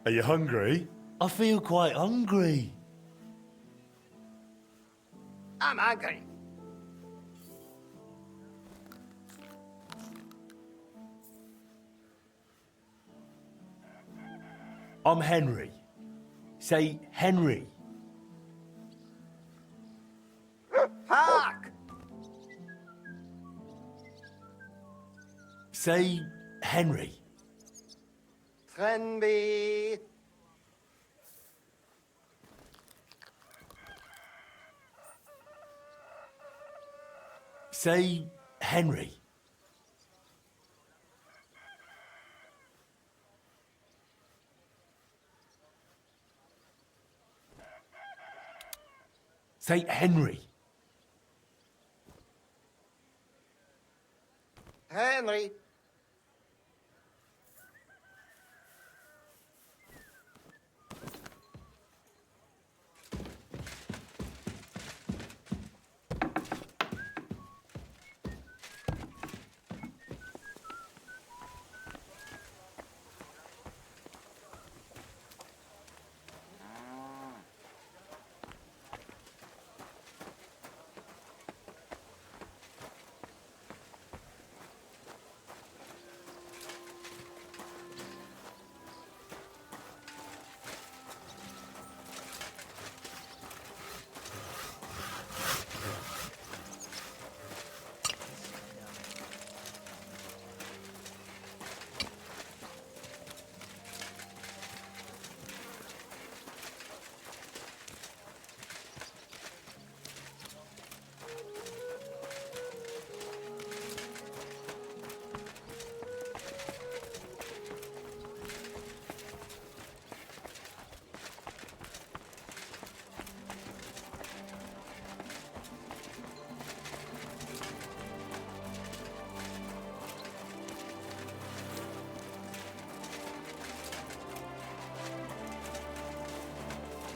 Are you hungry? I feel quite hungry. I'm hungry. I'm Henry. Say Henry. Hark! Say Henry. Trenby. Say Henry. Say Henry. Henry.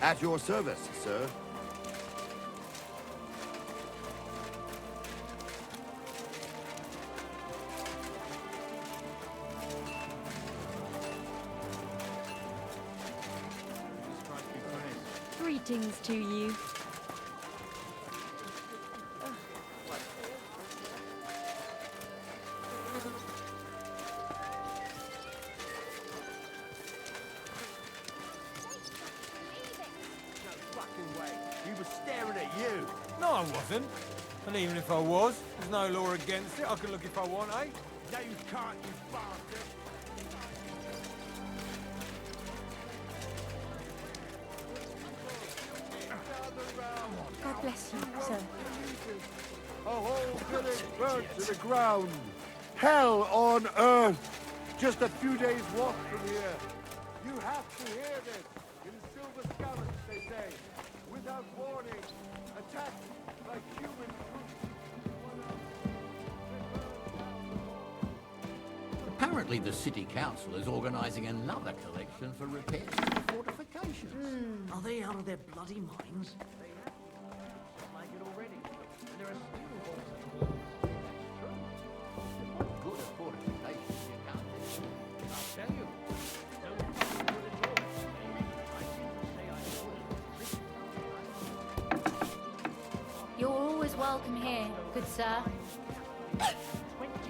At your service, sir. Greetings to you. He was staring at you. No, I wasn't. And even if I was, there's no law against it. I can look if I want, eh? No, you can't, you bastard. God bless you, sir. A whole village burnt to the ground. Hell on earth. Just a few days' walk from here. You have to hear this. In Silver Scallop, they say. Without warning. Attacked by human troops. Apparently the city council is organising another collection for repairs to the fortifications. Are they out of their bloody minds? Good at fortifications, you can't do. I'll tell you. You're always welcome here, good sir. 20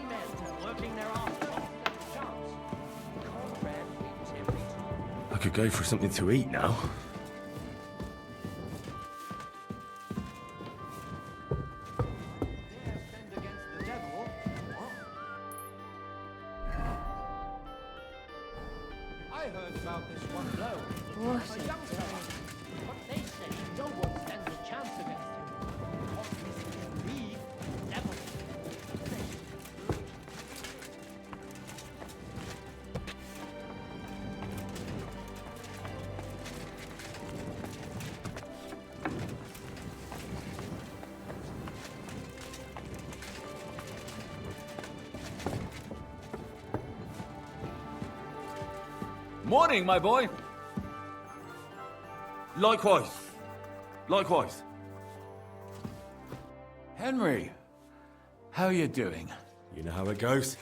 men working their arms off. Conrad wins every time. I could go for something to eat now. Stand against the devil. I heard about this one blow. What A a youngster. But they say no one stands a chance against him. Because he's in league with the devil. Morning, my boy. Likewise. Likewise. Henry, how you doing? You know how it goes.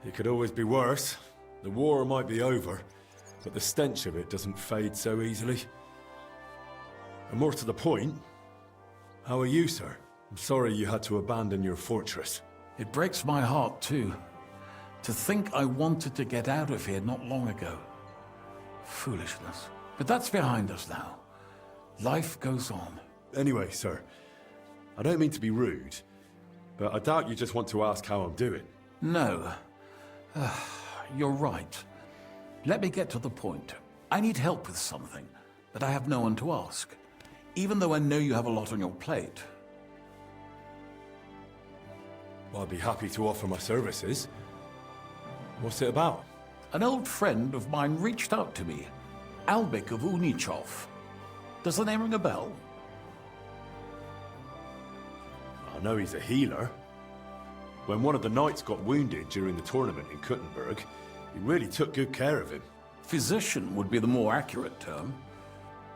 It could always be worse. The war might be over, but the stench of it doesn't fade so easily. And more to the point, how are you, sir? I'm sorry you had to abandon your fortress. It breaks my heart, too. To think I wanted to get out of here not long ago. Foolishness. But that's behind us now. Life goes on. Anyway, sir, I don't mean to be rude, but I doubt you just want to ask how I'm doing. No. You're right. Let me get to the point. I need help with something, but I have no one to ask. Even though I know you have a lot on your plate. Well, I'd be happy to offer my services. What's it about? An old friend of mine reached out to me, Albik of Unichov. Does the name ring a bell? I know he's a healer. When one of the knights got wounded during the tournament in Kuttenberg, he really took good care of him. Physician would be the more accurate term.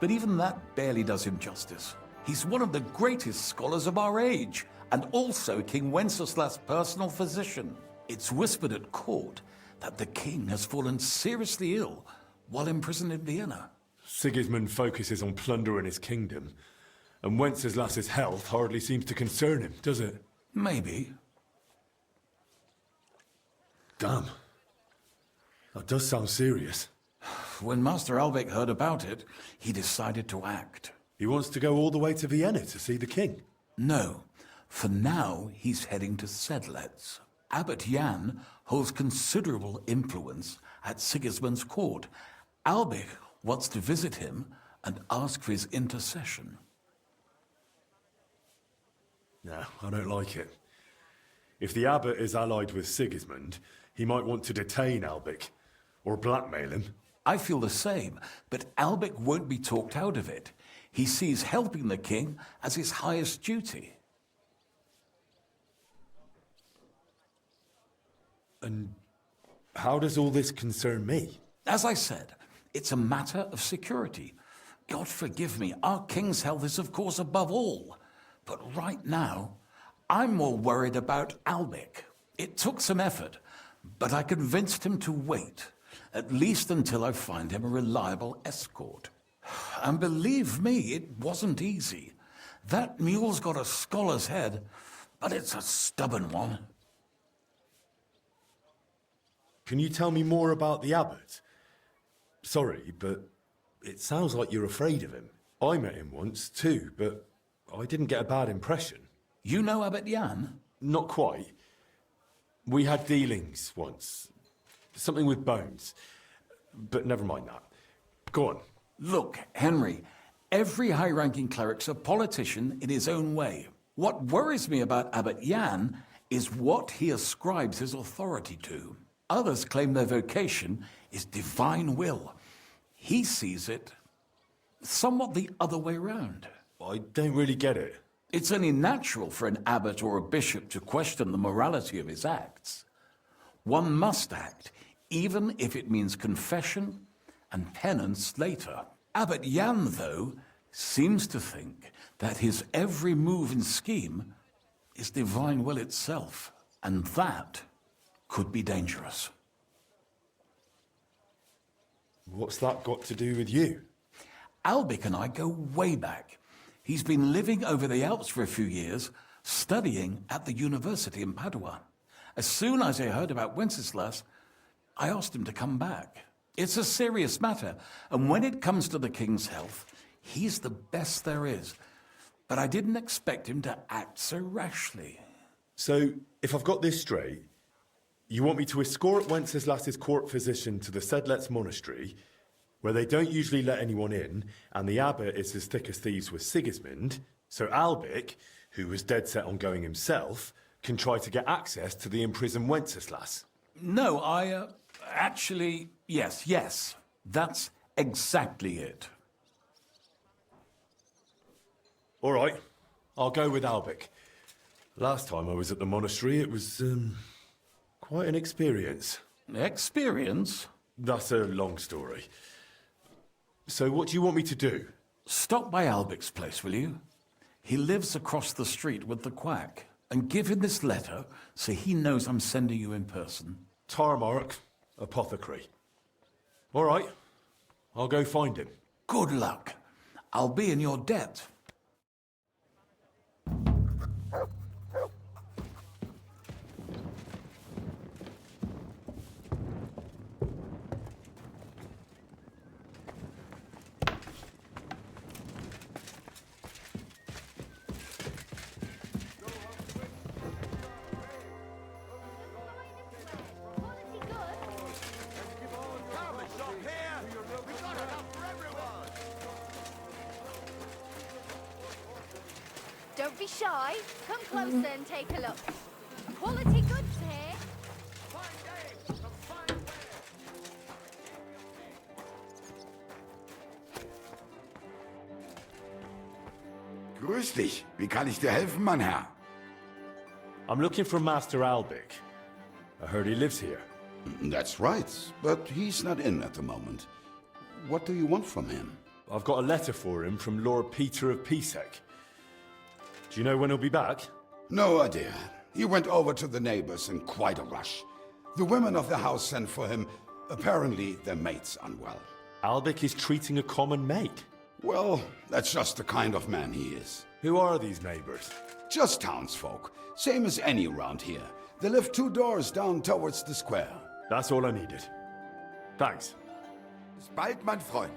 But even that barely does him justice. He's one of the greatest scholars of our age, and also King Wenceslas' personal physician. It's whispered at court that the king has fallen seriously ill while imprisoned in Vienna. Sigismund focuses on plundering his kingdom, and Wenceslas's health hardly seems to concern him, does it? Maybe. Damn. That does sound serious. When Master Albek heard about it, he decided to act. He wants to go all the way to Vienna to see the king. No. For now, he's heading to Sedlec. Abbot Jan holds considerable influence at Sigismund's court. Albek wants to visit him and ask for his intercession. No, I don't like it. If the abbot is allied with Sigismund, he might want to detain Albik, or blackmail him. I feel the same, but Albik won't be talked out of it. He sees helping the king as his highest duty. And how does all this concern me? As I said, it's a matter of security. God forgive me, our king's health is of course above all. But right now, I'm more worried about Albik. It took some effort, but I convinced him to wait, at least until I find him a reliable escort. And believe me, it wasn't easy. That mule's got a scholar's head, but it's a stubborn one. Can you tell me more about the abbot? Sorry, but it sounds like you're afraid of him. I met him once too, but I didn't get a bad impression. You know Abbot Jan? Not quite. We had dealings once. Something with bones. But never mind that. Go on. Look, Henry, every high-ranking cleric's a politician in his own way. What worries me about Abbot Jan is what he ascribes his authority to. Others claim their vocation is divine will. He sees it somewhat the other way round. I don't really get it. It's only natural for an abbot or a bishop to question the morality of his acts. One must act, even if it means confession and penance later. Abbot Jan, though, seems to think that his every move and scheme is divine will itself, and that could be dangerous. What's that got to do with you? Albik and I go way back. He's been living over the Alps for a few years, studying at the university in Padua. As soon as I heard about Wenceslas, I asked him to come back. It's a serious matter, and when it comes to the king's health, he's the best there is. But I didn't expect him to act so rashly. So, if I've got this straight, you want me to escort Wenceslas's court physician to the Sedlec monastery, where they don't usually let anyone in, and the abbot is as thick as thieves with Sigismund, so Albik, who was dead set on going himself, can try to get access to the imprisoned Wenceslas. No, actually, yes, that's exactly it. All right, I'll go with Albik. Last time I was at the monastery, it was, quite an experience. Experience? That's a long story. So what do you want me to do? Stop by Albik's place, will you? He lives across the street with the quack. And give him this letter so he knows I'm sending you in person. Tarmark, apothecary. All right, I'll go find him. Good luck. I'll be in your debt. Don't be shy. Come closer and take a look. Quality goods here. Grüß dich. Wie kann ich dir helfen, mein Herr? I'm looking for Master Albic. I heard he lives here. That's right, but he's not in at the moment. What do you want from him? I've got a letter for him from Lord Peter of Pisek. Do you know when he'll be back? No idea. He went over to the neighbors in quite a rush. The women of the house sent for him. Apparently, their mate's unwell. Albic is treating a common mate. Well, that's just the kind of man he is. Who are these neighbors? Just townsfolk. Same as any around here. They live 2 doors down towards the square. That's all I needed. Thanks. Bis bald, mein Freund.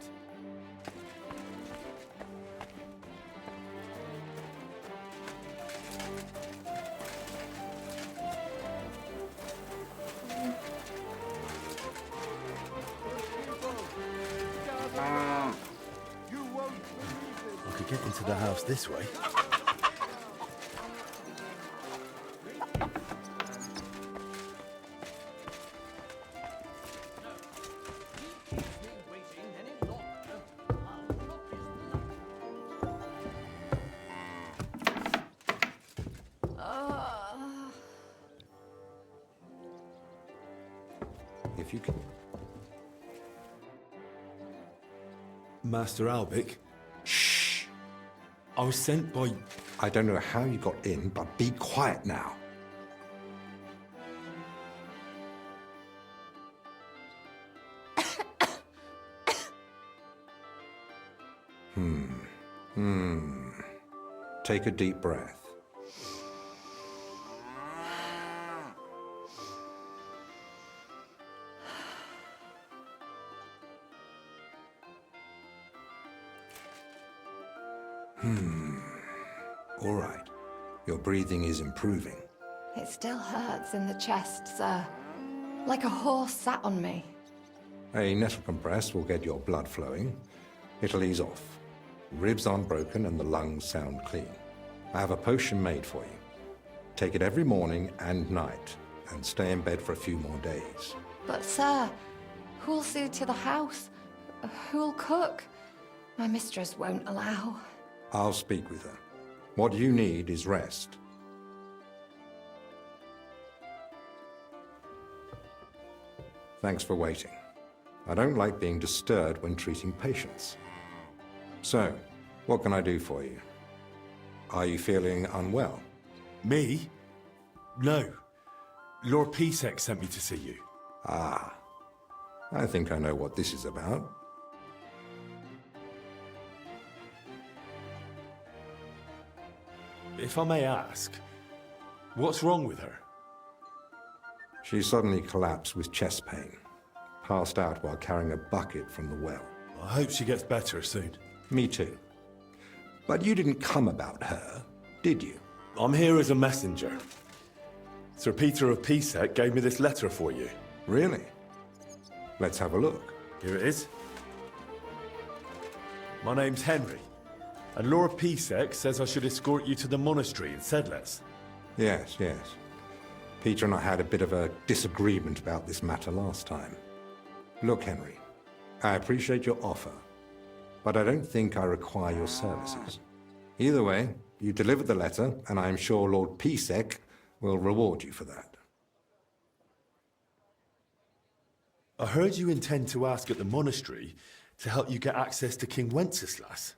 I could get into the house this way. If you can... Master Albic? Shh! I was sent by... I don't know how you got in, but be quiet now. Take a deep breath. All right. Your breathing is improving. It still hurts in the chest, sir. Like a horse sat on me. A nettle compress will get your blood flowing. It'll ease off. Ribs aren't broken and the lungs sound clean. I have a potion made for you. Take it every morning and night, and stay in bed for a few more days. But, sir, who'll see to the house? Who'll cook? My mistress won't allow. I'll speak with her. What you need is rest. Thanks for waiting. I don't like being disturbed when treating patients. So, what can I do for you? Are you feeling unwell? Me? No. Lord Pisek sent me to see you. Ah, I think I know what this is about. If I may ask, what's wrong with her? She suddenly collapsed with chest pain, passed out while carrying a bucket from the well. I hope she gets better soon. Me too. But you didn't come about her, did you? I'm here as a messenger. Sir Peter of Pisek gave me this letter for you. Really? Let's have a look. Here it is. My name's Henry, and Lord Pisek says I should escort you to the monastery in Sedlitz. Yes, yes. Peter and I had a bit of a disagreement about this matter last time. Look, Henry, I appreciate your offer, but I don't think I require your services. Either way, you delivered the letter, and I am sure Lord Pisek will reward you for that. I heard you intend to ask at the monastery to help you get access to King Wenceslas.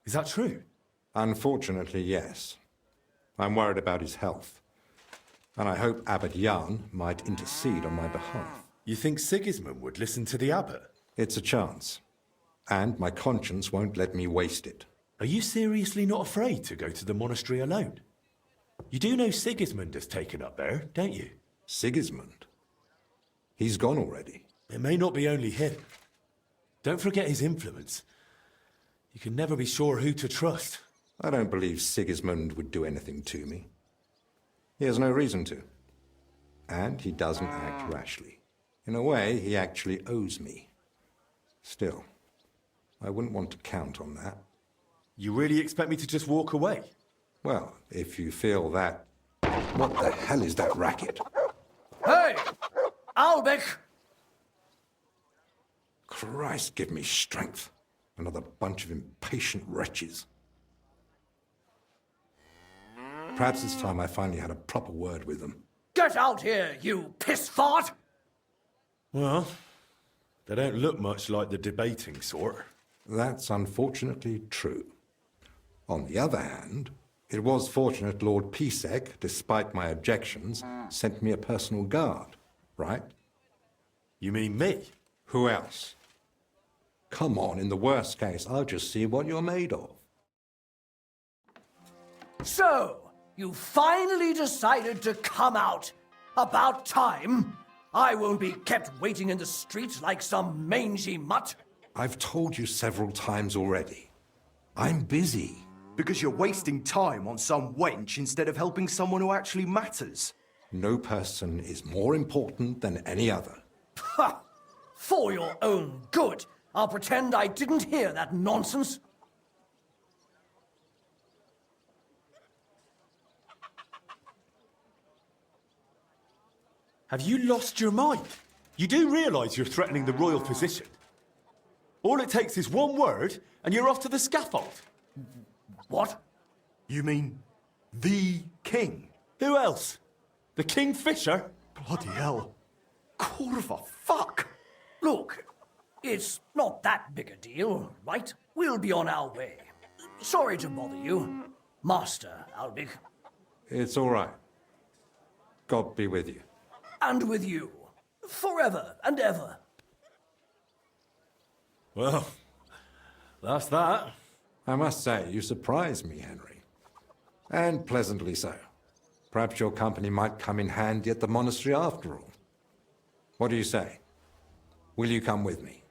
Is that true? Unfortunately, yes. I'm worried about his health, and I hope Abbot Jan might intercede on my behalf. You think Sigismund would listen to the abbot? It's a chance. And my conscience won't let me waste it. Are you seriously not afraid to go to the monastery alone? You do know Sigismund has taken up there, don't you? Sigismund? He's gone already. It may not be only him. Don't forget his influence. You can never be sure who to trust. I don't believe Sigismund would do anything to me. He has no reason to. And he doesn't act rashly. In a way, he actually owes me. Still, I wouldn't want to count on that. You really expect me to just walk away? Well, if you feel that... What the hell is that racket? Hey! Albec! Christ, give me strength. Another bunch of impatient wretches. Perhaps it's time I finally had a proper word with them. Get out here, you piss fart! Well, they don't look much like the debating sort. That's unfortunately true. On the other hand, it was fortunate Lord Pisek, despite my objections, sent me a personal guard, right? You mean me? Who else? Come on, in the worst case, I'll just see what you're made of. So, you finally decided to come out. About time. I won't be kept waiting in the street like some mangy mutt. I've told you several times already. I'm busy. Because you're wasting time on some wench instead of helping someone who actually matters. No person is more important than any other. Ha! For your own good, I'll pretend I didn't hear that nonsense. Have you lost your mind? You do realise you're threatening the royal position? All it takes is one word, and you're off to the scaffold. What? You mean the king? Who else? The Kingfisher? Bloody hell. Corva, fuck! Look, it's not that big a deal, right? We'll be on our way. Sorry to bother you, Master Albec. It's all right. God be with you. And with you. Forever and ever. Well, that's that. I must say, you surprise me, Henry. And pleasantly so. Perhaps your company might come in handy at the monastery after all. What do you say? Will you come with me?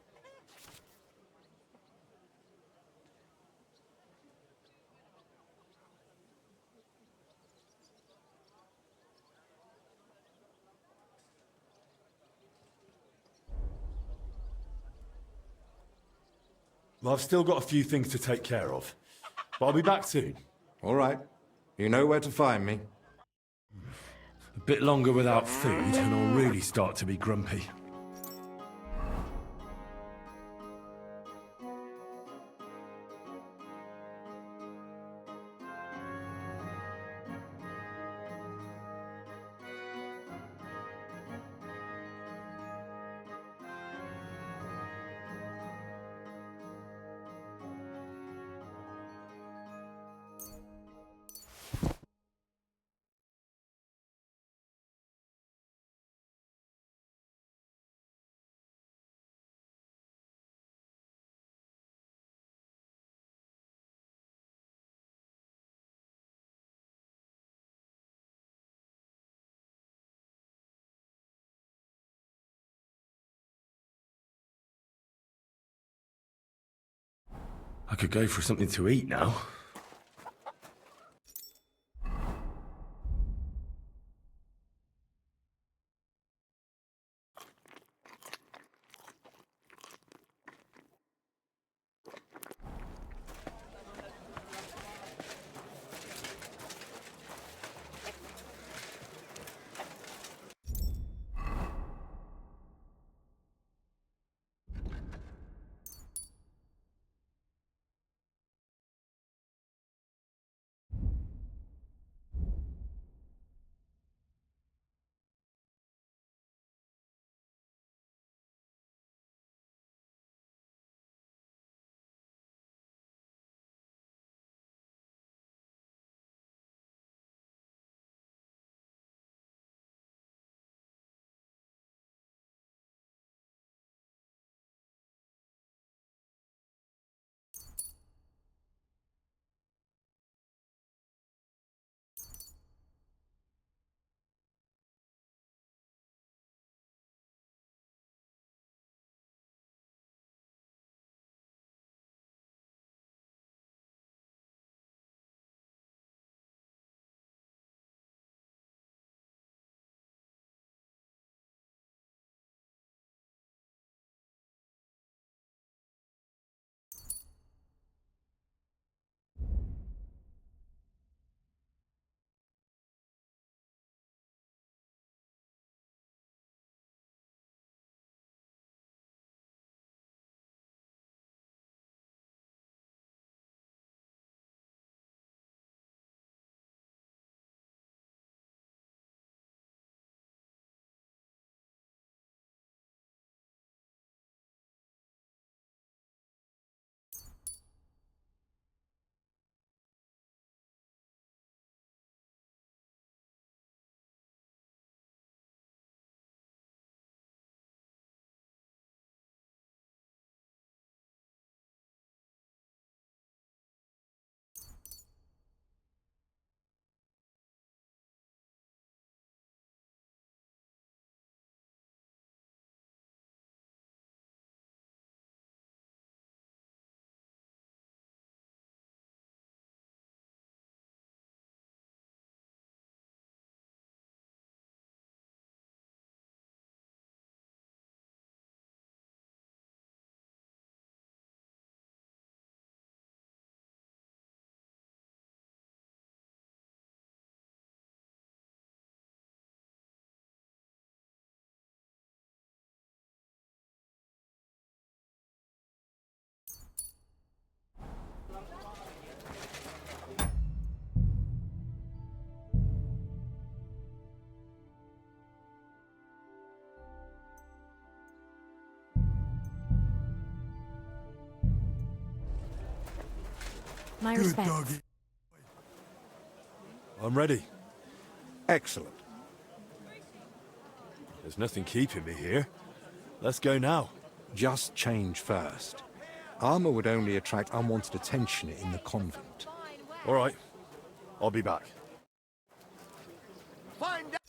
Well, I've still got a few things to take care of. But I'll be back soon. All right. You know where to find me. A bit longer without food, and I'll really start to be grumpy. I could go for something to eat now. My Good respects. doggy. I'm ready. Excellent. There's nothing keeping me here. Let's go now. Just change first. Armor would only attract unwanted attention in the convent. All right. I'll be back. Find out.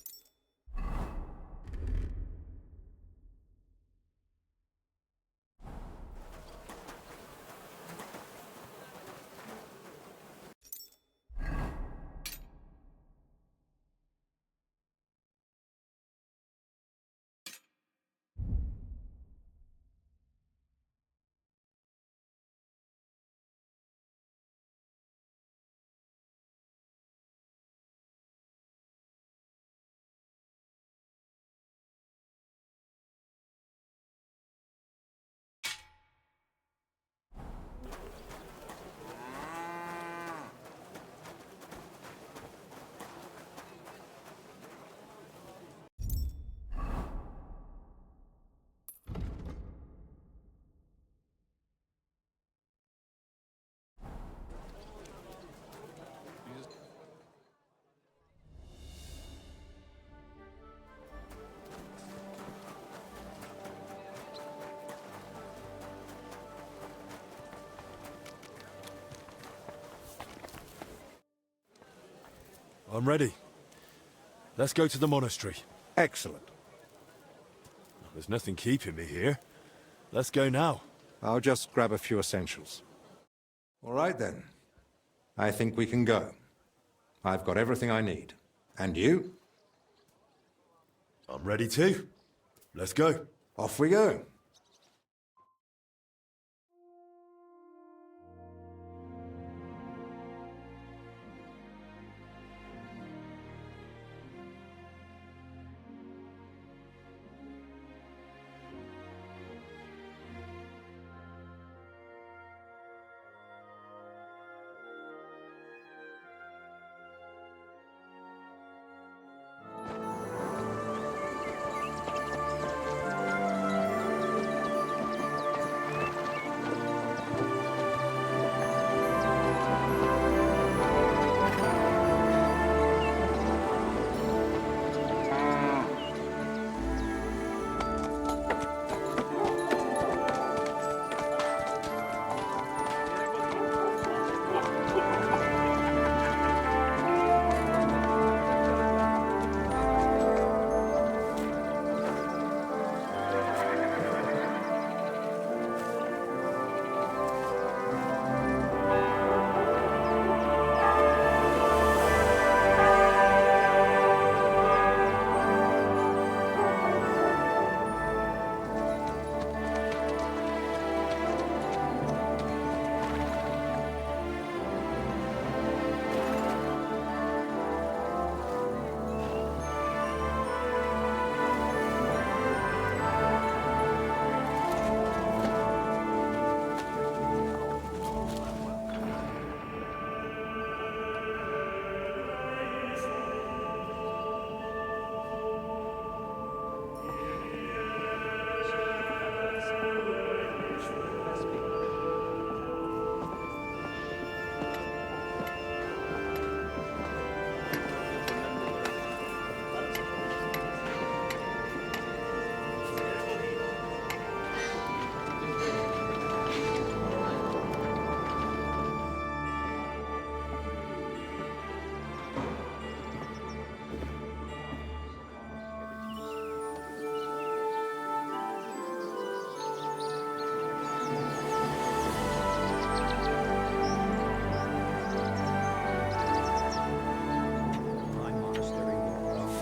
I'm ready. Let's go to the monastery. Excellent. There's nothing keeping me here. Let's go now. I'll just grab a few essentials. All right then. I think we can go. I've got everything I need. And you? I'm ready too. Let's go. Off we go.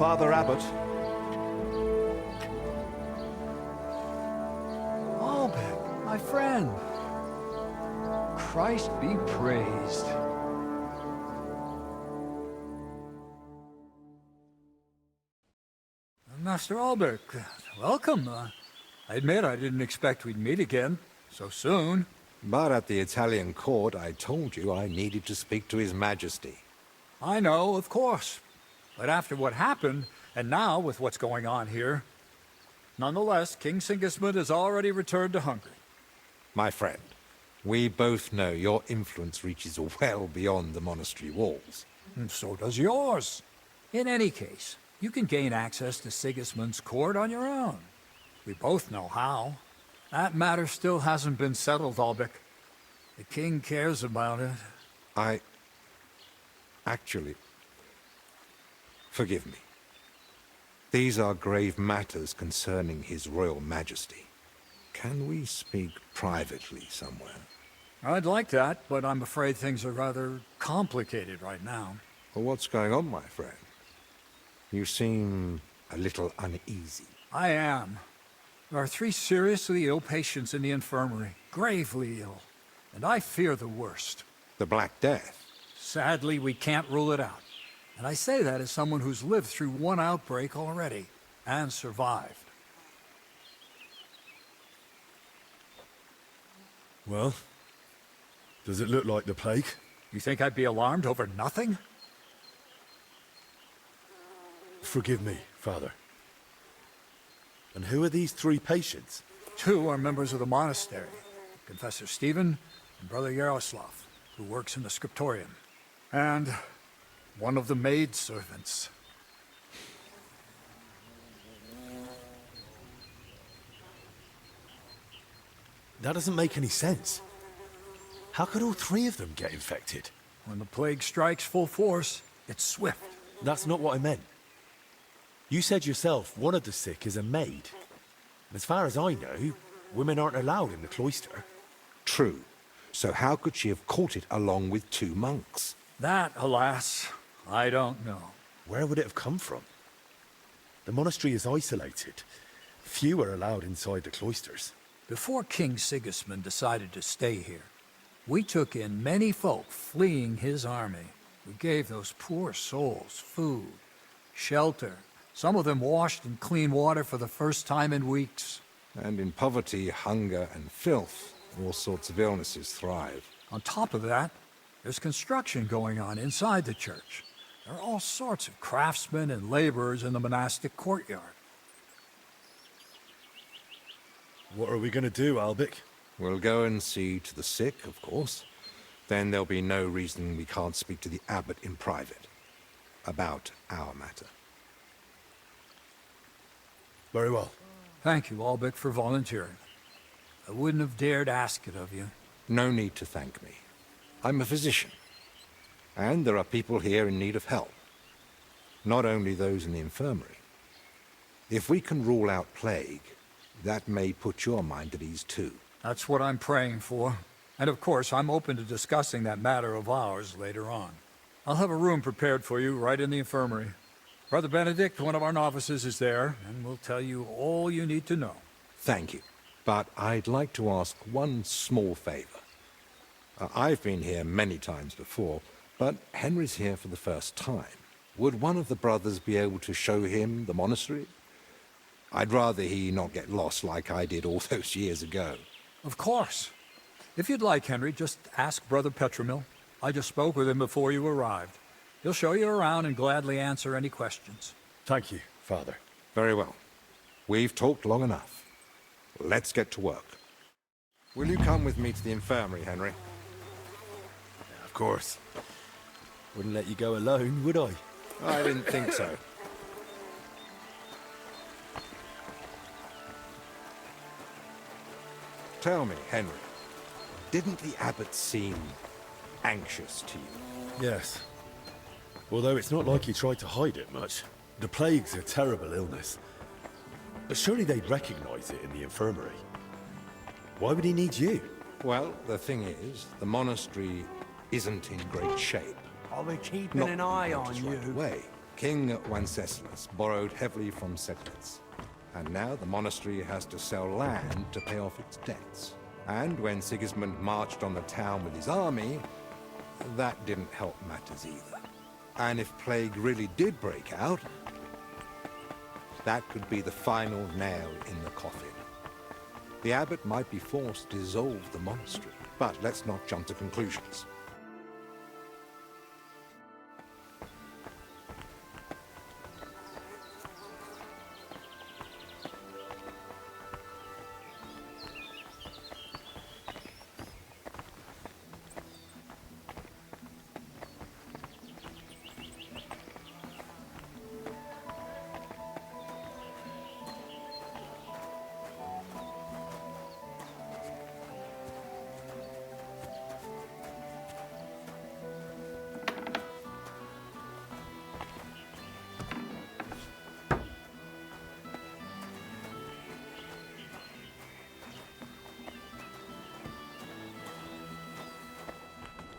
Father Abbot. Albert, my friend. Christ be praised. Master Albert, welcome. I admit I didn't expect we'd meet again so soon. But at the Italian court, I told you I needed to speak to His Majesty. I know, of course. But after what happened, and now with what's going on here, nonetheless, King Sigismund has already returned to Hungary. My friend, We both know your influence reaches well beyond the monastery walls. And so does yours. In any case, you can gain access to Sigismund's court on your own. We both know how. That matter still hasn't been settled, Albic. The king cares about it. Actually, forgive me. These are grave matters concerning His Royal Majesty. Can we speak privately somewhere? I'd like that, but I'm afraid things are rather complicated right now. Well, what's going on, my friend? You seem a little uneasy. I am. There are 3 seriously ill patients in the infirmary, gravely ill, and I fear the worst. The Black Death? Sadly, we can't rule it out. And I say that as someone who's lived through one outbreak already, and survived. Well, does it look like the plague? You think I'd be alarmed over nothing? Forgive me, Father. And who are these 3 patients? 2 are members of the monastery, Confessor Stephen and Brother Yaroslav, who works in the scriptorium, and one of the maidservants. That doesn't make any sense. How could all 3 of them get infected? When the plague strikes full force, it's swift. That's not what I meant. You said yourself one of the sick is a maid. As far as I know, women aren't allowed in the cloister. True. So how could she have caught it along with 2 monks? That, alas, I don't know. Where would it have come from? The monastery is isolated. Few are allowed inside the cloisters. Before King Sigismund decided to stay here, we took in many folk fleeing his army. We gave those poor souls food, shelter. Some of them washed in clean water for the first time in weeks. And in poverty, hunger, and filth, all sorts of illnesses thrive. On top of that, there's construction going on inside the church. There are all sorts of craftsmen and laborers in the monastic courtyard. What are we going to do, Albic? We'll go and see to the sick, of course. Then there'll be no reason we can't speak to the abbot in private about our matter. Very well. Thank you, Albic, for volunteering. I wouldn't have dared ask it of you. No need to thank me. I'm a physician. And there are people here in need of help. Not only those in the infirmary. If we can rule out plague, that may put your mind at ease too. That's what I'm praying for. And of course, I'm open to discussing that matter of ours later on. I'll have a room prepared for you right in the infirmary. Brother Benedict, one of our novices, is there, and will tell you all you need to know. Thank you. But I'd like to ask one small favor. I've been here many times before, but Henry's here for the first time. Would one of the brothers be able to show him the monastery? I'd rather he not get lost like I did all those years ago. Of course. If you'd like, Henry, just ask Brother Petramil. I just spoke with him before you arrived. He'll show you around and gladly answer any questions. Thank you, Father. Very well. We've talked long enough. Let's get to work. Will you come with me to the infirmary, Henry? Of course. Wouldn't let you go alone, would I? I didn't think so. Tell me, Henry, didn't the abbot seem anxious to you? Yes. Although it's not like he tried to hide it much. The plague's a terrible illness. But surely they'd recognize it in the infirmary. Why would he need you? Well, the thing is, the monastery isn't in great shape. I'll be keeping Not an eye on just you. right away. King Wenceslas borrowed heavily from settlers. And now the monastery has to sell land to pay off its debts. And when Sigismund marched on the town with his army, that didn't help matters either. And if plague really did break out, that could be the final nail in the coffin. The abbot might be forced to dissolve the monastery. But let's not jump to conclusions.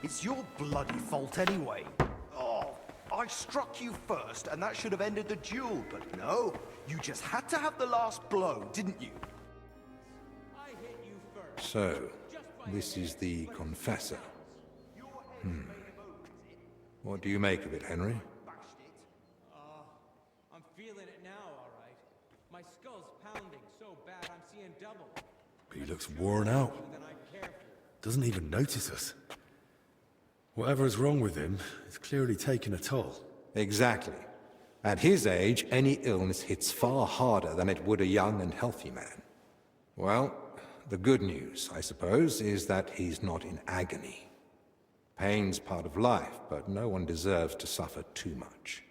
It's your bloody fault anyway. Oh, I struck you first, and that should have ended the duel, but no. You just had to have the last blow, didn't you? So, this is the Confessor. What do you make of it, Henry? I'm feeling it now, all right. My skull's pounding so bad I'm seeing double. He looks worn out. Doesn't even notice us. Whatever is wrong with him, it's clearly taken a toll. Exactly. At his age, any illness hits far harder than it would a young and healthy man. Well, the good news, I suppose, is that he's not in agony. Pain's part of life, but no one deserves to suffer too much.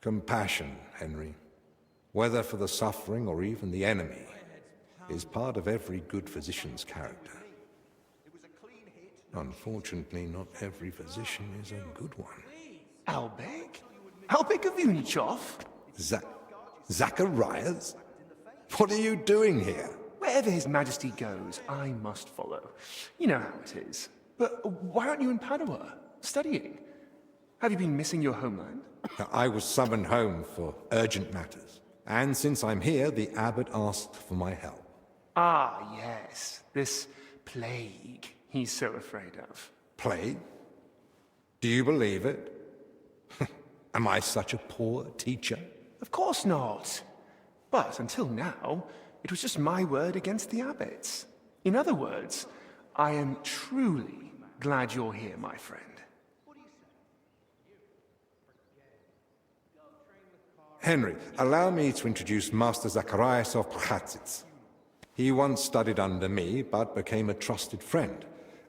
Compassion, Henry, whether for the suffering or even the enemy, is part of every good physician's character. Unfortunately, not every physician is a good one. Albek? Albek of Unichov? Zacharias? What are you doing here? Wherever His Majesty goes, I must follow. You know how it is. But why aren't you in Padua, studying? Have you been missing your homeland? I was summoned home for urgent matters. And since I'm here, the abbot asked for my help. Ah, yes. This plague he's so afraid of. Plague? Do you believe it? Am I such a poor teacher? Of course not. But until now, it was just my word against the abbot's. In other words, I am truly glad you're here, my friend. Henry, allow me to introduce Master Zacharias of Prchatsitz. He once studied under me, but became a trusted friend,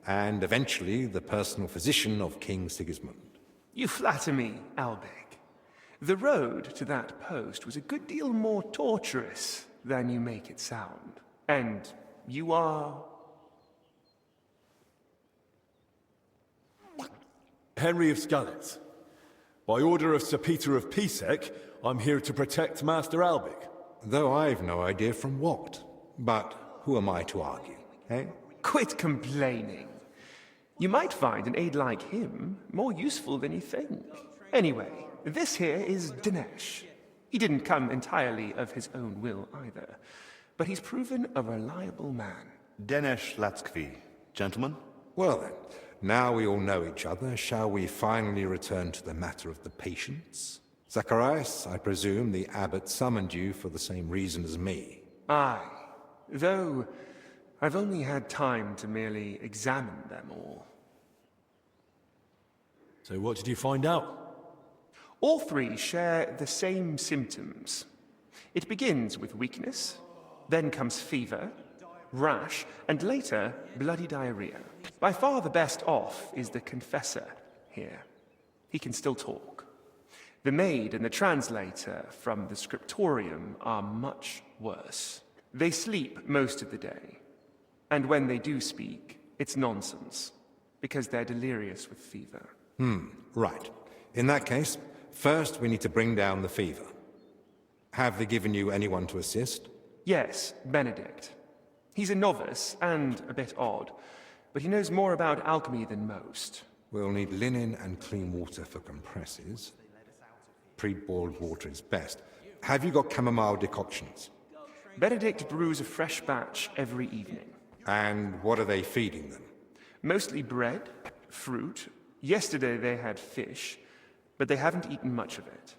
and eventually the personal physician of King Sigismund. You flatter me, Albek. The road to that post was a good deal more torturous than you make it sound. And you are... Henry of Skalitz. By order of Sir Peter of Pisek, I'm here to protect Master Albik. Though I've no idea from what. But who am I to argue, eh? Quit complaining. You might find an aide like him more useful than you think. Anyway, this here is Dinesh. He didn't come entirely of his own will either, but he's proven a reliable man. Dinesh Latskvi, gentlemen. Well then, now we all know each other, shall we finally return to the matter of the patients? Zacharias, I presume the abbot summoned you for the same reason as me. Aye, though I've only had time to merely examine them all. So what did you find out? All three share the same symptoms. It begins with weakness, then comes fever, rash, and later bloody diarrhea. By far the best off is the confessor here. He can still talk. The maid and the translator from the scriptorium are much worse. They sleep most of the day, and when they do speak, it's nonsense, because they're delirious with fever. Right. In that case, first we need to bring down the fever. Have they given you anyone to assist? Yes, Benedict. He's a novice and a bit odd, but he knows more about alchemy than most. We'll need linen and clean water for compresses. Pre-boiled water is best. Have you got chamomile decoctions? Benedict brews a fresh batch every evening. And what are they feeding them? Mostly bread, fruit. Yesterday they had fish, but they haven't eaten much of it.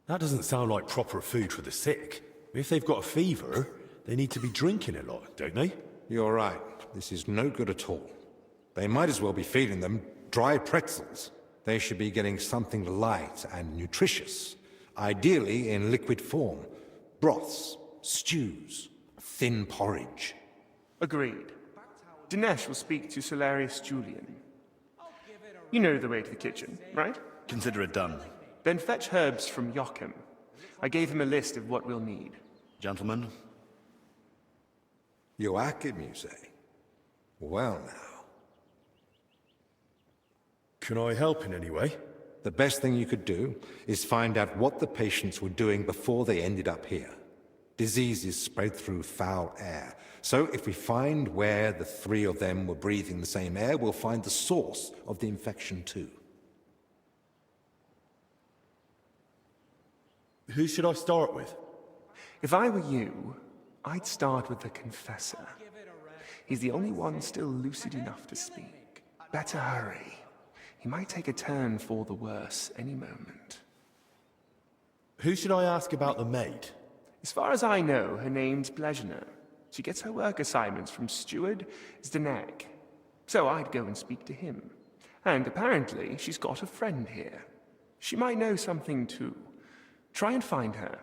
That doesn't sound like proper food for the sick. If they've got a fever, they need to be drinking a lot, don't they? You're right. This is no good at all. They might as well be feeding them dry pretzels. They should be getting something light and nutritious, ideally in liquid form. Broths, stews, thin porridge. Agreed. Dinesh will speak to Solarius Julian. You know the way to the kitchen, right? Consider it done. Then fetch herbs from Joachim. I gave him a list of what we'll need. Gentlemen. Joachim, you say? Well now. Can I help in any way? The best thing you could do is find out what the patients were doing before they ended up here. Diseases spread through foul air. So if we find where the three of them were breathing the same air, we'll find the source of the infection too. Who should I start with? If I were you, I'd start with the Confessor. He's the only one still lucid enough to speak. Better hurry. He might take a turn for the worse any moment. Who should I ask about the maid? As far as I know, her name's Blezhna. She gets her work assignments from Steward Zdenek. So I'd go and speak to him. And apparently, she's got a friend here. She might know something too. Try and find her.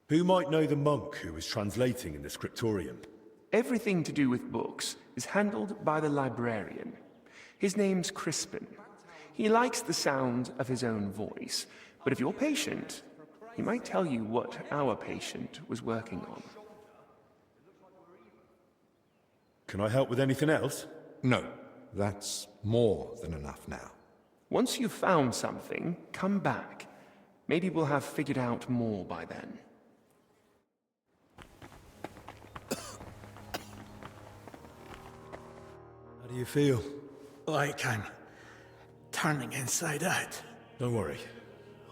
Who might know the monk who was translating in the scriptorium? Everything to do with books is handled by the librarian. His name's Crispin. He likes the sound of his own voice, but if you're patient, he might tell you what our patient was working on. Can I help with anything else? No, that's more than enough now. Once you've found something, come back. Maybe we'll have figured out more by then. How do you feel? Like I'm turning inside out. Don't worry.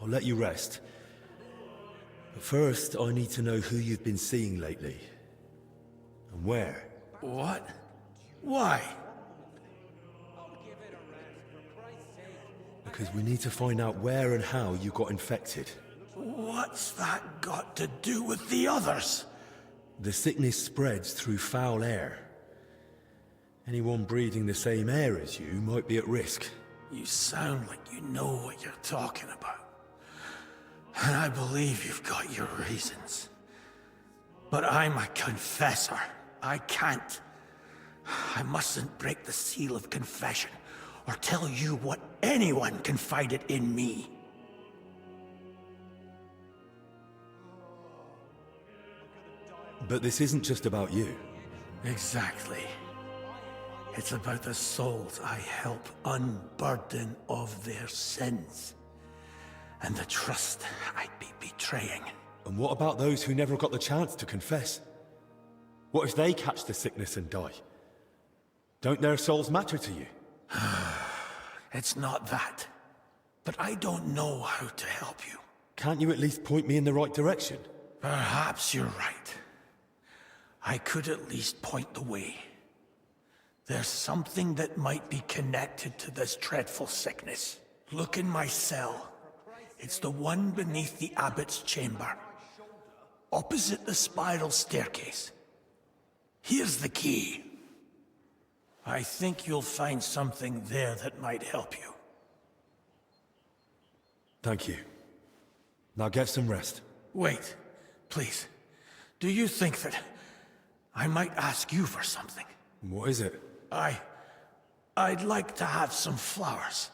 I'll let you rest. But first, I need to know who you've been seeing lately. And where. What? Why? Because we need to find out where and how you got infected. What's that got to do with the others? The sickness spreads through foul air. Anyone breathing the same air as you might be at risk. You sound like you know what you're talking about. And I believe you've got your reasons. But I'm a confessor. I can't. I mustn't break the seal of confession or tell you what anyone confided in me. But this isn't just about you. Exactly. It's about the souls I help unburden of their sins. And the trust I'd be betraying. And what about those who never got the chance to confess? What if they catch the sickness and die? Don't their souls matter to you? It's not that. But I don't know how to help you. Can't you at least point me in the right direction? Perhaps you're right. I could at least point the way. There's something that might be connected to this dreadful sickness. Look in my cell. It's the one beneath the abbot's chamber, opposite the spiral staircase. Here's the key. I think you'll find something there that might help you. Thank you. Now get some rest. Wait, please. Do you think that I might ask you for something? What is it? I'd like to have some flowers.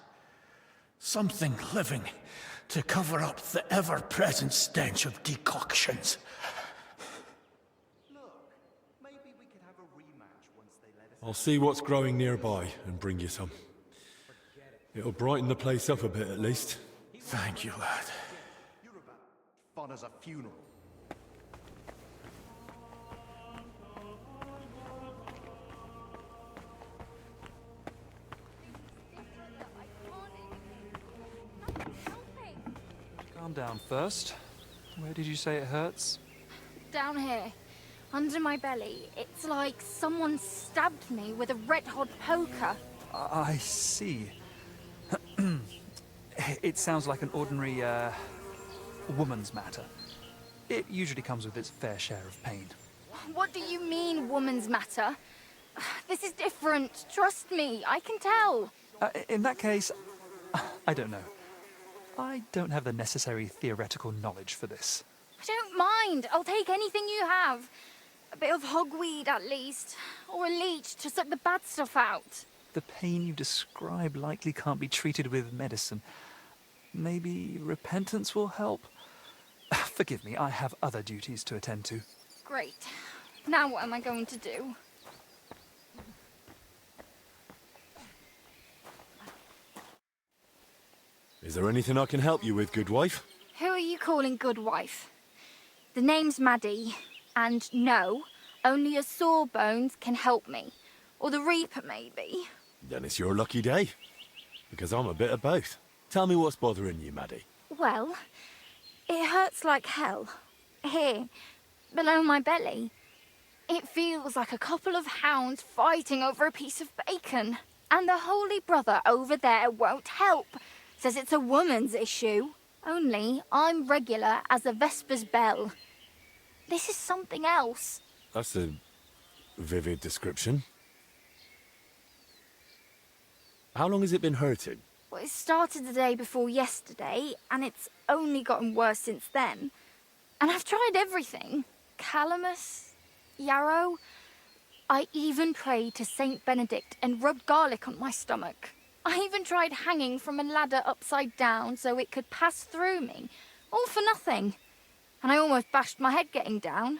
Something living to cover up the ever-present stench of decoctions. I'll see what's growing nearby and bring you some. It'll brighten the place up a bit at least. Thank you, lad. You're about fun as a funeral. Calm down first. Where did you say it hurts? Down here, under my belly, it's like someone stabbed me with a red-hot poker. I see. It sounds like an ordinary, woman's matter. It usually comes with its fair share of pain. What do you mean, woman's matter? This is different. Trust me, I can tell. In that case, I don't know. I don't have the necessary theoretical knowledge for this. I don't mind. I'll take anything you have. A bit of hogweed, at least. Or a leech to suck the bad stuff out. The pain you describe likely can't be treated with medicine. Maybe repentance will help? Forgive me, I have other duties to attend to. Great. Now what am I going to do? Is there anything I can help you with, good wife? Who are you calling good wife? The name's Maddie, and no, only a sawbones can help me. Or the Reaper, maybe. Then it's your lucky day. Because I'm a bit of both. Tell me what's bothering you, Maddie. Well, it hurts like hell. Here, below my belly. It feels like a couple of hounds fighting over a piece of bacon. And the Holy Brother over there won't help. Says it's a woman's issue. Only I'm regular as a Vesper's bell. This is something else. That's a vivid description. How long has it been hurting? Well, it started the day before yesterday, and it's only gotten worse since then. And I've tried everything. Calamus, yarrow. I even prayed to Saint Benedict and rubbed garlic on my stomach. I even tried hanging from a ladder upside down so it could pass through me. All for nothing. And I almost bashed my head getting down.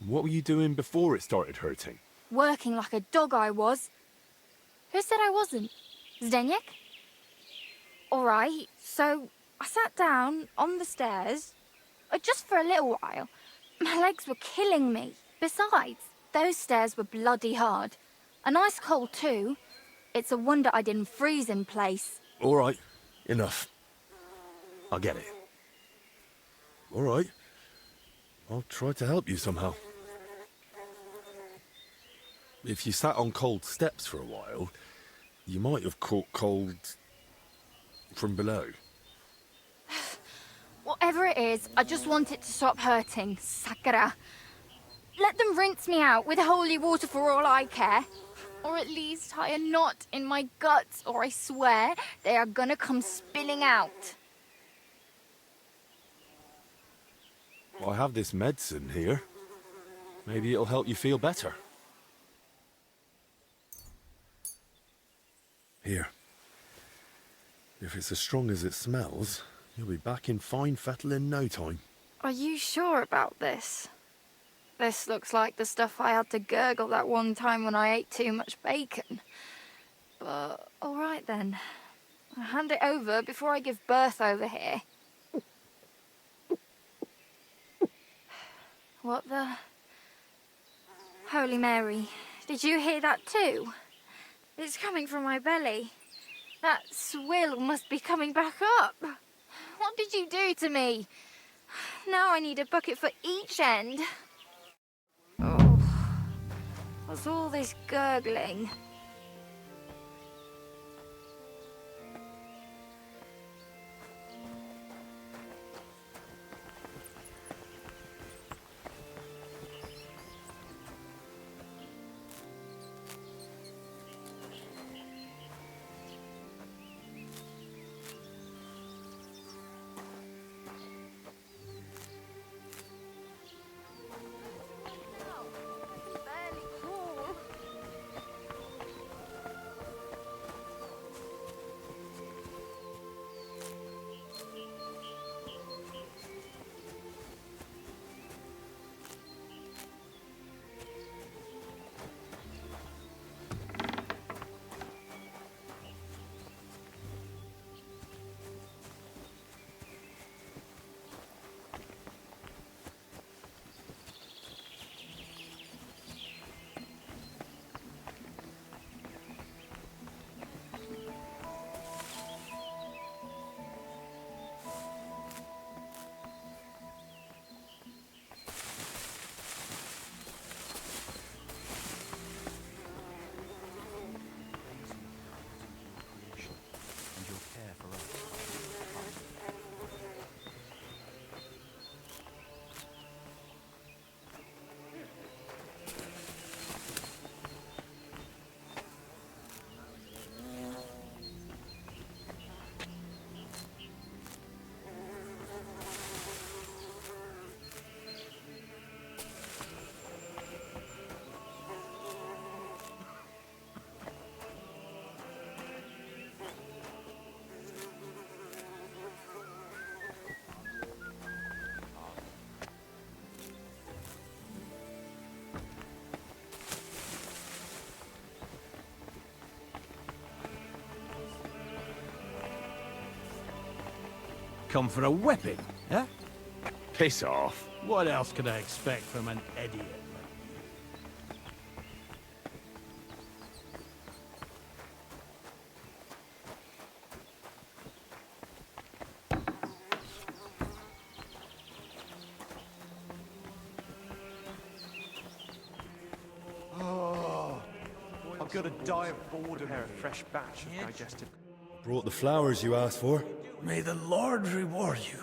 What were you doing before it started hurting? Working like a dog I was. Who said I wasn't? Zdeněk? All right, so I sat down on the stairs, just for a little while. My legs were killing me. Besides, those stairs were bloody hard. And ice cold too. It's a wonder I didn't freeze in place. All right, enough. I get it. All right. I'll try to help you somehow. If you sat on cold steps for a while, you might have caught cold from below. Whatever it is, I just want it to stop hurting. Sakura. Let them rinse me out with holy water for all I care. Or at least tie a knot in my guts, or I swear they are gonna come spilling out. I have this medicine here. Maybe it'll help you feel better. Here. If it's as strong as it smells, you'll be back in fine fettle in no time. Are you sure about this? This looks like the stuff I had to gurgle that one time when I ate too much bacon. But, all right then. I'll hand it over before I give birth over here. What the... Holy Mary, did you hear that too? It's coming from my belly. That swill must be coming back up. What did you do to me? Now I need a bucket for each end. Oh, what's all this gurgling? Come for a weapon, huh? Piss off. What else could I expect from an idiot? Oh, I'm gonna die of boredom. Prepare a fresh batch of digested. Brought the flowers you asked for. May the Lord reward you.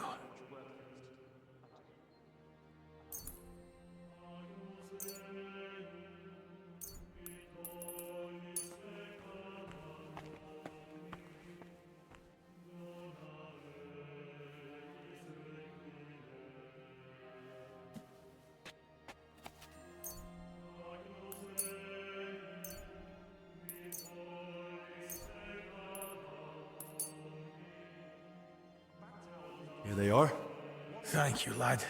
Here they are. Thank you, lad.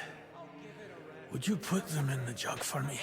Would you put them in the jug for me?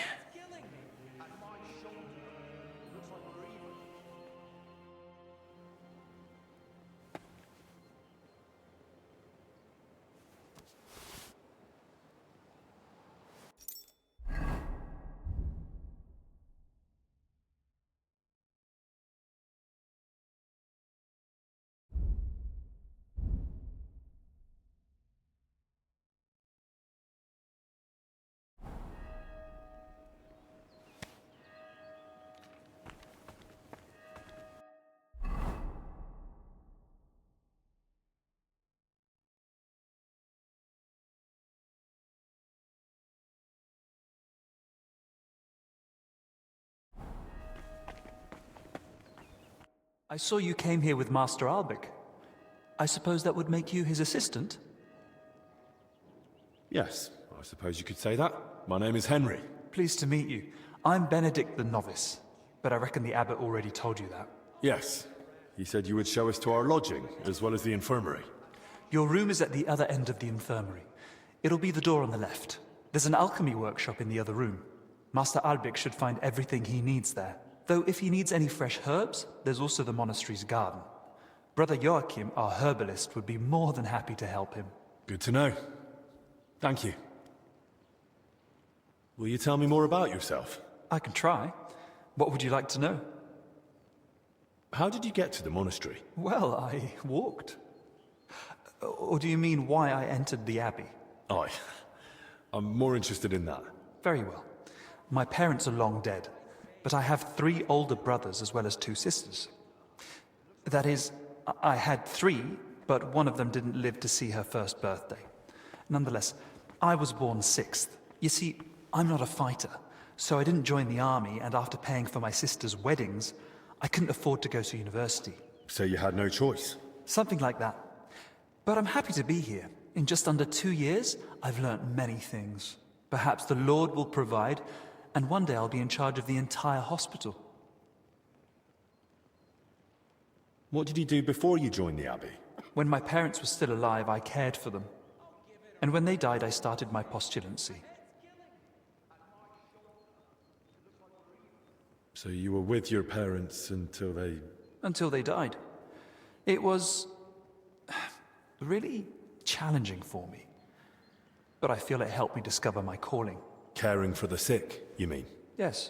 I saw you came here with Master Albic. I suppose that would make you his assistant? Yes, I suppose you could say that. My name is Henry. Pleased to meet you. I'm Benedict the Novice, but I reckon the abbot already told you that. Yes. He said you would show us to our lodging, as well as the infirmary. Your room is at the other end of the infirmary. It'll be the door on the left. There's an alchemy workshop in the other room. Master Albic should find everything he needs there. Though if he needs any fresh herbs, there's also the monastery's garden. Brother Joachim, our herbalist, would be more than happy to help him. Good to know. Thank you. Will you tell me more about yourself? I can try. What would you like to know? How did you get to the monastery? Well, I walked. Or do you mean why I entered the abbey? I'm more interested in that. Very well. My parents are long dead, but I have 3 older brothers as well as 2 sisters. That is, I had 3, but one of them didn't live to see her first birthday. Nonetheless, I was born 6th. You see, I'm not a fighter, so I didn't join the army, and after paying for my sisters' weddings, I couldn't afford to go to university. So you had no choice? Something like that. But I'm happy to be here. In just under 2 years, I've learnt many things. Perhaps the Lord will provide, and one day I'll be in charge of the entire hospital. What did you do before you joined the abbey? When my parents were still alive, I cared for them. And when they died, I started my postulancy. So you were with your parents until they... Until they died. It was really challenging for me. But I feel it helped me discover my calling. Caring for the sick, you mean? Yes.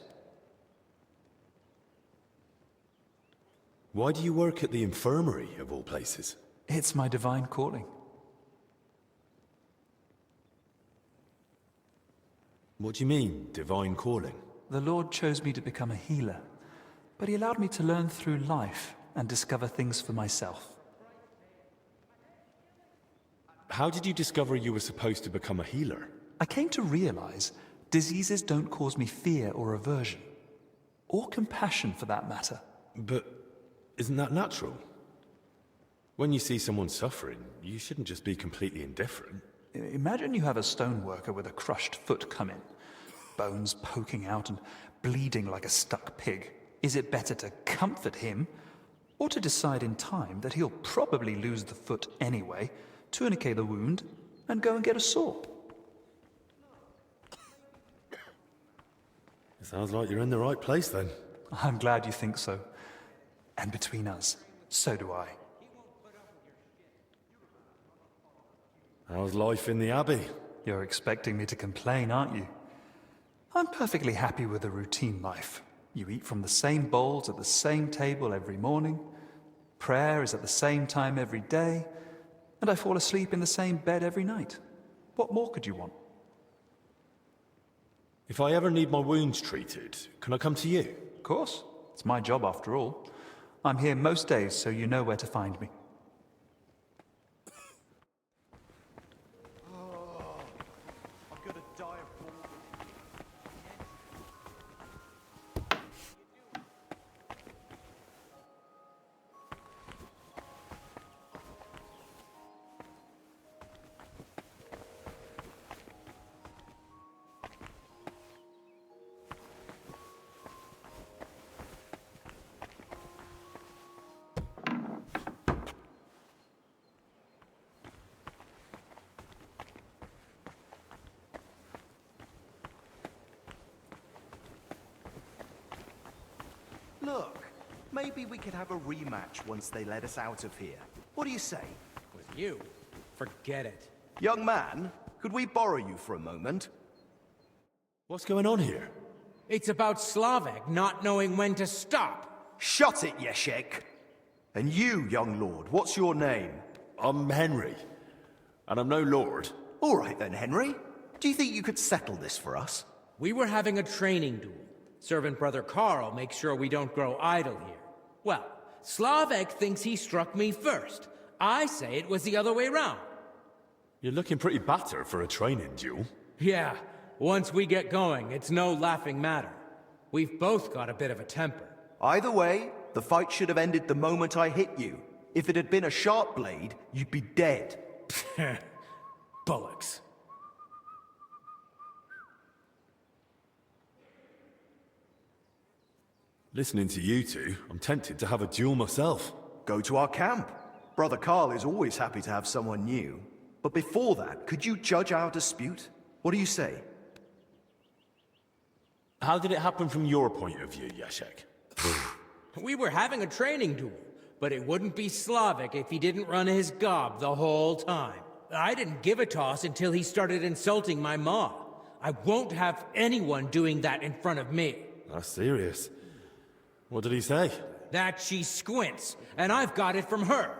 Why do you work at the infirmary, of all places? It's my divine calling. What do you mean, divine calling? The Lord chose me to become a healer, but he allowed me to learn through life and discover things for myself. How did you discover you were supposed to become a healer? I came to realize diseases don't cause me fear or aversion, or compassion for that matter. But isn't that natural? When you see someone suffering, you shouldn't just be completely indifferent. Imagine you have a stoneworker with a crushed foot come in, bones poking out and bleeding like a stuck pig. Is it better to comfort him, or to decide in time that he'll probably lose the foot anyway, tourniquet the wound, and go and get a saw? It sounds like you're in the right place then. I'm glad you think so. And between us, so do I. How's life in the abbey? You're expecting me to complain, aren't you? I'm perfectly happy with a routine life. You eat from the same bowls at the same table every morning. Prayer is at the same time every day. And I fall asleep in the same bed every night. What more could you want? If I ever need my wounds treated, can I come to you? Of course. It's my job after all. I'm here most days, so you know where to find me. Look, maybe we could have a rematch once they let us out of here. What do you say? With you? Forget it. Young man, could we borrow you for a moment? What's going on here? It's about Slavek not knowing when to stop. Shut it, Yeshek! And you, young lord, what's your name? I'm Henry, and I'm no lord. All right then, Henry. Do you think you could settle this for us? We were having a training duel. Servant Brother Carl makes sure we don't grow idle here. Well, Slavek thinks he struck me first. I say it was the other way round. You're looking pretty battered for a training duel. Yeah, once we get going, it's no laughing matter. We've both got a bit of a temper. Either way, the fight should have ended the moment I hit you. If it had been a sharp blade, you'd be dead. Bullocks. Listening to you two, I'm tempted to have a duel myself. Go to our camp. Brother Carl is always happy to have someone new. But before that, could you judge our dispute? What do you say? How did it happen from your point of view, Yashek? We were having a training duel, but it wouldn't be Slavek if he didn't run his gob the whole time. I didn't give a toss until he started insulting my ma. I won't have anyone doing that in front of me. That's serious. What did he say? That she squints, and I've got it from her.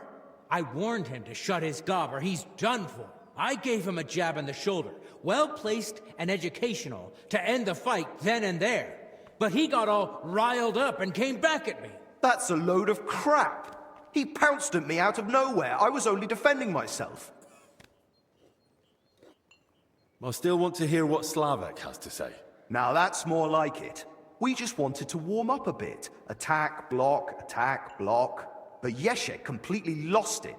I warned him to shut his gob or he's done for. I gave him a jab in the shoulder, well-placed and educational, to end the fight then and there. But he got all riled up and came back at me. That's a load of crap. He pounced at me out of nowhere. I was only defending myself. I still want to hear what Slavek has to say. Now that's more like it. We just wanted to warm up a bit. Attack, block. But Yeshek completely lost it.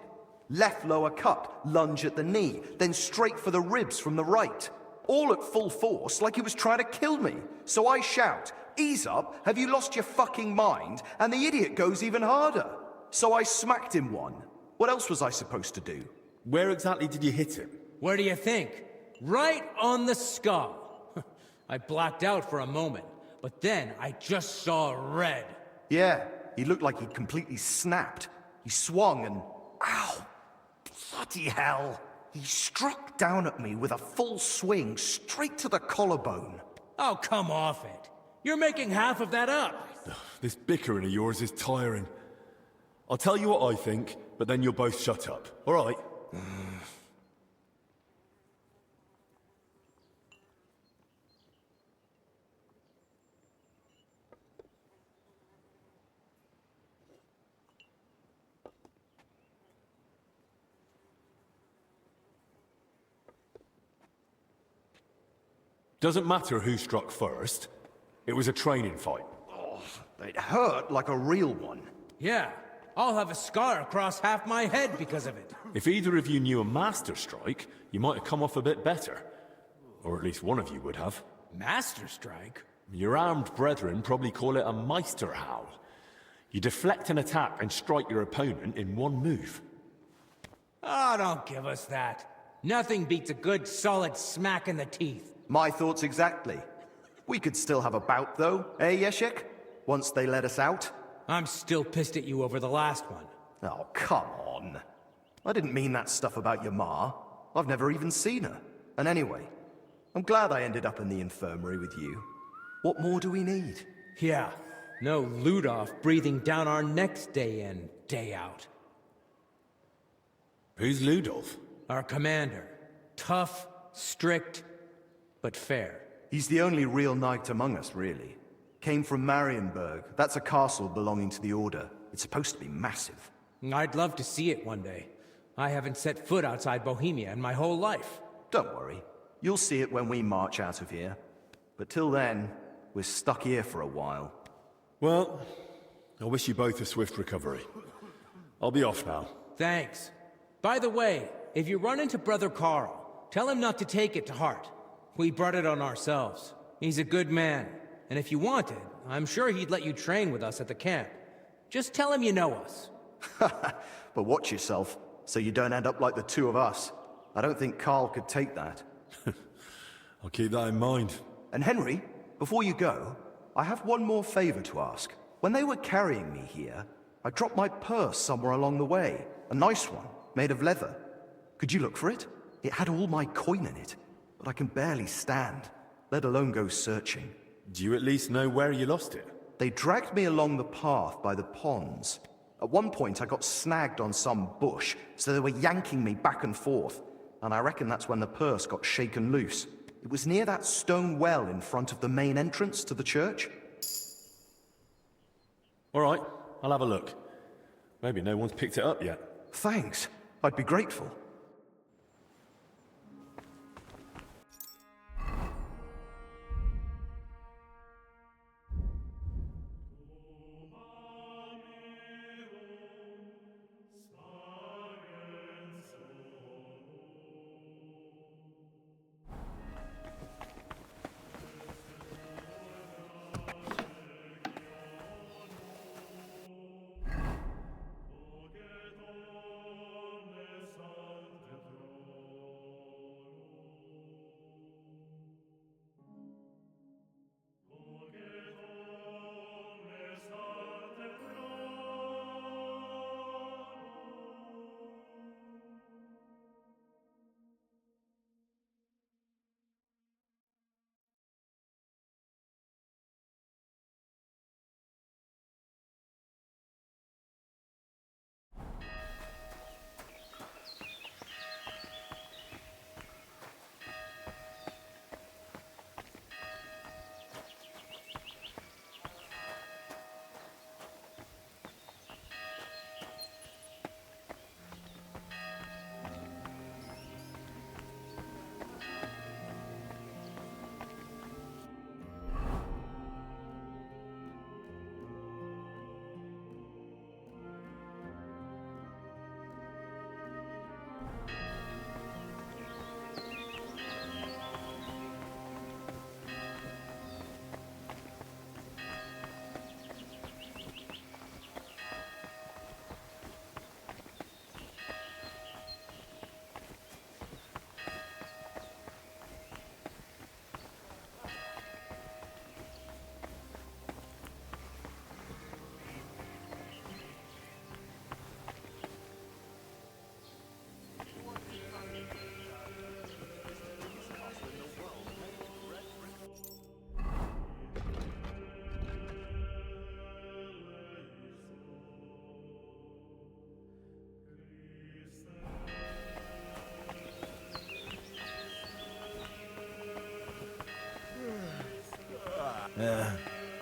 Left lower cut, lunge at the knee, then straight for the ribs from the right. All at full force, like he was trying to kill me. So I shout, "Ease up, have you lost your fucking mind?" And the idiot goes even harder. So I smacked him one. What else was I supposed to do? Where exactly did you hit him? Where do you think? Right on the skull. I blacked out for a moment, but then I just saw red. Yeah, he looked like he'd completely snapped. He swung and... Ow! Bloody hell! He struck down at me with a full swing straight to the collarbone. Oh, come off it. You're making half of that up. This bickering of yours is tiring. I'll tell you what I think, but then you'll both shut up. All right? Doesn't matter who struck first. It was a training fight. Oh, it hurt like a real one. Yeah, I'll have a scar across half my head because of it. If either of you knew a master strike, you might have come off a bit better. Or at least one of you would have. Master strike? Your armed brethren probably call it a Meisterhowl. You deflect an attack and strike your opponent in one move. Oh, don't give us that. Nothing beats a good, solid smack in the teeth. My thoughts exactly. We could still have a bout, though, eh, Yeshek? Once they let us out. I'm still pissed at you over the last one. Oh, come on. I didn't mean that stuff about your ma. I've never even seen her. And anyway, I'm glad I ended up in the infirmary with you. What more do we need? Yeah, no Ludolf breathing down our necks day in, day out. Who's Ludolf? Our commander. Tough, strict, but fair. He's the only real knight among us, really. Came from Marienburg. That's a castle belonging to the Order. It's supposed to be massive. I'd love to see it one day. I haven't set foot outside Bohemia in my whole life. Don't worry. You'll see it when we march out of here. But till then, we're stuck here for a while. Well, I wish you both a swift recovery. I'll be off now. Thanks. By the way, if you run into Brother Carl, tell him not to take it to heart. We brought it on ourselves. He's a good man, and if you wanted, I'm sure he'd let you train with us at the camp. Just tell him you know us. But watch yourself, so you don't end up like the two of us. I don't think Carl could take that. I'll keep that in mind. And Henry, before you go, I have one more favor to ask. When they were carrying me here, I dropped my purse somewhere along the way. A nice one, made of leather. Could you look for it? It had all my coin in it, but I can barely stand, let alone go searching. Do you at least know where you lost it? They dragged me along the path by the ponds. At one point, I got snagged on some bush, so they were yanking me back and forth, and I reckon that's when the purse got shaken loose. It was near that stone well in front of the main entrance to the church. All right, I'll have a look. Maybe no one's picked it up yet. Thanks. I'd be grateful.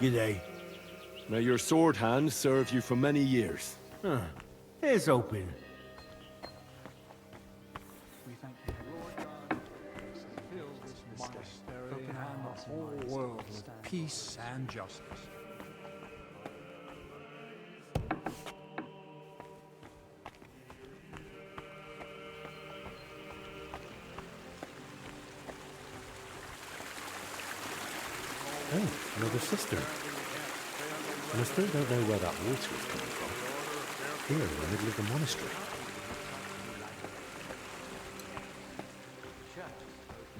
G'day. May your sword hand serve you for many years. It's open. We thank you, Lord. Fill this monastery and the whole world with peace and justice. Oh, another sister. And I still don't know where that water is coming from. Here, in the middle of the monastery.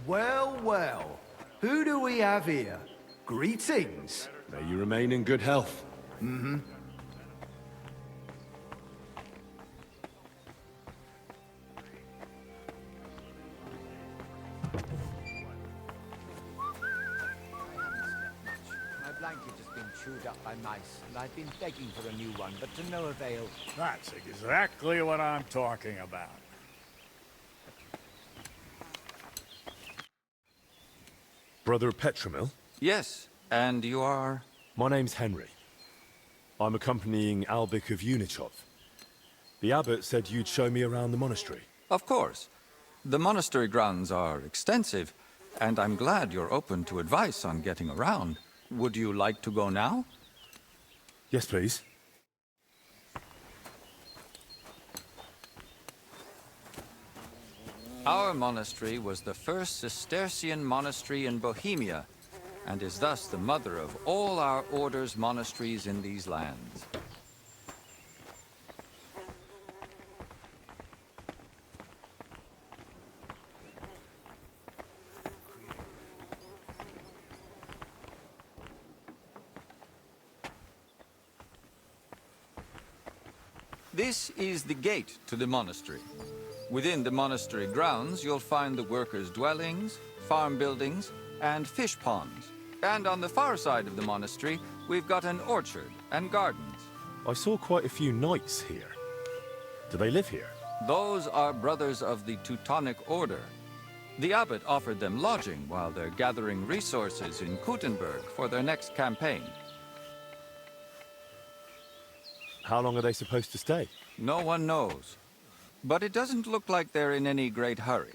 Well, well. Who do we have here? Greetings. May you remain in good health. Mm-hmm. My blanket has been chewed up by mice, and I've been begging for a new one, but to no avail. That's exactly what I'm talking about. Brother Petramil? Yes, and you are? My name's Henry. I'm accompanying Albic of Unichov. The abbot said you'd show me around the monastery. Of course. The monastery grounds are extensive, and I'm glad you're open to advice on getting around. Would you like to go now? Yes, please. Our monastery was the first Cistercian monastery in Bohemia, and is thus the mother of all our order's monasteries in these lands. This is the gate to the monastery. Within the monastery grounds, you'll find the workers' dwellings, farm buildings, and fish ponds. And on the far side of the monastery, we've got an orchard and gardens. I saw quite a few knights here. Do they live here? Those are brothers of the Teutonic Order. The abbot offered them lodging while they're gathering resources in Kuttenberg for their next campaign. How long are they supposed to stay? No one knows. But it doesn't look like they're in any great hurry.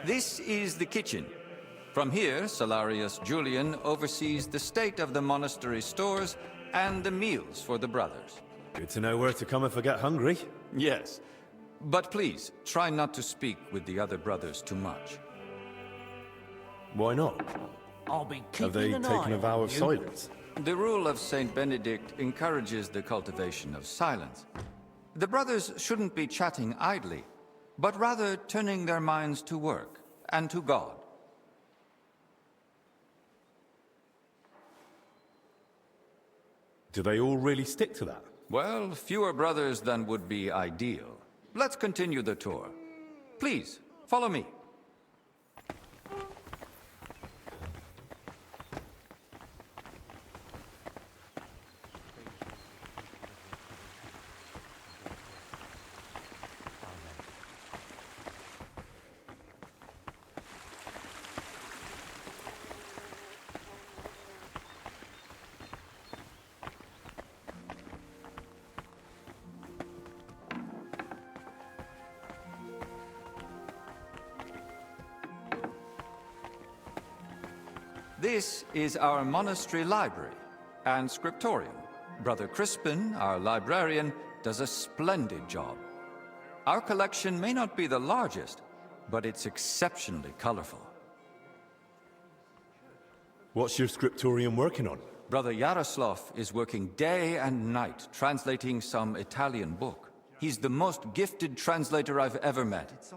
This is the kitchen. From here, Salarius Julian oversees the state of the monastery stores and the meals for the brothers. Good to know where to come if I get hungry. Yes. But please, try not to speak with the other brothers too much. Why not? I'll be Have they taken a vow of silence? The rule of Saint Benedict encourages the cultivation of silence. The brothers shouldn't be chatting idly, but rather turning their minds to work and to God. Do they all really stick to that? Well, fewer brothers than would be ideal. Let's continue the tour. Please, follow me. This is our monastery library and scriptorium. Brother Crispin, our librarian, does a splendid job. Our collection may not be the largest, but it's exceptionally colorful. What's your scriptorium working on? Brother Yaroslav is working day and night translating some Italian book. He's the most gifted translator I've ever met.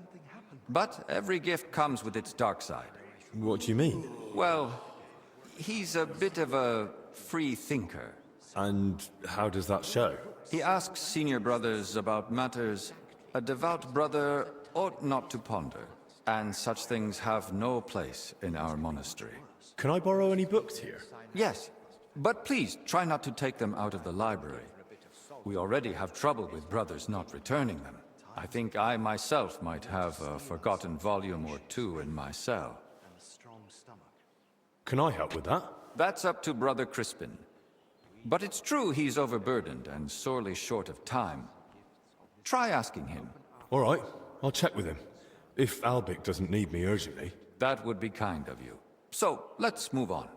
But every gift comes with its dark side. What do you mean? Well, he's a bit of a free thinker. And how does that show? He asks senior brothers about matters a devout brother ought not to ponder, and such things have no place in our monastery. Can I borrow any books here? Yes, but please try not to take them out of the library. We already have trouble with brothers not returning them. I think I myself might have a forgotten volume or two in my cell. Can I help with that? That's up to Brother Crispin. But it's true he's overburdened and sorely short of time. Try asking him. All right, I'll check with him. If Albic doesn't need me urgently. That would be kind of you. So, let's move on.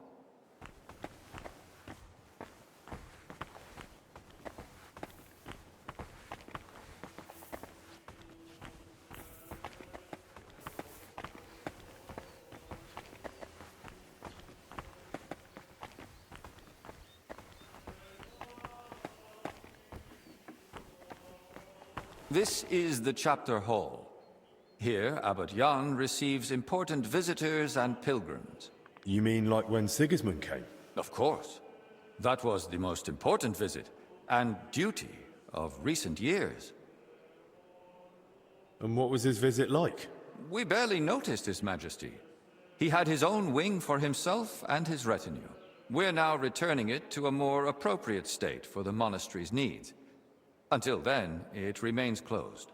This is the chapter hall. Here, Abbot Jan receives important visitors and pilgrims. You mean like when Sigismund came? Of course. That was the most important visit, and duty of recent years. And what was his visit like? We barely noticed His Majesty. He had his own wing for himself and his retinue. We're now returning it to a more appropriate state for the monastery's needs. Until then, it remains closed.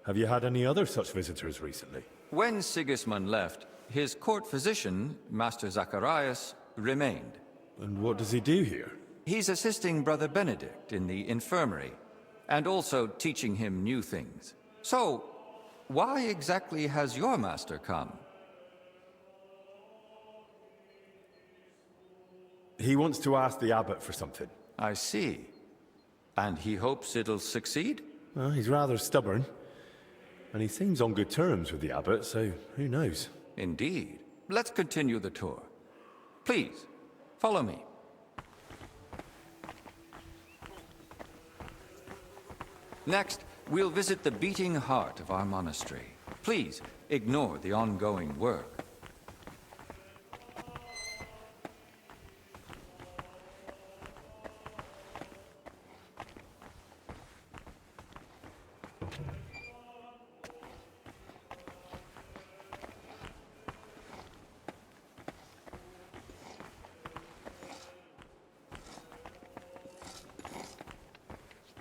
Have you had any other such visitors recently? When Sigismund left, his court physician, Master Zacharias, remained. And what does he do here? He's assisting Brother Benedict in the infirmary, and also teaching him new things. So, why exactly has your master come? He wants to ask the abbot for something. I see. And he hopes it'll succeed? Well, he's rather stubborn. And he seems on good terms with the abbot, so who knows? Indeed. Let's continue the tour. Please, follow me. Next, we'll visit the beating heart of our monastery. Please, ignore the ongoing work.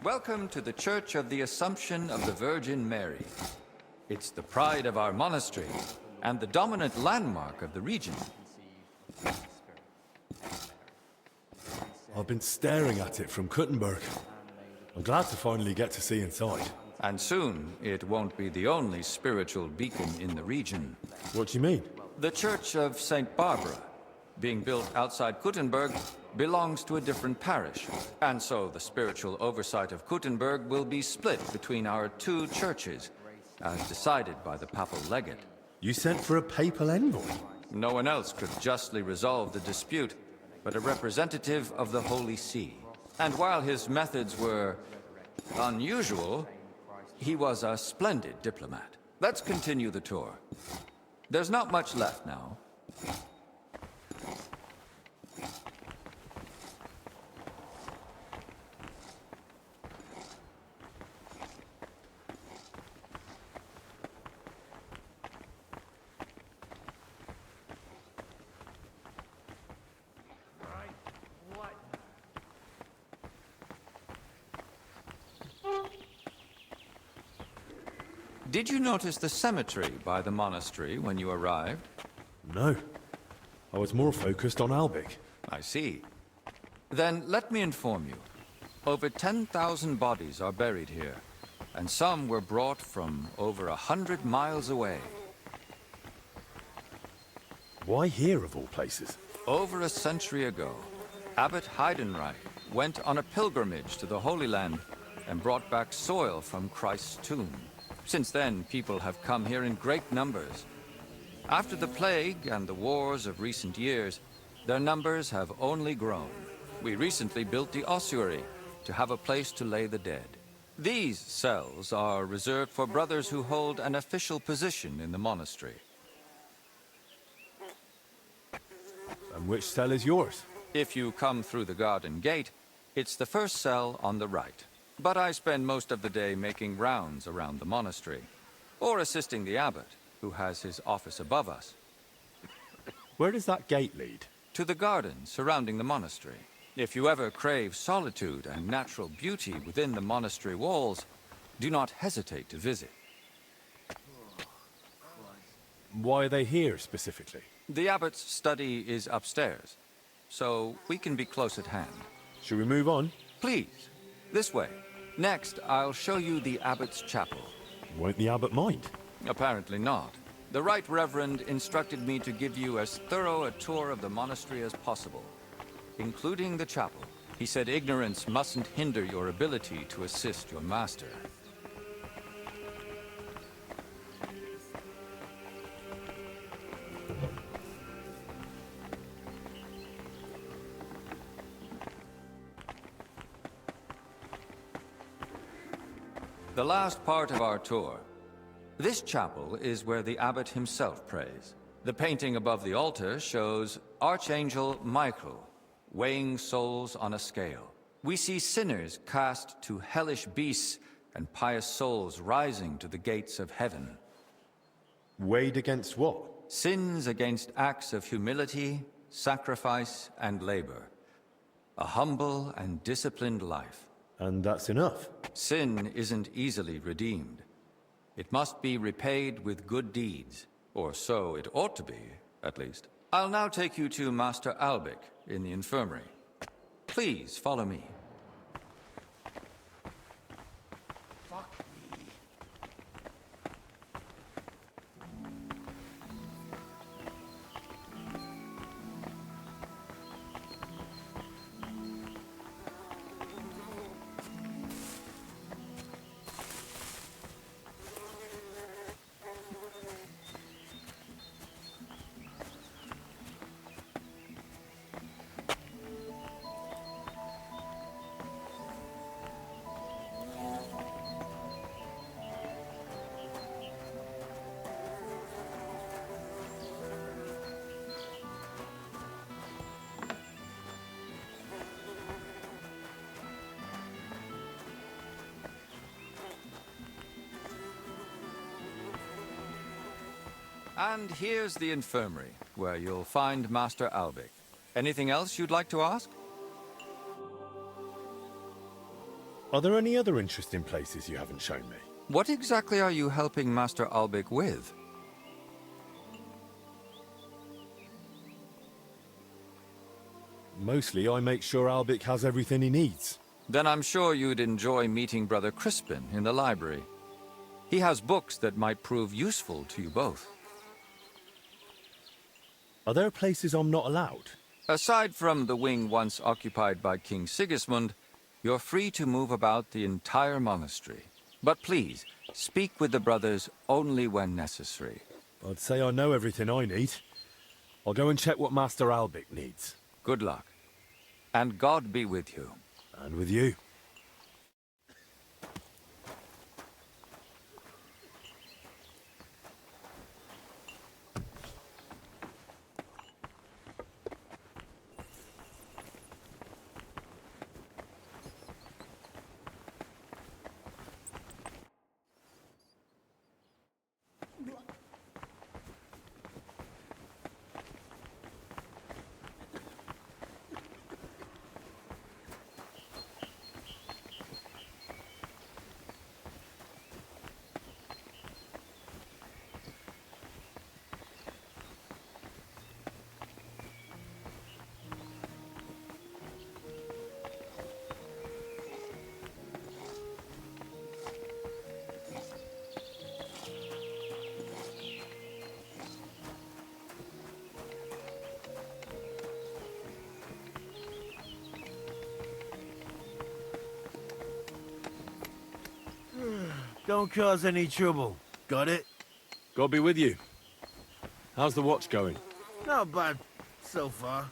Welcome to the Church of the Assumption of the Virgin Mary. It's the pride of our monastery and the dominant landmark of the region. I've been staring at it from Kuttenberg. I'm glad to finally get to see inside. And soon, it won't be the only spiritual beacon in the region. What do you mean? The Church of St. Barbara, being built outside Kuttenberg, belongs to a different parish. And so the spiritual oversight of Kuttenberg will be split between our two churches, as decided by the papal legate. You sent for a papal envoy? No one else could justly resolve the dispute, but a representative of the Holy See. And while his methods were unusual, he was a splendid diplomat. Let's continue the tour. There's not much left now. Did you notice the cemetery by the monastery when you arrived? No. I was more focused on Albic. I see. Then let me inform you. Over 10,000 bodies are buried here, and some were brought from over 100 miles away. Why here of all places? Over a century ago, Abbot Heidenreich went on a pilgrimage to the Holy Land and brought back soil from Christ's tomb. Since then, people have come here in great numbers. After the plague and the wars of recent years, their numbers have only grown. We recently built the ossuary to have a place to lay the dead. These cells are reserved for brothers who hold an official position in the monastery. And which cell is yours? If you come through the garden gate, it's the first cell on the right. But I spend most of the day making rounds around the monastery, or assisting the abbot, who has his office above us. Where does that gate lead? To the garden surrounding the monastery. If you ever crave solitude and natural beauty within the monastery walls, do not hesitate to visit. Why are they here specifically? The abbot's study is upstairs, so we can be close at hand. Should we move on? Please, this way. Next, I'll show you the abbot's chapel. Won't the abbot mind? Apparently not. The Right Reverend instructed me to give you as thorough a tour of the monastery as possible, including the chapel. He said ignorance mustn't hinder your ability to assist your master. The last part of our tour. This chapel is where the abbot himself prays. The painting above the altar shows Archangel Michael weighing souls on a scale. We see sinners cast to hellish beasts and pious souls rising to the gates of heaven. Weighed against what? Sins against acts of humility, sacrifice, and labor. A humble and disciplined life. And that's enough? Sin isn't easily redeemed. It must be repaid with good deeds, or so it ought to be, at least. I'll now take you to Master Albic in the infirmary. Please follow me. And here's the infirmary, where you'll find Master Albic. Anything else you'd like to ask? Are there any other interesting places you haven't shown me? What exactly are you helping Master Albic with? Mostly, I make sure Albic has everything he needs. Then I'm sure you'd enjoy meeting Brother Crispin in the library. He has books that might prove useful to you both. Are there places I'm not allowed? Aside from the wing once occupied by King Sigismund, you're free to move about the entire monastery. But please, speak with the brothers only when necessary. I'd say I know everything I need. I'll go and check what Master Albic needs. Good luck. And God be with you. And with you. Don't cause any trouble. Got it? God be with you. How's the watch going? Not bad so far.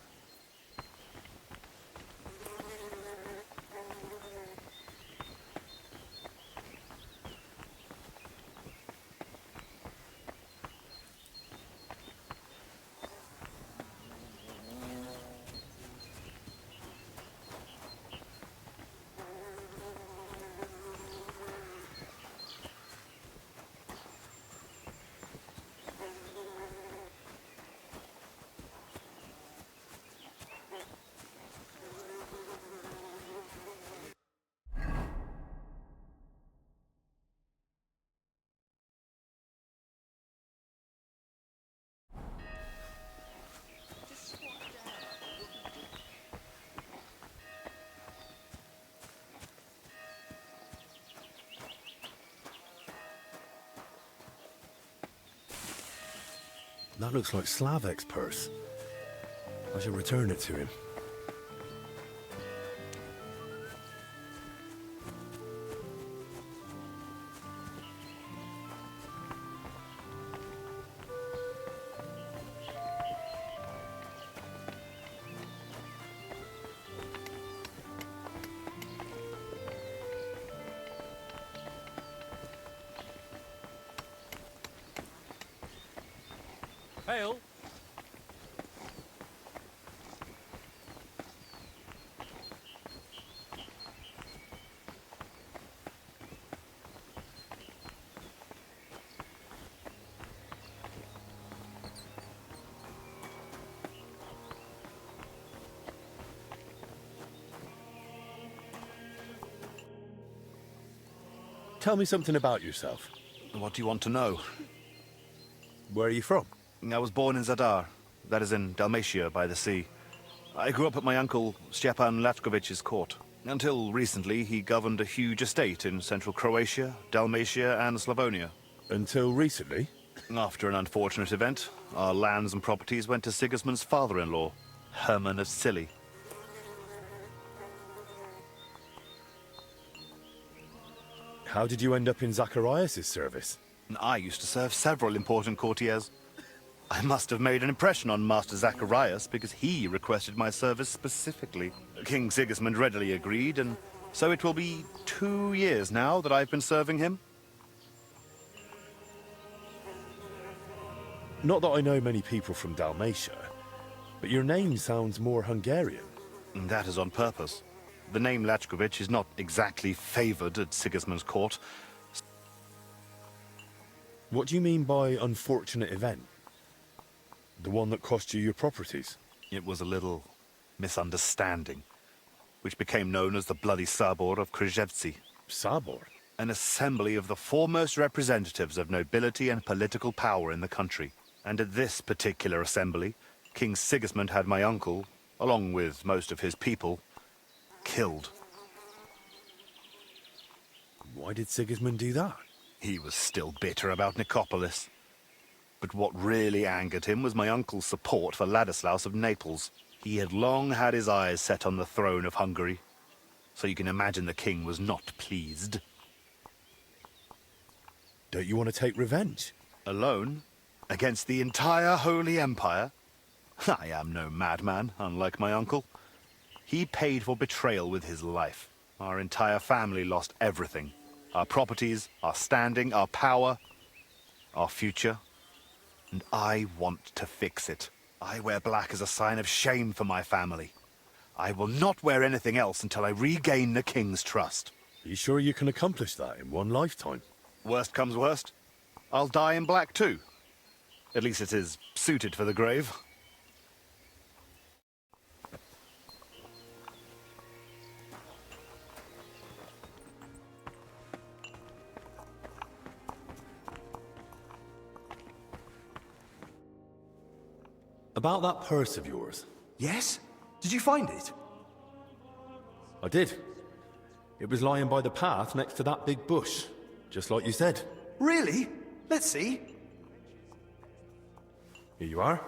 That looks like Slavek's purse. I should return it to him. pail. Tell me something about yourself. What do you want to know? Where are you from? I was born in Zadar, that is in Dalmatia by the sea. I grew up at my uncle Stepan Latkovich's court. Until recently, he governed a huge estate in central Croatia, Dalmatia, and Slavonia. Until recently? After an unfortunate event, our lands and properties went to Sigismund's father-in-law, Herman of Scilly. How did you end up in Zacharias' service? I used to serve several important courtiers. I must have made an impression on Master Zacharias because he requested my service specifically. King Sigismund readily agreed, and so it will be 2 years now that I've been serving him. Not that I know many people from Dalmatia, but your name sounds more Hungarian. And that is on purpose. The name Latkovich is not exactly favored at Sigismund's court. What do you mean by unfortunate event? The one that cost you your properties? It was a little misunderstanding, which became known as the Bloody Sabor of Krzewcy. Sabor? An assembly of the foremost representatives of nobility and political power in the country. And at this particular assembly, King Sigismund had my uncle, along with most of his people, killed. Why did Sigismund do that? He was still bitter about Nicopolis. But what really angered him was my uncle's support for Ladislaus of Naples. He had long had his eyes set on the throne of Hungary, so you can imagine the king was not pleased. Don't you want to take revenge? Alone? Against the entire Holy Empire? I am no madman, unlike my uncle. He paid for betrayal with his life. Our entire family lost everything. Our properties, our standing, our power, our future. And I want to fix it. I wear black as a sign of shame for my family. I will not wear anything else until I regain the king's trust. Are you sure you can accomplish that in one lifetime? Worst comes worst, I'll die in black too. At least it is suited for the grave. About that purse of yours. Yes? Did you find it? I did. It was lying by the path next to that big bush, just like you said. Really? Let's see. Here you are.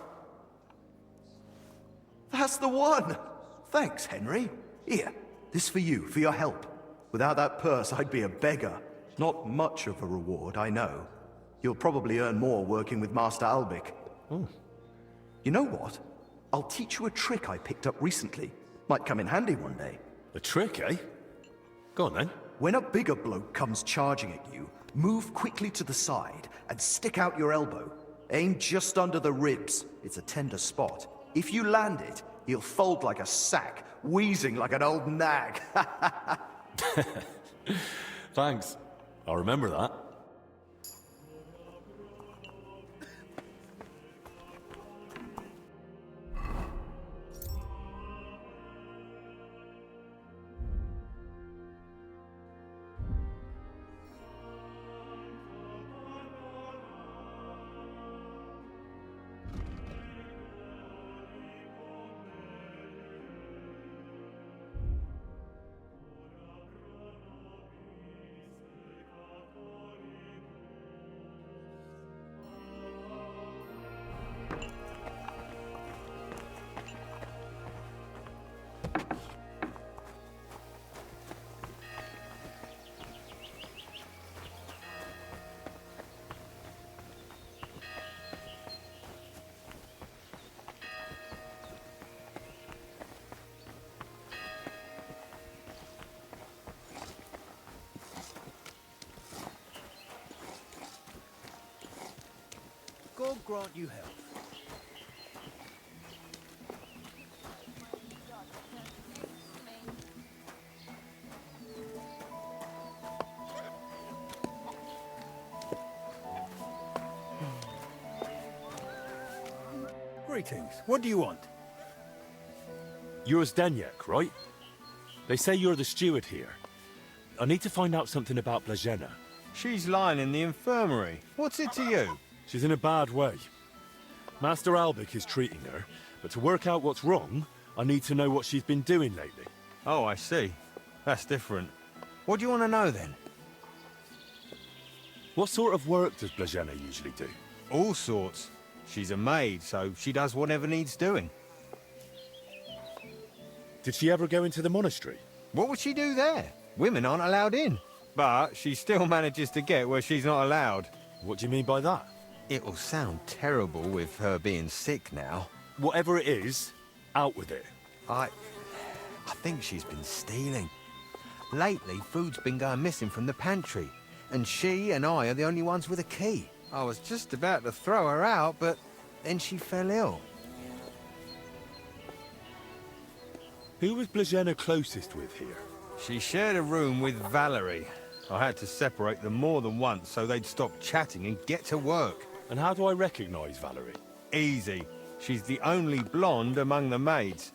That's the one! Thanks, Henry. Here, this for you, for your help. Without that purse, I'd be a beggar. Not much of a reward, I know. You'll probably earn more working with Master Albic. Oh. You know what? I'll teach you a trick I picked up recently. Might come in handy one day. A trick, eh? Go on then. When a bigger bloke comes charging at you, move quickly to the side and stick out your elbow. Aim just under the ribs. It's a tender spot. If you land it, he'll fold like a sack, wheezing like an old nag. Thanks. I'll remember that. God grant you health. Greetings. What do you want? You're Zdeněk, right? They say you're the steward here. I need to find out something about Blazena. She's lying in the infirmary. What's it to you? She's in a bad way. Master Albic is treating her, but to work out what's wrong, I need to know what she's been doing lately. Oh, I see. That's different. What do you want to know, then? What sort of work does Blazena usually do? All sorts. She's a maid, so she does whatever needs doing. Did she ever go into the monastery? What would she do there? Women aren't allowed in. But she still manages to get where she's not allowed. What do you mean by that? It'll sound terrible with her being sick now. Whatever it is, out with it. I think she's been stealing. Lately, food's been going missing from the pantry, and she and I are the only ones with a key. I was just about to throw her out, but then she fell ill. Who was Blazena closest with here? She shared a room with Valerie. I had to separate them more than once so they'd stop chatting and get to work. And how do I recognise Valerie? Easy. She's the only blonde among the maids.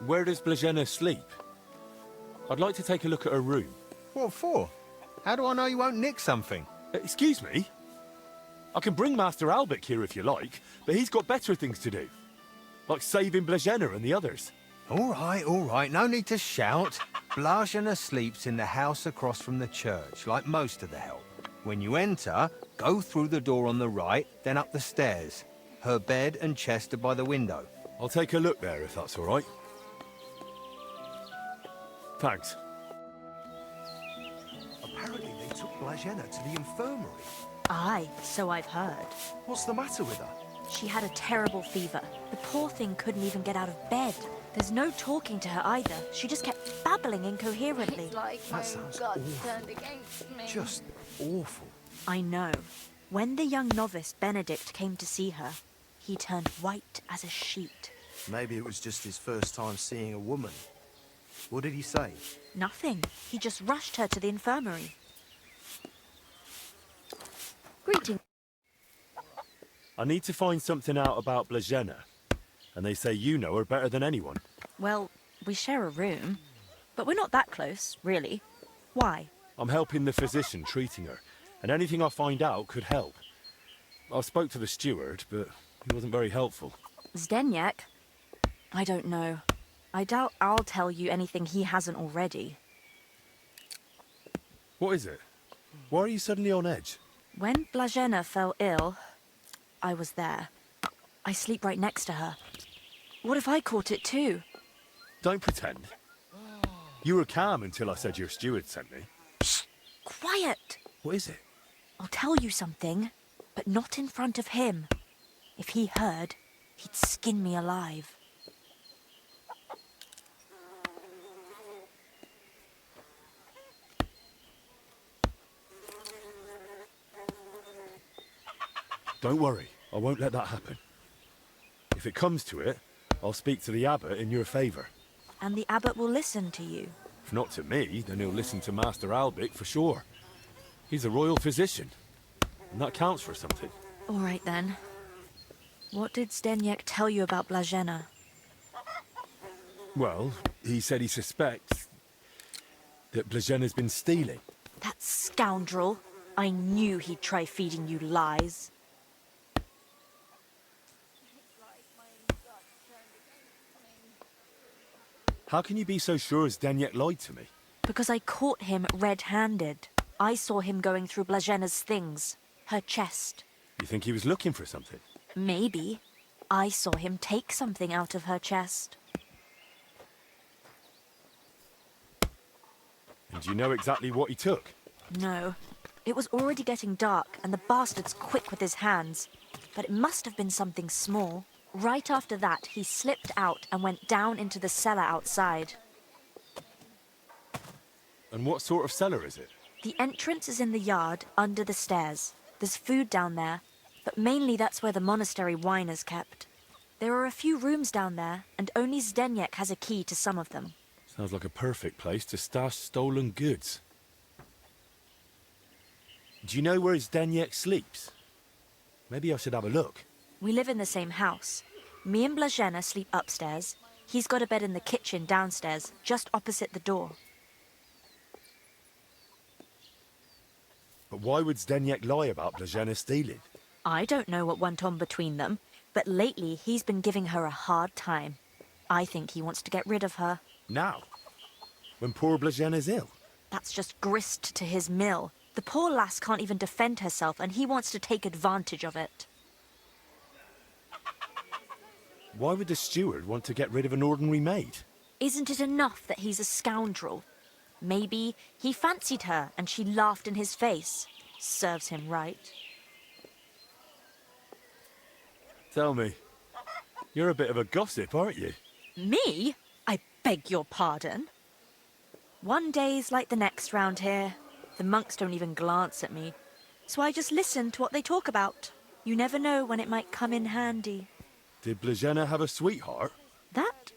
Where does Blazena sleep? I'd like to take a look at her room. What for? How do I know you won't nick something? Excuse me? I can bring Master Albic here if you like, but he's got better things to do. Like saving Blazena and the others. All right, no need to shout. Blazena sleeps in the house across from the church, like most of the help. When you enter, go through the door on the right, then up the stairs. Her bed and chest are by the window. I'll take a look there if that's all right. Thanks. Apparently they took Blazena to the infirmary. Aye, so I've heard. What's the matter with her? She had a terrible fever. The poor thing couldn't even get out of bed. There's no talking to her either. She just kept babbling incoherently. It's like That my sounds God awful. turned against me. Just awful. I know. When the young novice Benedict came to see her, he turned white as a sheet. Maybe it was just his first time seeing a woman. What did he say? Nothing. He just rushed her to the infirmary. Greetings. I need to find something out about Blazena. And they say you know her better than anyone. Well, we share a room, but we're not that close, really. Why? I'm helping the physician treating her, and anything I find out could help. I spoke to the steward, but he wasn't very helpful. Zdeněk? I don't know. I doubt I'll tell you anything he hasn't already. What is it? Why are you suddenly on edge? When Blazena fell ill, I was there. I sleep right next to her. What if I caught it too? Don't pretend. You were calm until I said your steward sent me. Shh! Quiet! What is it? I'll tell you something, but not in front of him. If he heard, he'd skin me alive. Don't worry, I won't let that happen. If it comes to it, I'll speak to the abbot in your favour. And the abbot will listen to you. If not to me, then he'll listen to Master Albic for sure. He's a royal physician, and that counts for something. All right then. What did Zdeněk tell you about Blazena? Well, he said he suspects that Blazena's been stealing. That scoundrel! I knew he'd try feeding you lies. How can you be so sure Zdeněk lied to me? Because I caught him red-handed. I saw him going through Blazena's things. Her chest. You think he was looking for something? Maybe. I saw him take something out of her chest. And do you know exactly what he took? No. It was already getting dark, and the bastard's quick with his hands. But it must have been something small. Right after that, he slipped out and went down into the cellar outside. And what sort of cellar is it? The entrance is in the yard, under the stairs. There's food down there, but mainly that's where the monastery wine is kept. There are a few rooms down there, and only Zdeněk has a key to some of them. Sounds like a perfect place to stash stolen goods. Do you know where Zdeněk sleeps? Maybe I should have a look. We live in the same house. Me and Blazena sleep upstairs. He's got a bed in the kitchen downstairs, just opposite the door. But why would Zdeněk lie about Blazena stealing? I don't know what went on between them, but lately he's been giving her a hard time. I think he wants to get rid of her. Now? When poor Blazena's ill? That's just grist to his mill. The poor lass can't even defend herself, and he wants to take advantage of it. Why would the steward want to get rid of an ordinary maid? Isn't it enough that he's a scoundrel? Maybe he fancied her and she laughed in his face. Serves him right. Tell me, you're a bit of a gossip, aren't you? Me? I beg your pardon. One day's like the next round here. The monks don't even glance at me, so I just listen to what they talk about. You never know when it might come in handy. Did Blazena have a sweetheart? That?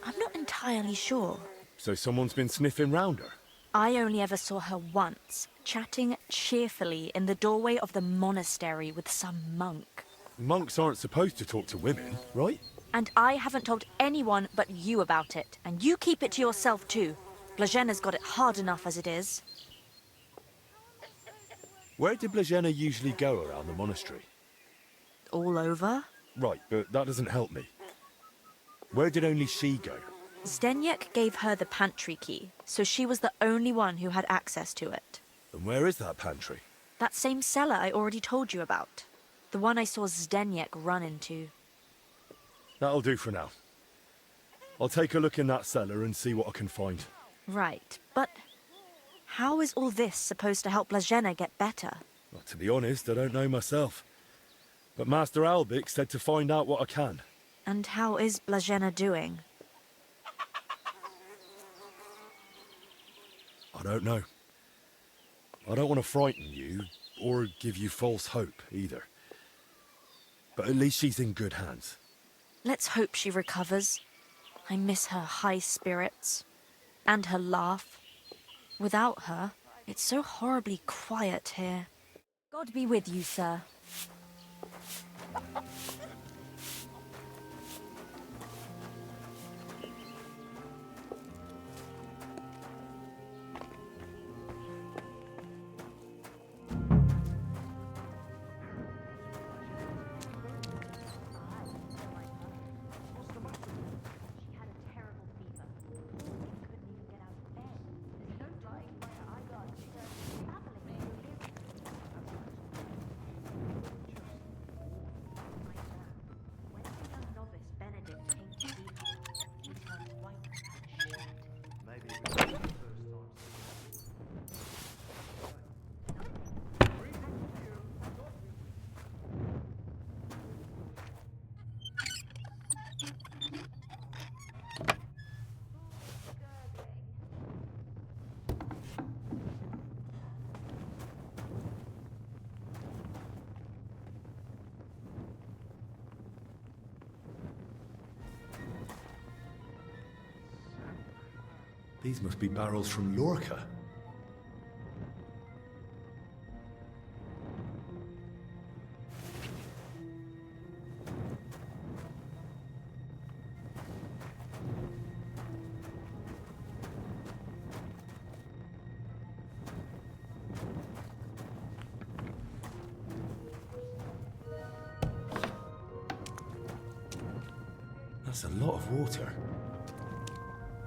I'm not entirely sure. So someone's been sniffing round her? I only ever saw her once, chatting cheerfully in the doorway of the monastery with some monk. Monks aren't supposed to talk to women, right? And I haven't told anyone but you about it, and you keep it to yourself too. Blazena's got it hard enough as it is. Where did Blazena usually go around the monastery? All over? Right, but that doesn't help me. Where did only she go? Zdeněk gave her the pantry key, so she was the only one who had access to it. And where is that pantry? That same cellar I already told you about. The one I saw Zdeněk run into. That'll do for now. I'll take a look in that cellar and see what I can find. Right, but how is all this supposed to help Blazena get better? Well, to be honest, I don't know myself. But Master Albik said to find out what I can. And how is Blazena doing? I don't know. I don't want to frighten you, or give you false hope, either. But at least she's in good hands. Let's hope she recovers. I miss her high spirits. And her laugh. Without her, it's so horribly quiet here. God be with you, sir. These must be barrels from Lorca. That's a lot of water.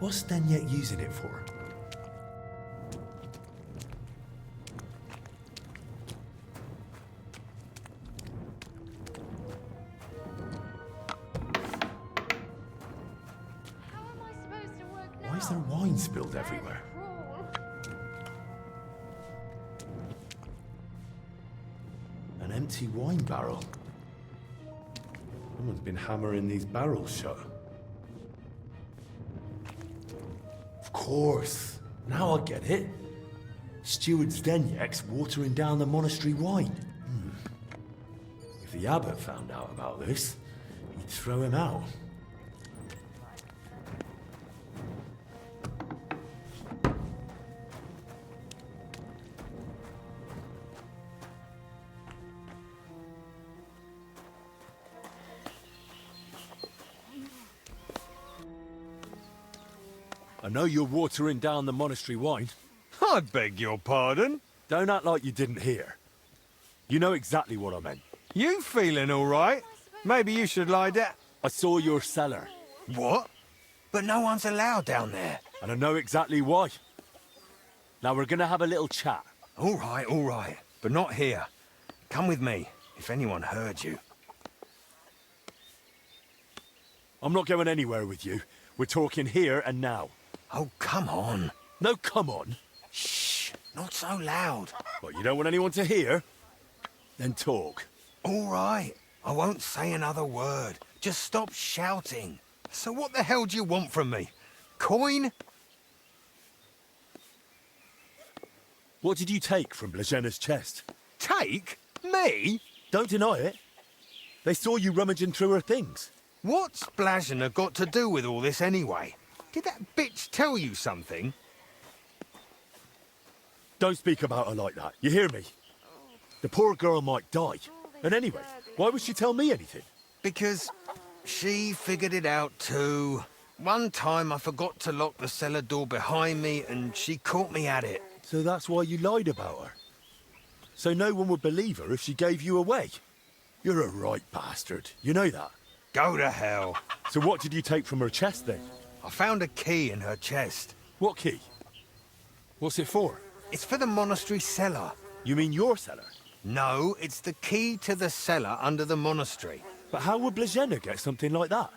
What's Zdeněk using it for? Why is there wine spilled everywhere? An empty wine barrel. Someone's been hammering these barrels shut. Of course. Now I get it. Steward Zdeněk's watering down the monastery wine. If the abbot found out about this, he'd throw him out. I know you're watering down the monastery wine. I beg your pardon? Don't act like you didn't hear. You know exactly what I meant. You feeling all right? Maybe you should lie down. I saw your cellar. What? But no one's allowed down there. And I know exactly why. Now we're gonna have a little chat. All right. But not here. Come with me, if anyone heard you. I'm not going anywhere with you. We're talking here and now. Oh, come on. No, come on. Shh, not so loud. What, you don't want anyone to hear? Then talk. All right. I won't say another word. Just stop shouting. So what the hell do you want from me? Coin? What did you take from Blažena's chest? Take? Me? Don't deny it. They saw you rummaging through her things. What's Blazena got to do with all this anyway? Did that bitch tell you something? Don't speak about her like that. You hear me? The poor girl might die. And anyway, why would she tell me anything? Because she figured it out too. One time I forgot to lock the cellar door behind me and she caught me at it. So that's why you lied about her? So no one would believe her if she gave you away? You're a right bastard. You know that? Go to hell. So what did you take from her chest then? I found a key in her chest. What key? What's it for? It's for the monastery cellar. You mean your cellar? No, it's the key to the cellar under the monastery. But how would Blazena get something like that?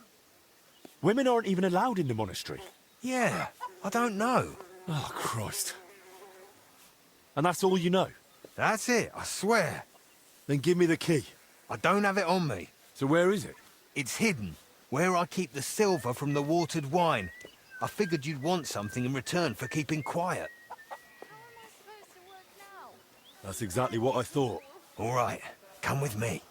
Women aren't even allowed in the monastery. Yeah, I don't know. Oh, Christ. And that's all you know? That's it, I swear. Then give me the key. I don't have it on me. So where is it? It's hidden, where I keep the silver from the watered wine. I figured you'd want something in return for keeping quiet. That's exactly what I thought. All right, come with me.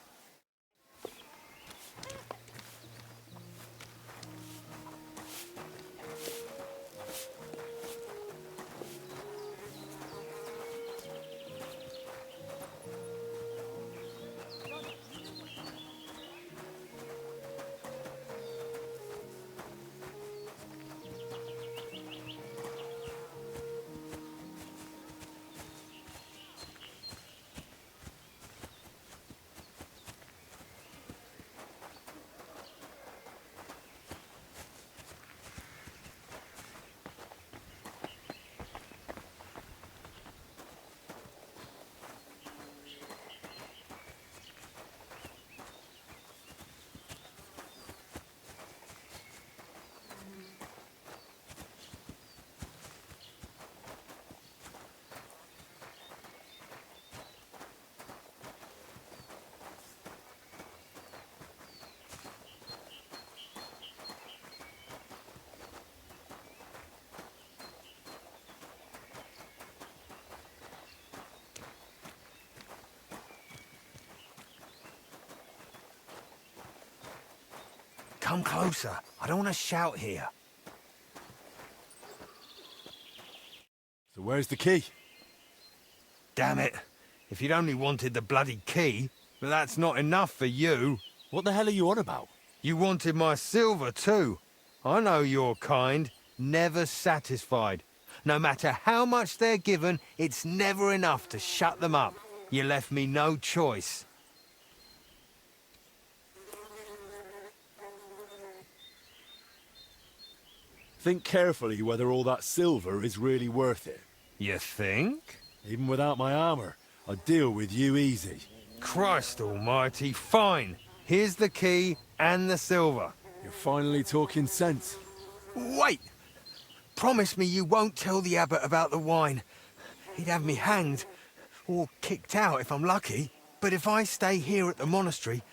Come closer. I don't want to shout here. So where's the key? Damn it. If you'd only wanted the bloody key, but that's not enough for you. What the hell are you on about? You wanted my silver too. I know your kind. Never satisfied. No matter how much they're given, it's never enough to shut them up. You left me no choice. Think carefully whether all that silver is really worth it. You think? Even without my armor, I'd deal with you easy. Christ almighty, fine. Here's the key and the silver. You're finally talking sense. Wait! Promise me you won't tell the abbot about the wine. He'd have me hanged, or kicked out if I'm lucky. But if I stay here at the monastery,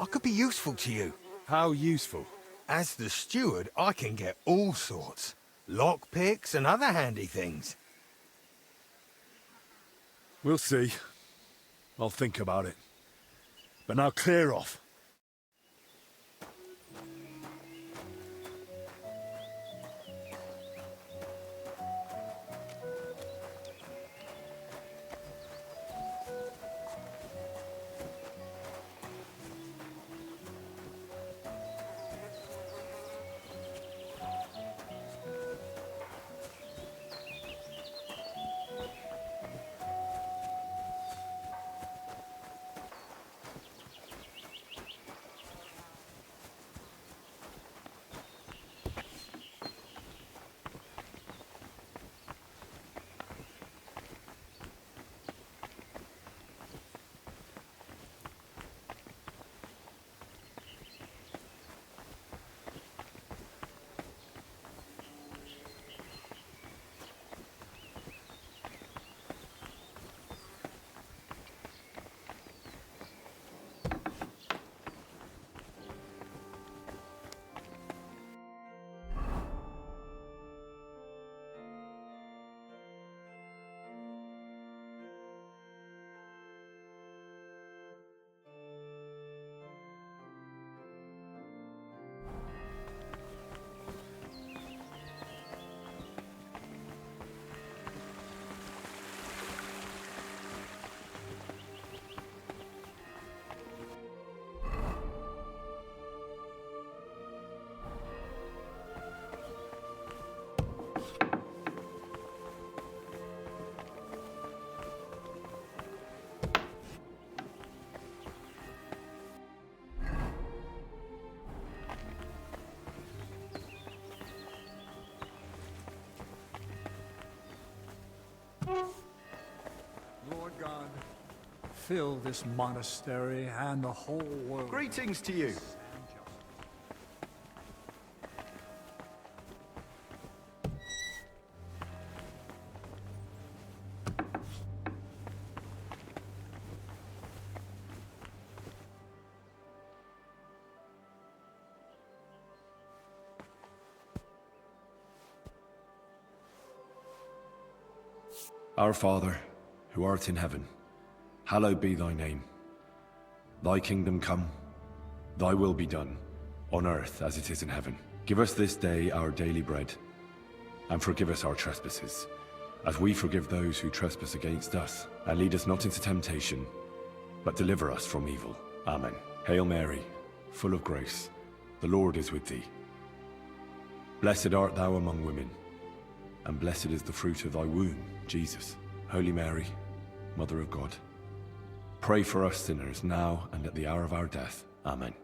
I could be useful to you. How useful? As the steward, I can get all sorts. Lockpicks and other handy things. We'll see. I'll think about it. But now clear off. fill this monastery and the whole world. Greetings to you. Our Father, who art in heaven, hallowed be thy name. Thy kingdom come, thy will be done, on earth as it is in heaven. Give us this day our daily bread, and forgive us our trespasses, as we forgive those who trespass against us. And lead us not into temptation, but deliver us from evil. Amen. Hail Mary, full of grace, the Lord is with thee. Blessed art thou among women, and blessed is the fruit of thy womb, Jesus. Holy Mary, Mother of God, pray for us sinners now and at the hour of our death. Amen.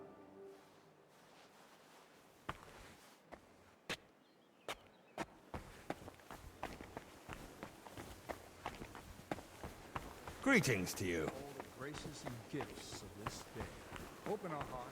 Greetings to you. All the graces and gifts of this day. Open our hearts.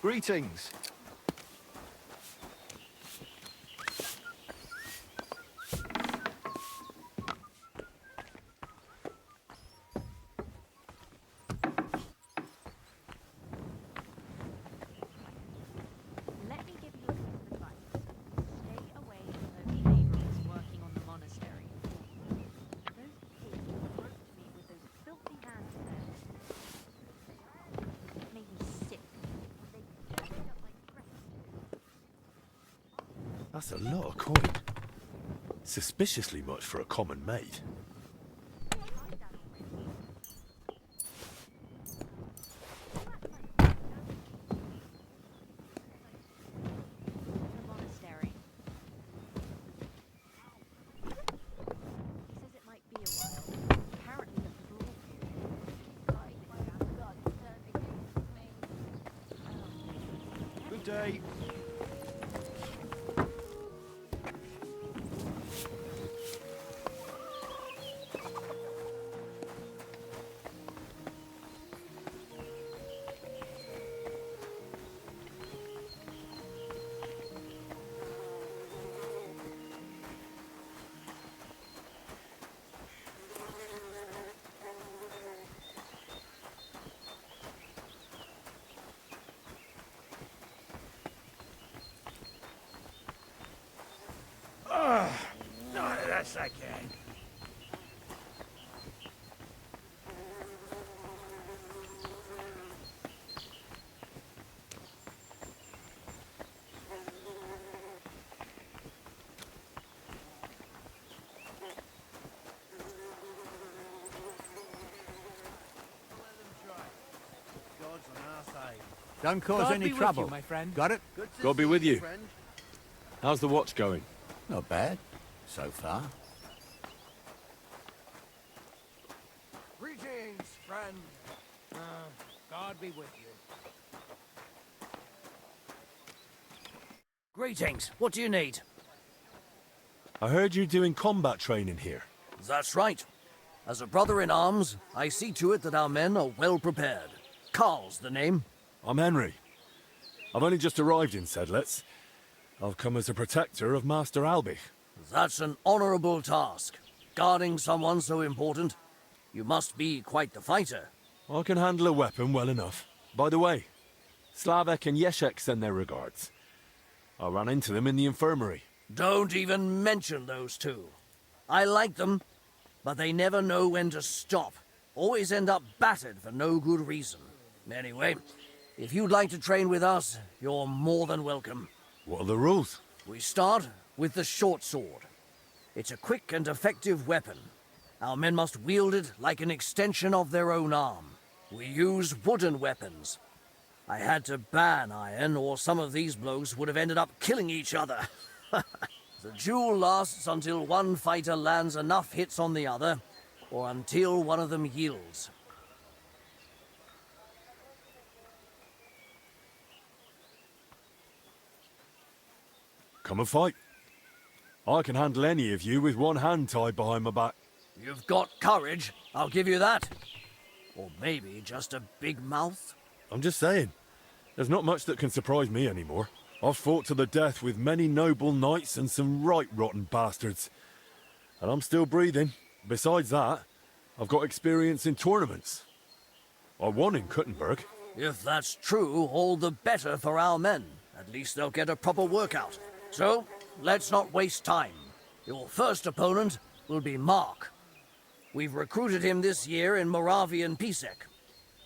Greetings. Let me give you a piece of advice. Stay away from those laborers working on the monastery. Those pigs approached me with those filthy hands of theirs. It made me sick. They gathered up my breast. That's a lot of coin. Suspiciously much for a common maid. The monastery. He says it might be a while. Apparently the Good day. Yes, I can. Don't cause God any be with trouble. you, my friend. Got it? God be with you. How's the watch going? Not bad, so far. Greetings, friend. God be with you. Greetings. What do you need? I heard you're doing combat training here. That's right. As a brother in arms, I see to it that our men are well prepared. Carl's the name. I'm Henry. I've only just arrived in Sedlitz. I've come as a protector of Master Albich. That's an honorable task. Guarding someone so important. You must be quite the fighter. I can handle a weapon well enough. By the way, Slavek and Yeshek send their regards. I ran into them in the infirmary. Don't even mention those two. I like them, but they never know when to stop. Always end up battered for no good reason. Anyway, if you'd like to train with us, you're more than welcome. What are the rules? We start with the short sword. It's a quick and effective weapon. Our men must wield it like an extension of their own arm. We use wooden weapons. I had to ban iron, or some of these blokes would have ended up killing each other. The duel lasts until one fighter lands enough hits on the other, or until one of them yields. Come and fight. I can handle any of you with one hand tied behind my back. You've got courage, I'll give you that. Or maybe just a big mouth? I'm just saying. There's not much that can surprise me anymore. I've fought to the death with many noble knights and some right rotten bastards. And I'm still breathing. Besides that, I've got experience in tournaments. I won in Kuttenberg. If that's true, all the better for our men. At least they'll get a proper workout. So, let's not waste time. Your first opponent will be Mark. We've recruited him this year in Moravian Pisek.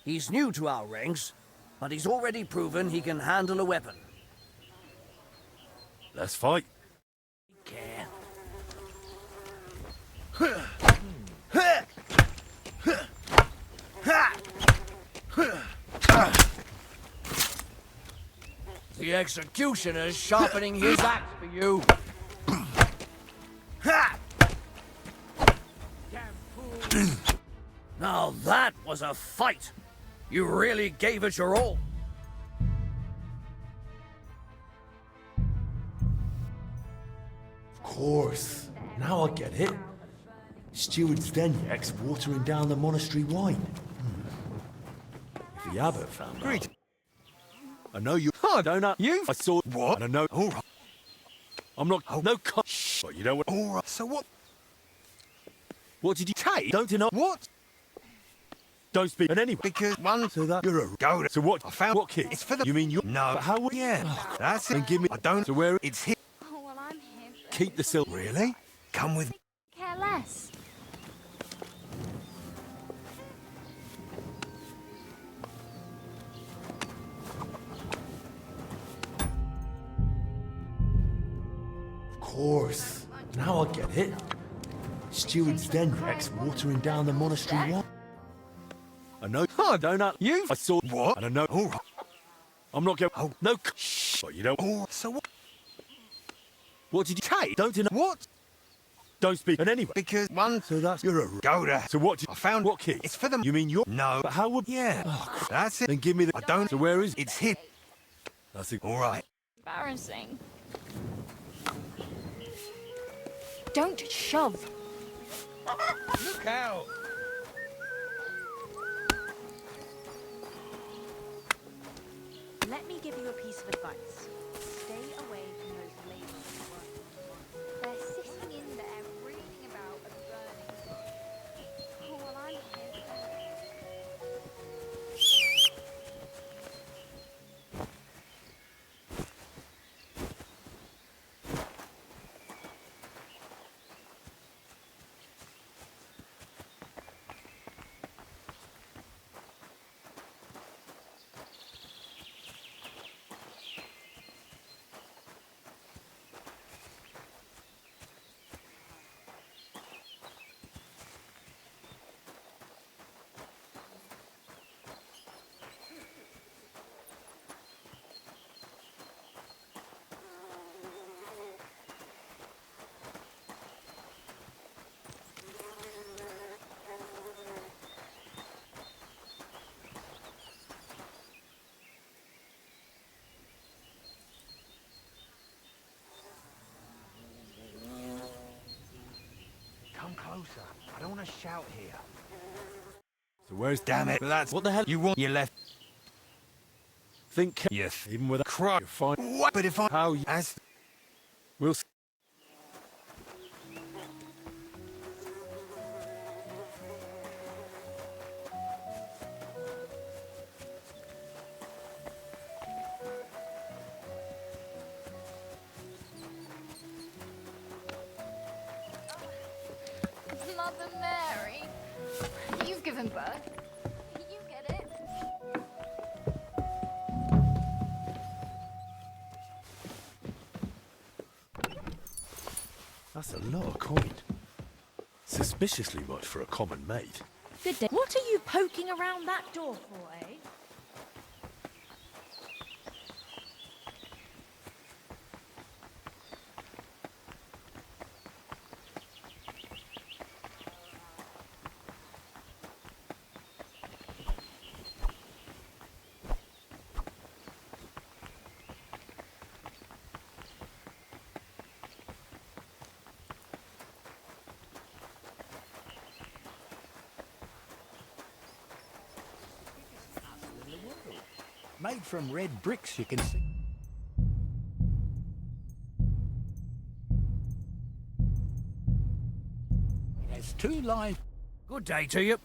He's new to our ranks, but he's already proven he can handle a weapon. Let's fight. The executioner's sharpening his axe for you. Now that was a fight. You really gave it your all. Of course. Now I get it. Steward Zdenyek's watering down the monastery wine. If the abbot found out. Great. I know you. I don't know. You. I saw. What? And I know. All right. I'm not. Oh. No. Shh. But you know what? All right. So what? What did you take? Don't deny. What? Don't speak. And anyway. Because one. So that you're a go. So what? I found. What kid? It's for the. You mean you? No. But how? Yeah. Oh, that's it. And give me. I don't. So where? It's here. Oh, well, I'm here. Keep the silver. Really? Come with me. Care less. Of course. Now I get it. Steward Zdenyek's watering down the monastery wine. I know. I don't know. You. I saw. What? And I know. All right. I'm not going. Oh no. Shh. But you know. All right. So what? What did you take? Don't deny. What? Don't speak. And anyway. Because one. So that's. You're a go there. So what? I found. What kid? It's for them. You mean you're. No. But how would? Yeah. Oh, that's it. Then give me the. I don't. So where is? It's here. That's it. All right. Embarrassing. Don't shove. Look out. Let me give you a piece of advice. Stay away from those labourers. They're sitting in there reading about a burning bush. Oh, well, I'm here. closer. I don't want to shout here. So where's... Damn it. But that's... What the hell you want? You left... Think... Yes. Even with a cry, you're fine. What? But if I... How you... As... We'll... Mother Mary, you've given birth. You get it. That's a lot of coin. Suspiciously much for a common maid. Good day. What are you poking around that door for, eh? Made from red bricks, you can see. It has 2 lines. Good day to you.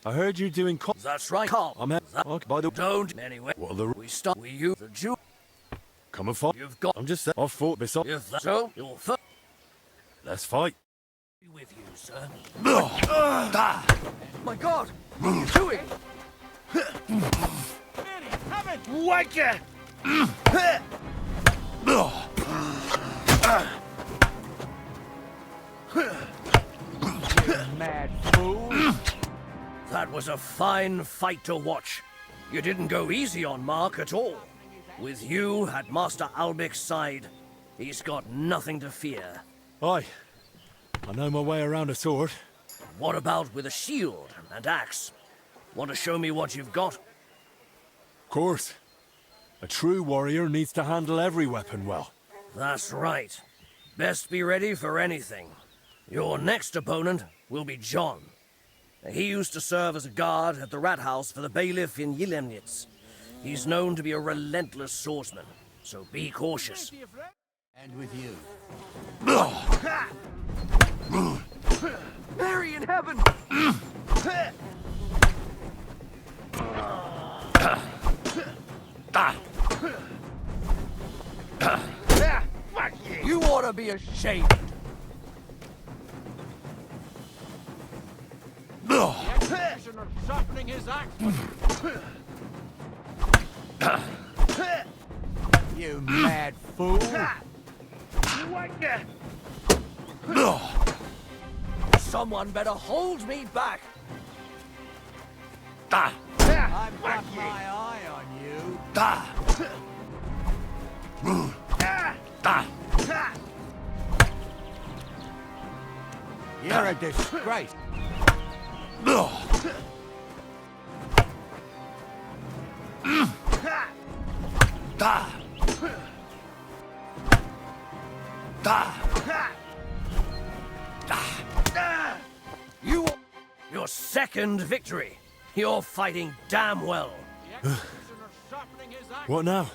I heard you doing... That's right, Carl. I'm... Okay, by the... Don't anyway. What are the... We start with you, the Jew. Come and fight. You've got... I'm just saying. I've fought this up. If that's so, you'll first... Let's fight. Be with you, sir. My God! What are you doing? Waker! You mad fool! That was a fine fight to watch. You didn't go easy on Mark at all. With you at Master Albic's side, he's got nothing to fear. Aye. I know my way around a sword. What about with a shield and axe? Want to show me what you've got? Of course. A true warrior needs to handle every weapon well. That's right. Best be ready for anything. Your next opponent will be John. He used to serve as a guard at the rat house for the bailiff in Yilemnitz. He's known to be a relentless swordsman, so be cautious. And with you. Mary in heaven! You ought to be ashamed. The executioner sharpening his axe. You mad fool! Someone better hold me back. I've got my eye on you. You're a disgrace. Your second victory. You're fighting damn well. What now?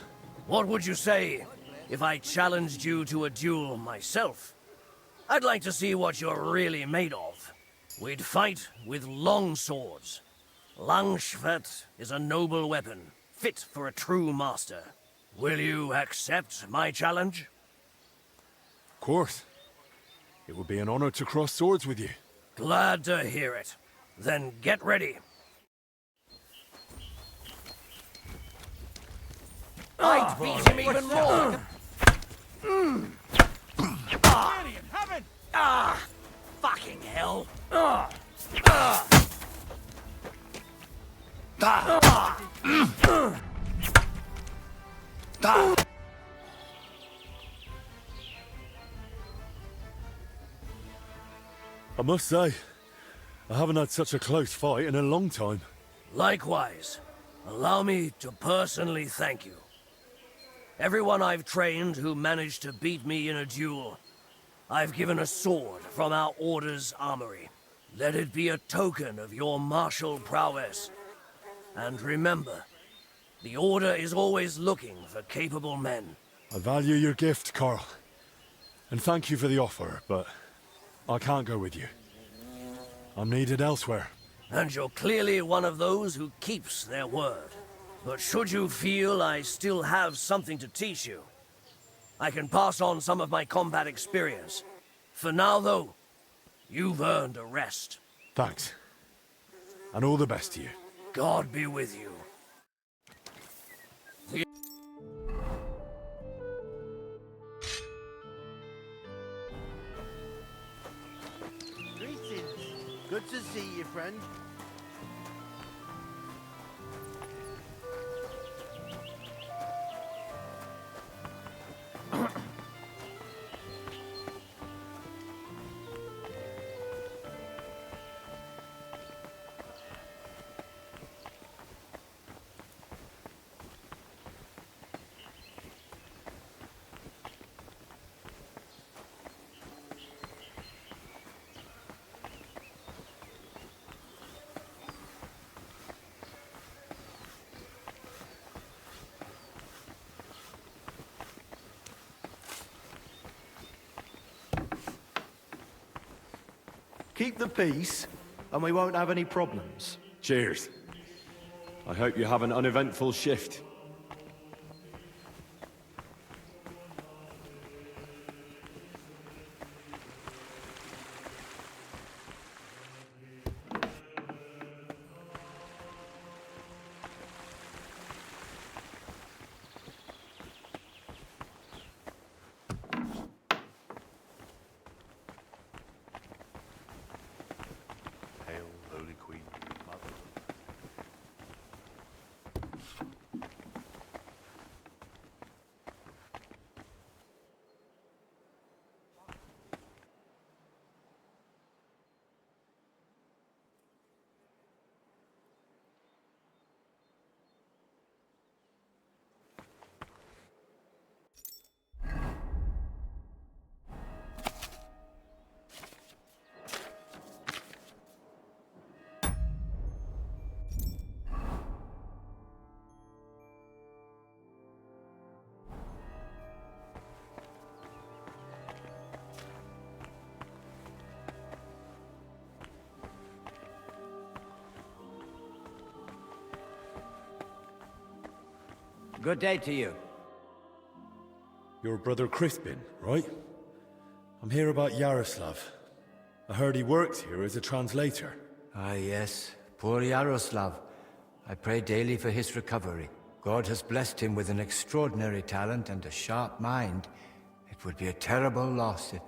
What would you say if I challenged you to a duel myself? I'd like to see what you're really made of. We'd fight with long swords. Langschwert is a noble weapon, fit for a true master. Will you accept my challenge? Of course. It would be an honor to cross swords with you. Glad to hear it. Then get ready. I'd beat him even more. Fucking hell. I must say, I haven't had such a close fight in a long time. Likewise. Allow me to personally thank you. Everyone I've trained who managed to beat me in a duel, I've given a sword from our Order's armory. Let it be a token of your martial prowess. And remember, the Order is always looking for capable men. I value your gift, Carl. And thank you for the offer, but I can't go with you. I'm needed elsewhere. And you're clearly one of those who keeps their word. But should you feel I still have something to teach you, I can pass on some of my combat experience. For now, though, you've earned a rest. Thanks. And all the best to you. God be with you. Greetings. Good to see you, friend. Keep the peace, and we won't have any problems. Cheers. I hope you have an uneventful shift. Hail, Holy Queen, Mother. Good day to you. Your brother Crispin, right? I'm here about Yaroslav. I heard he works here as a translator. Ah, yes. Poor Yaroslav. I pray daily for his recovery. God has blessed him with an extraordinary talent and a sharp mind. It would be a terrible loss if...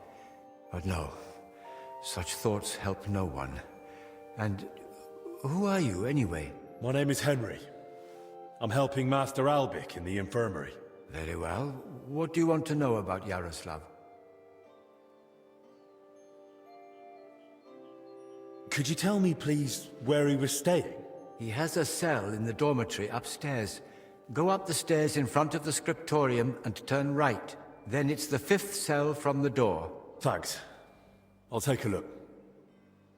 But no. Such thoughts help no one. And who are you, anyway? My name is Henry. I'm helping Master Albic in the infirmary. Very well. What do you want to know about Yaroslav? Could you tell me, please, where he was staying? He has a cell in the dormitory upstairs. Go up the stairs in front of the scriptorium and turn right. Then it's the 5th cell from the door. Thanks. I'll take a look.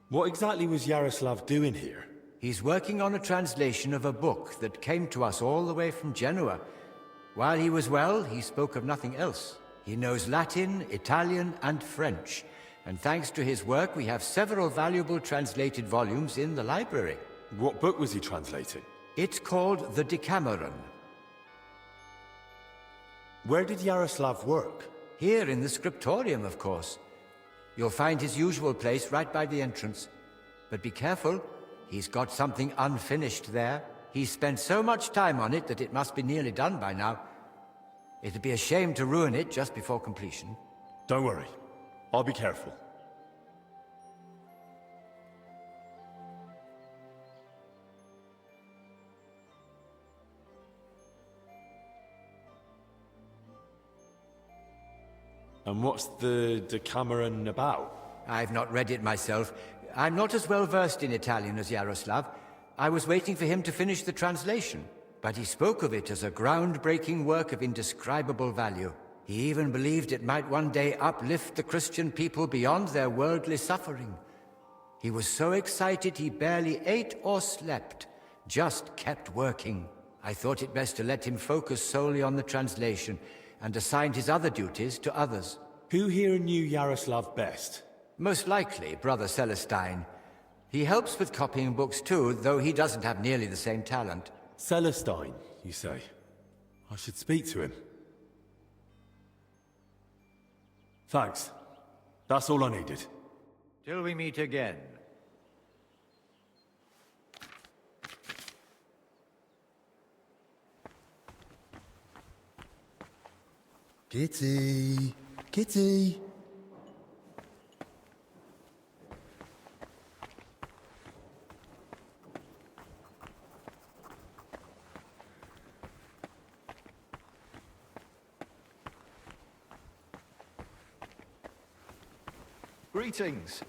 What exactly was Yaroslav doing here? He's working on a translation of a book that came to us all the way from Genoa. While he was well, he spoke of nothing else. He knows Latin, Italian, and French. And thanks to his work, we have several valuable translated volumes in the library. What book was he translating? It's called the Decameron. Where did Yaroslav work? Here in the scriptorium, of course. You'll find his usual place right by the entrance. But be careful. He's got something unfinished there. He's spent so much time on it that it must be nearly done by now. It'd be a shame to ruin it just before completion. Don't worry. I'll be careful. And what's the Decameron about? I've not read it myself. I'm not as well versed in Italian as Yaroslav. I was waiting for him to finish the translation, but he spoke of it as a groundbreaking work of indescribable value. He even believed it might one day uplift the Christian people beyond their worldly suffering. He was so excited he barely ate or slept, just kept working. I thought it best to let him focus solely on the translation and assigned his other duties to others. Who here knew Yaroslav best? Most likely, Brother Celestine. He helps with copying books too, though he doesn't have nearly the same talent. Celestine, you say? I should speak to him. Thanks. That's all I needed. Till we meet again. Kitty! Kitty! Greetings.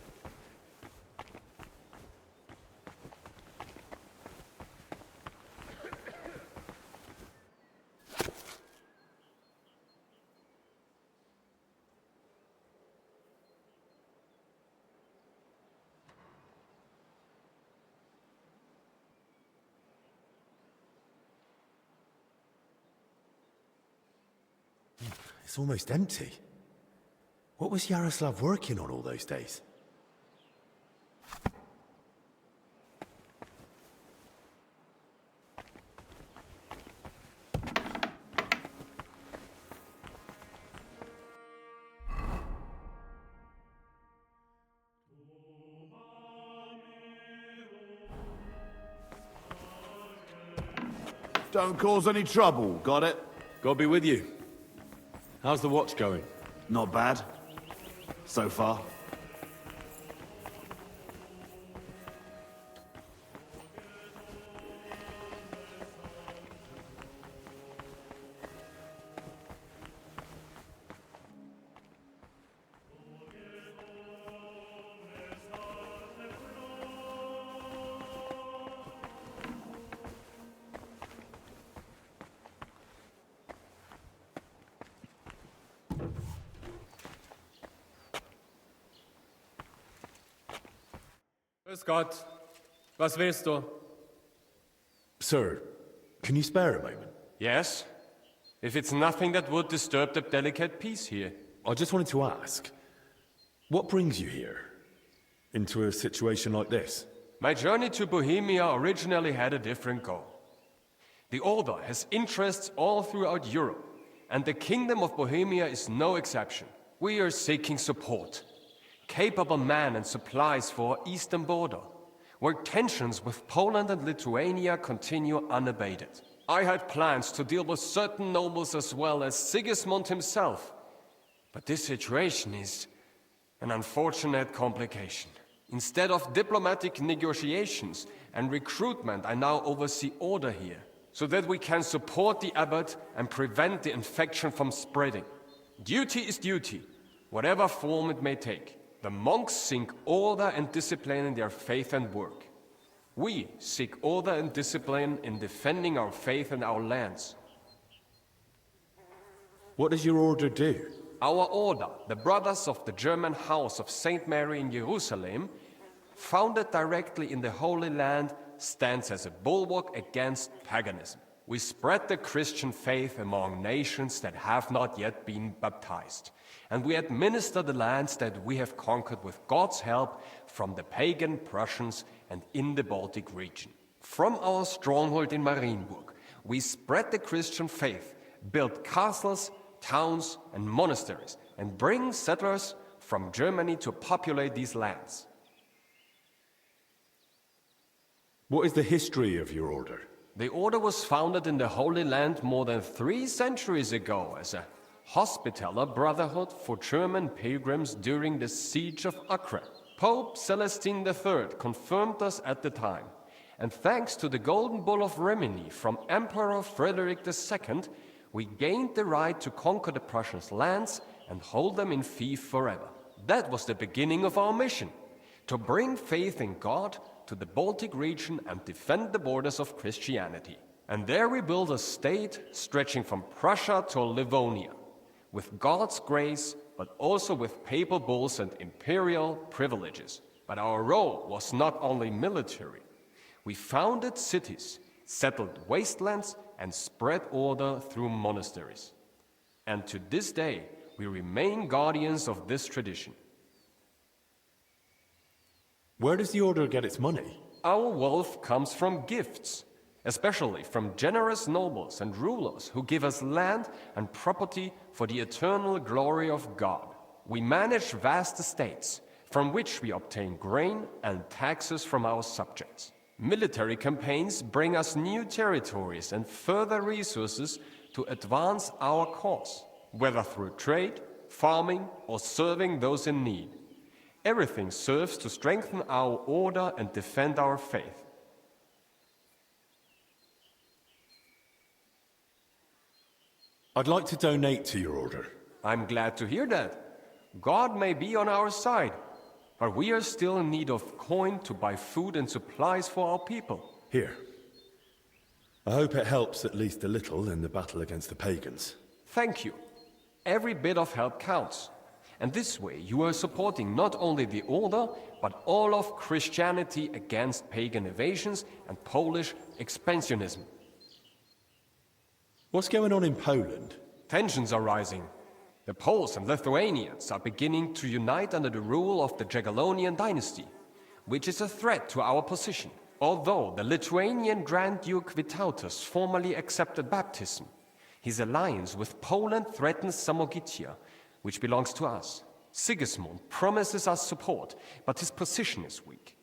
It's almost empty. What was Yaroslav working on all those days? Don't cause any trouble, got it? God be with you. How's the watch going? Not bad. So far. Grüß Gott. Was willst du? Sir, can you spare a moment? Yes? If it's nothing that would disturb the delicate peace here. I just wanted to ask, what brings you here? Into a situation like this? My journey to Bohemia originally had a different goal. The Order has interests all throughout Europe, and the Kingdom of Bohemia is no exception. We are seeking support. Capable men and supplies for our eastern border, where tensions with Poland and Lithuania continue unabated. I had plans to deal with certain nobles as well as Sigismund himself, but this situation is an unfortunate complication. Instead of diplomatic negotiations and recruitment, I now oversee order here, so that we can support the abbot and prevent the infection from spreading. Duty is duty, whatever form it may take. The monks seek order and discipline in their faith and work. We seek order and discipline in defending our faith and our lands. What does your order do? Our order, the Brothers of the German House of St. Mary in Jerusalem, founded directly in the Holy Land, stands as a bulwark against paganism. We spread the Christian faith among nations that have not yet been baptized, and we administer the lands that we have conquered with God's help from the pagan Prussians and in the Baltic region. From our stronghold in Marienburg, we spread the Christian faith, build castles, towns, and monasteries, and bring settlers from Germany to populate these lands. What is the history of your order? The order was founded in the Holy Land more than 3 centuries ago as a hospitaller brotherhood for German pilgrims during the siege of Acre. Pope Celestine III confirmed us at the time, and thanks to the Golden Bull of Rimini from Emperor Frederick II, we gained the right to conquer the Prussians' lands and hold them in fief forever. That was the beginning of our mission, to bring faith in God to the Baltic region and defend the borders of Christianity. And there we built a state stretching from Prussia to Livonia. with God's grace, but also with papal bulls and imperial privileges. But our role was not only military. We founded cities, settled wastelands, and spread order through monasteries. And to this day, we remain guardians of this tradition. Where does the Order get its money? Our wealth comes from gifts, especially from generous nobles and rulers who give us land and property for the eternal glory of God. We manage vast estates, from which we obtain grain and taxes from our subjects. Military campaigns bring us new territories and further resources to advance our cause, whether through trade, farming, or serving those in need. Everything serves to strengthen our order and defend our faith. I'd like to donate to your order. I'm glad to hear that. God may be on our side, but we are still in need of coin to buy food and supplies for our people. Here. I hope it helps at least a little in the battle against the pagans. Thank you. Every bit of help counts. And this way you are supporting not only the Order, but all of Christianity against pagan invasions and Polish expansionism. What's going on in Poland? Tensions are rising. The Poles and Lithuanians are beginning to unite under the rule of the Jagiellonian dynasty, which is a threat to our position. Although the Lithuanian Grand Duke Vytautas formally accepted baptism, his alliance with Poland threatens Samogitia, which belongs to us. Sigismund promises us support, but his position is weak.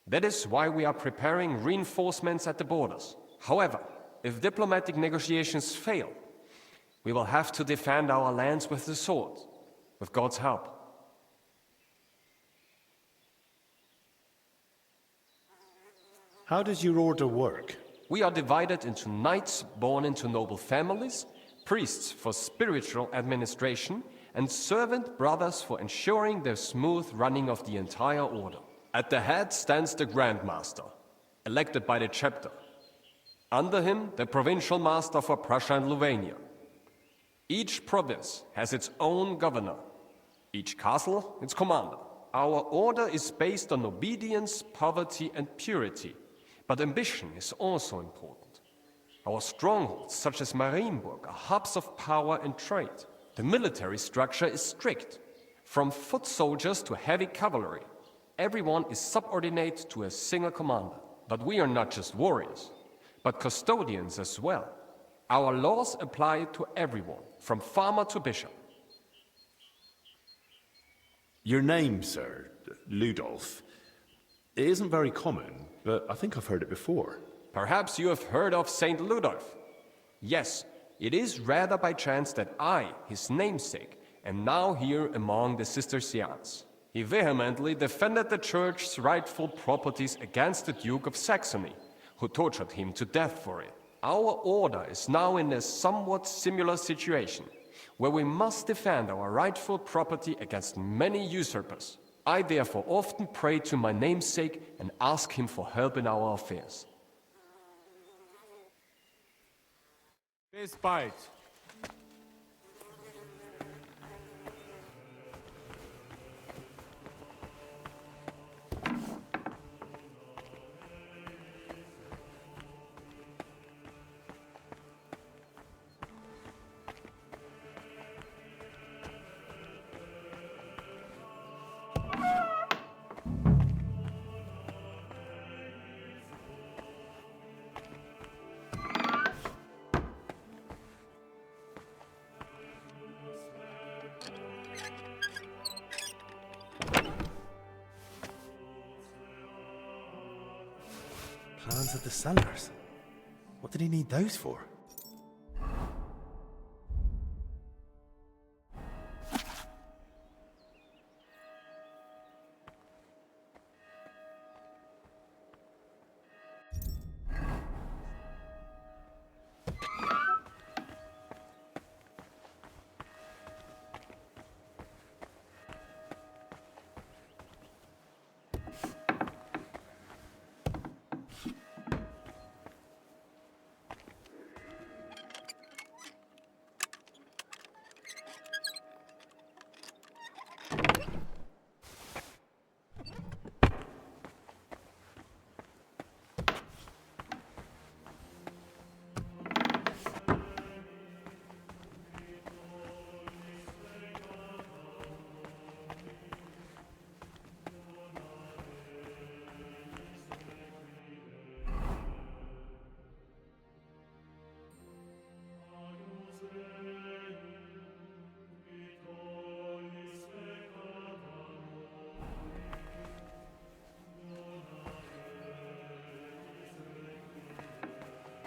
That is why we are preparing reinforcements at the borders. However, if diplomatic negotiations fail, we will have to defend our lands with the sword, with God's help. How does your order work? We are divided into knights born into noble families, priests for spiritual administration, and servant brothers for ensuring the smooth running of the entire order. At the head stands the Grand Master, elected by the chapter. Under him, the Provincial Master for Prussia and Lithuania. Each province has its own governor, each castle its commander. Our order is based on obedience, poverty, and purity, but ambition is also important. Our strongholds, such as Marienburg, are hubs of power and trade. The military structure is strict. From foot soldiers to heavy cavalry, everyone is subordinate to a single commander. But we are not just warriors, but custodians as well. Our laws apply to everyone, from farmer to bishop. Your name, sir, Ludolf, it isn't very common, but I think I've heard it before. Perhaps you have heard of Saint Ludolf. Yes, it is rather by chance that I, his namesake, am now here among the Cistercians. He vehemently defended the Church's rightful properties against the Duke of Saxony, who tortured him to death for it. Our order is now in a somewhat similar situation, where we must defend our rightful property against many usurpers. I therefore often pray to my namesake and ask him for help in our affairs. Bis bald. Plans of the cellars. What did he need those for?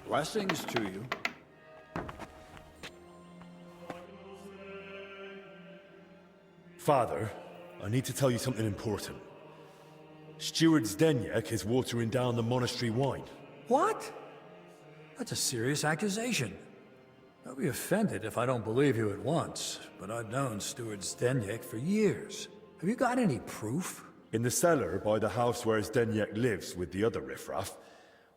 Blessings to you. Father, I need to tell you something important. Steward Zdeněk is watering down the monastery wine. What? That's a serious accusation. I'll be offended if I don't believe you at once, but I've known Steward Zdeněk for years. Have you got any proof? In the cellar by the house where Zdeněk lives with the other riffraff,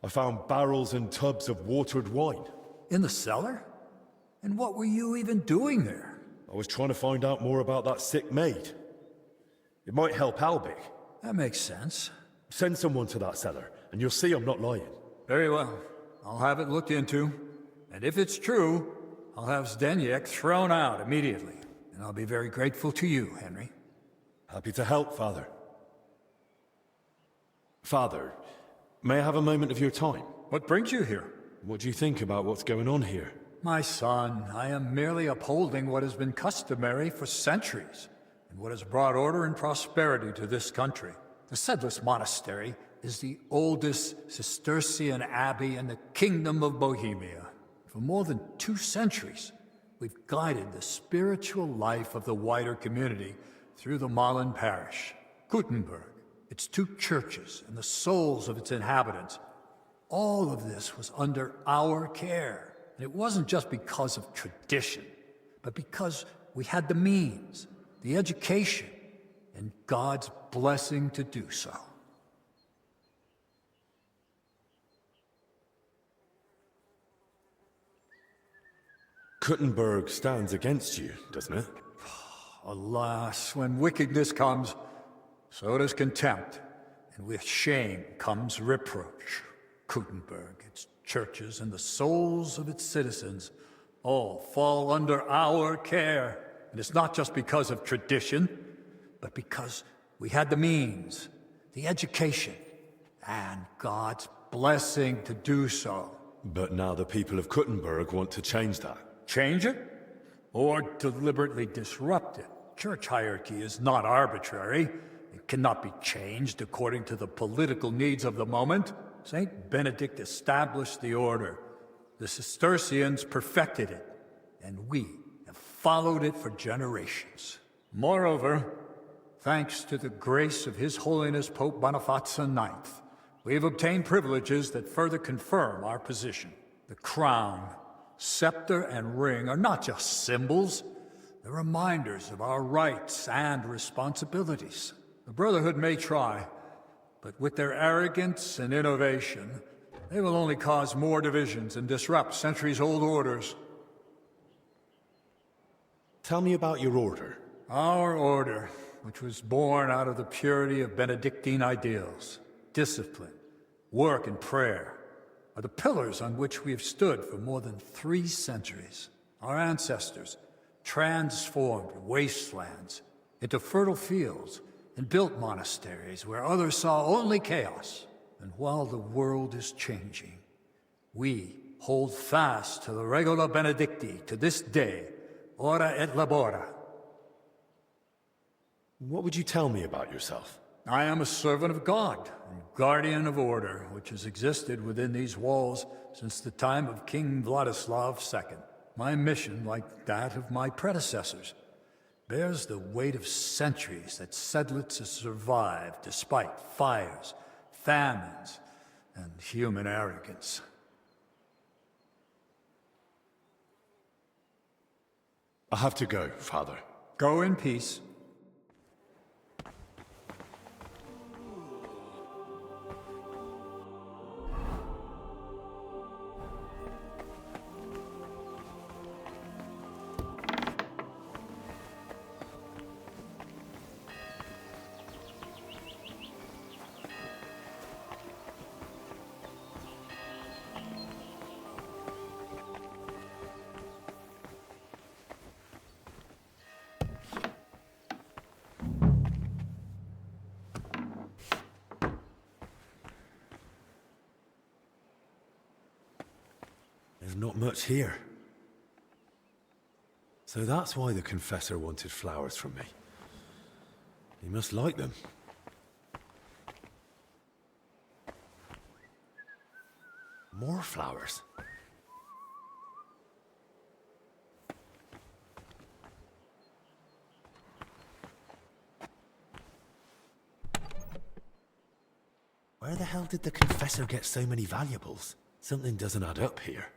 I found barrels and tubs of watered wine. In the cellar? And what were you even doing there? I was trying to find out more about that sick maid. It might help Albig. That makes sense. Send someone to that cellar, and you'll see I'm not lying. Very well. I'll have it looked into. And if it's true, I'll have Zdeněk thrown out immediately. And I'll be very grateful to you, Henry. Happy to help, Father. Father, may I have a moment of your time? What brings you here? What do you think about what's going on here? My son, I am merely upholding what has been customary for centuries, and what has brought order and prosperity to this country. The Sedlis Monastery is the oldest Cistercian abbey in the Kingdom of Bohemia. For more than 2 centuries, we've guided the spiritual life of the wider community through the Malin parish. Gutenberg, its 2 churches, and the souls of its inhabitants. All of this was under our care. And it wasn't just because of tradition, but because we had the means, the education, and God's blessing to do so. Gutenberg stands against you, doesn't it? Alas, when wickedness comes, so does contempt, and with shame comes reproach. Gutenberg, its churches, and the souls of its citizens all fall under our care. And it's not just because of tradition, but because we had the means, the education, and God's blessing to do so. But now the people of Gutenberg want to change that. Change it? Or deliberately disrupt it? Church hierarchy is not arbitrary. It cannot be changed according to the political needs of the moment. Saint Benedict established the order. The Cistercians perfected it, and we have followed it for generations. Moreover, thanks to the grace of His Holiness Pope Boniface IX, we have obtained privileges that further confirm our position. The crown, scepter, and ring are not just symbols. They're reminders of our rights and responsibilities. The Brotherhood may try, but with their arrogance and innovation, they will only cause more divisions and disrupt centuries-old orders. Tell me about your order. Our order, which was born out of the purity of Benedictine ideals, discipline, work, and prayer, are the pillars on which we have stood for more than 3 centuries. Our ancestors transformed wastelands into fertile fields and built monasteries where others saw only chaos. And while the world is changing, we hold fast to the Regula Benedicti to this day, ora et labora. What would you tell me about yourself? I am a servant of God and guardian of order, which has existed within these walls since the time of King Vladislav II. My mission, like that of my predecessors, bears the weight of centuries that Sedlitz has survived despite fires, famines, and human arrogance. I have to go, Father. Go in peace. There's not much here. So that's why the confessor wanted flowers from me. He must like them. More flowers. Where the hell did the confessor get so many valuables? Something doesn't add up here.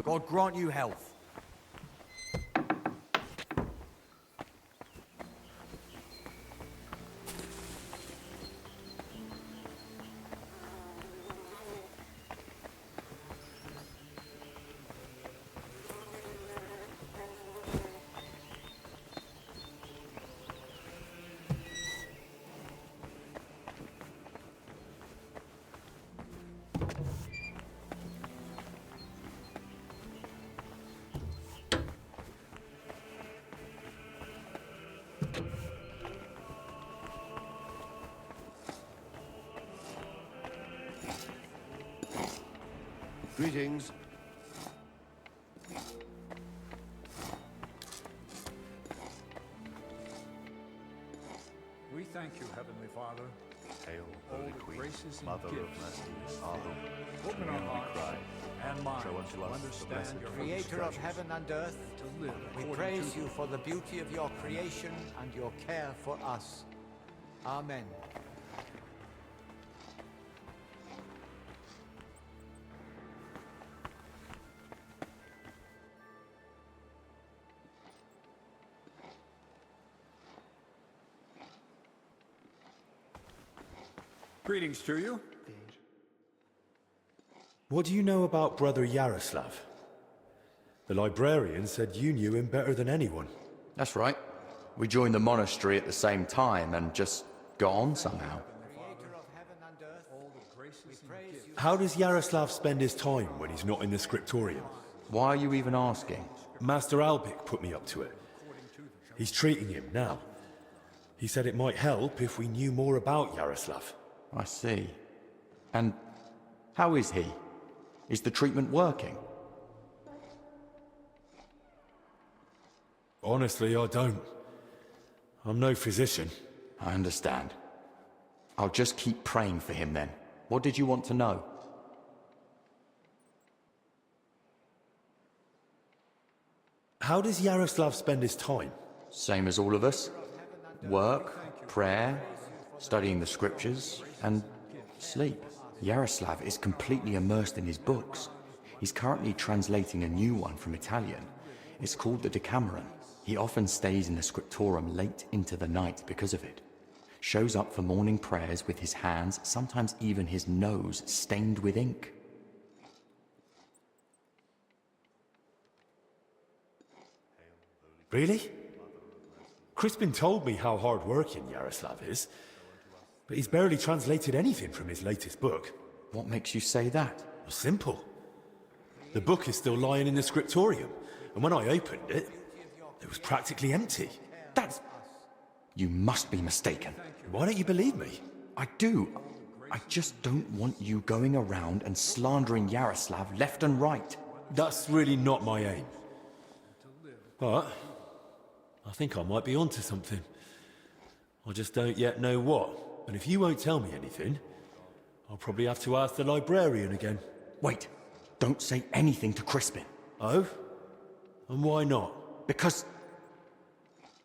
God grant you health. Greetings. We thank you, Heavenly Father. Hail, All Holy the Queen, graces and Mother of gifts Mercy, our home. Open To our you we hearts cry. and minds Show unto to us the understand blessed your Creator of heaven and earth, to live we according praise to you for the beauty of your creation and your care for us. Amen. Greetings to you. What do you know about Brother Yaroslav? The librarian said you knew him better than anyone. That's right. We joined the monastery at the same time and just got on somehow. How does Yaroslav spend his time when he's not in the scriptorium? Why are you even asking? Master Albik put me up to it. He's treating him now. He said it might help if we knew more about Yaroslav. I see. And how is he? Is the treatment working? Honestly, I don't. I'm no physician. I understand. I'll just keep praying for him then. What did you want to know? How does Yaroslav spend his time? Same as all of us. Work, prayer, studying the scriptures, and sleep. Yaroslav is completely immersed in his books. He's currently translating a new one from Italian. It's called the Decameron. He often stays in the scriptorium late into the night because of it. Shows up for morning prayers with his hands, sometimes even his nose, stained with ink. Really? Crispin told me how hard-working Yaroslav is, but he's barely translated anything from his latest book. What makes you say that? Simple. The book is still lying in the scriptorium, and when I opened it, it was practically empty. That's... You must be mistaken. Why don't you believe me? I do. I just don't want you going around and slandering Yaroslav left and right. That's really not my aim. But I think I might be onto something. I just don't yet know what. And if you won't tell me anything, I'll probably have to ask the librarian again. Wait. Don't say anything to Crispin. Oh? And why not? Because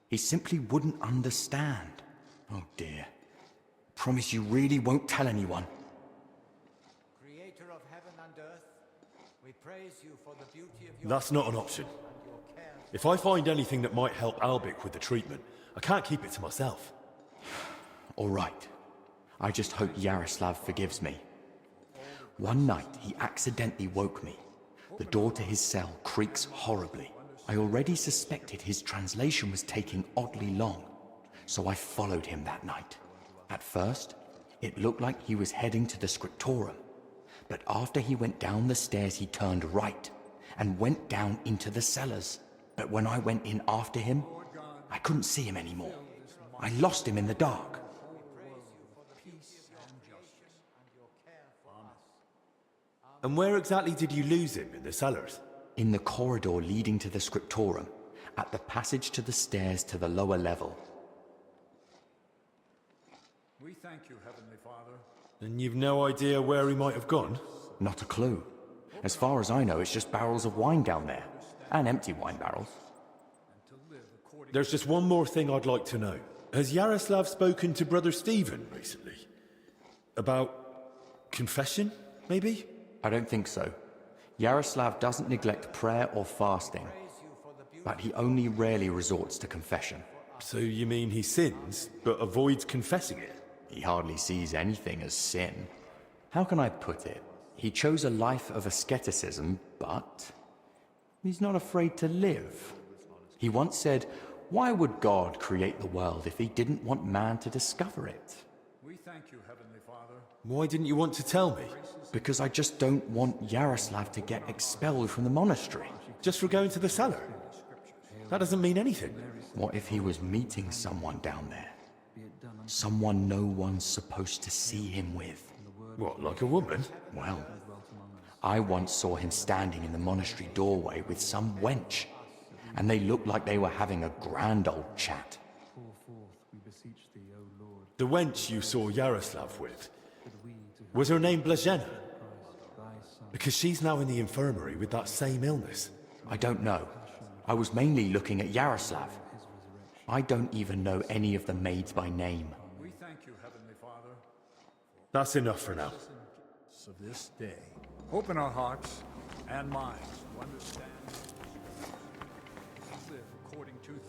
he simply wouldn't understand. Oh dear. Promise you really won't tell anyone. Creator of heaven and earth, we praise you for the beauty of your... That's not an option. If I find anything that might help Albik with the treatment, I can't keep it to myself. All right. I just hope Yaroslav forgives me. One night, he accidentally woke me. The door to his cell creaks horribly. I already suspected his translation was taking oddly long, so I followed him that night. At first, it looked like he was heading to the scriptorium, but after he went down the stairs, he turned right and went down into the cellars. But when I went in after him, I couldn't see him anymore. I lost him in the dark. And where exactly did you lose him in the cellars? In the corridor leading to the scriptorium, at the passage to the stairs to the lower level. We thank you, Heavenly Father. And you've no idea where he might have gone? Not a clue. As far as I know, it's just barrels of wine down there. And empty wine barrels. There's just one more thing I'd like to know. Has Yaroslav spoken to Brother Stephen recently? About confession, maybe? I don't think so. Yaroslav doesn't neglect prayer or fasting, but he only rarely resorts to confession. So you mean he sins, but avoids confessing it? He hardly sees anything as sin. How can I put it? He chose a life of asceticism, but he's not afraid to live. He once said, "Why would God create the world if he didn't want man to discover it?" We thank you, Heavenly Father. Why didn't you want to tell me? Because I just don't want Yaroslav to get expelled from the monastery. Just for going to the cellar? That doesn't mean anything. What if he was meeting someone down there? Someone no one's supposed to see him with. What, like a woman? Well, I once saw him standing in the monastery doorway with some wench, and they looked like they were having a grand old chat. The wench you saw Yaroslav with, was her name Blazhena? Because she's now in the infirmary with that same illness. I don't know. I was mainly looking at Yaroslav. I don't even know any of the maids by name. We thank you, Heavenly Father. That's enough for now. Of this day. Open our hearts and minds to understand and live according to them.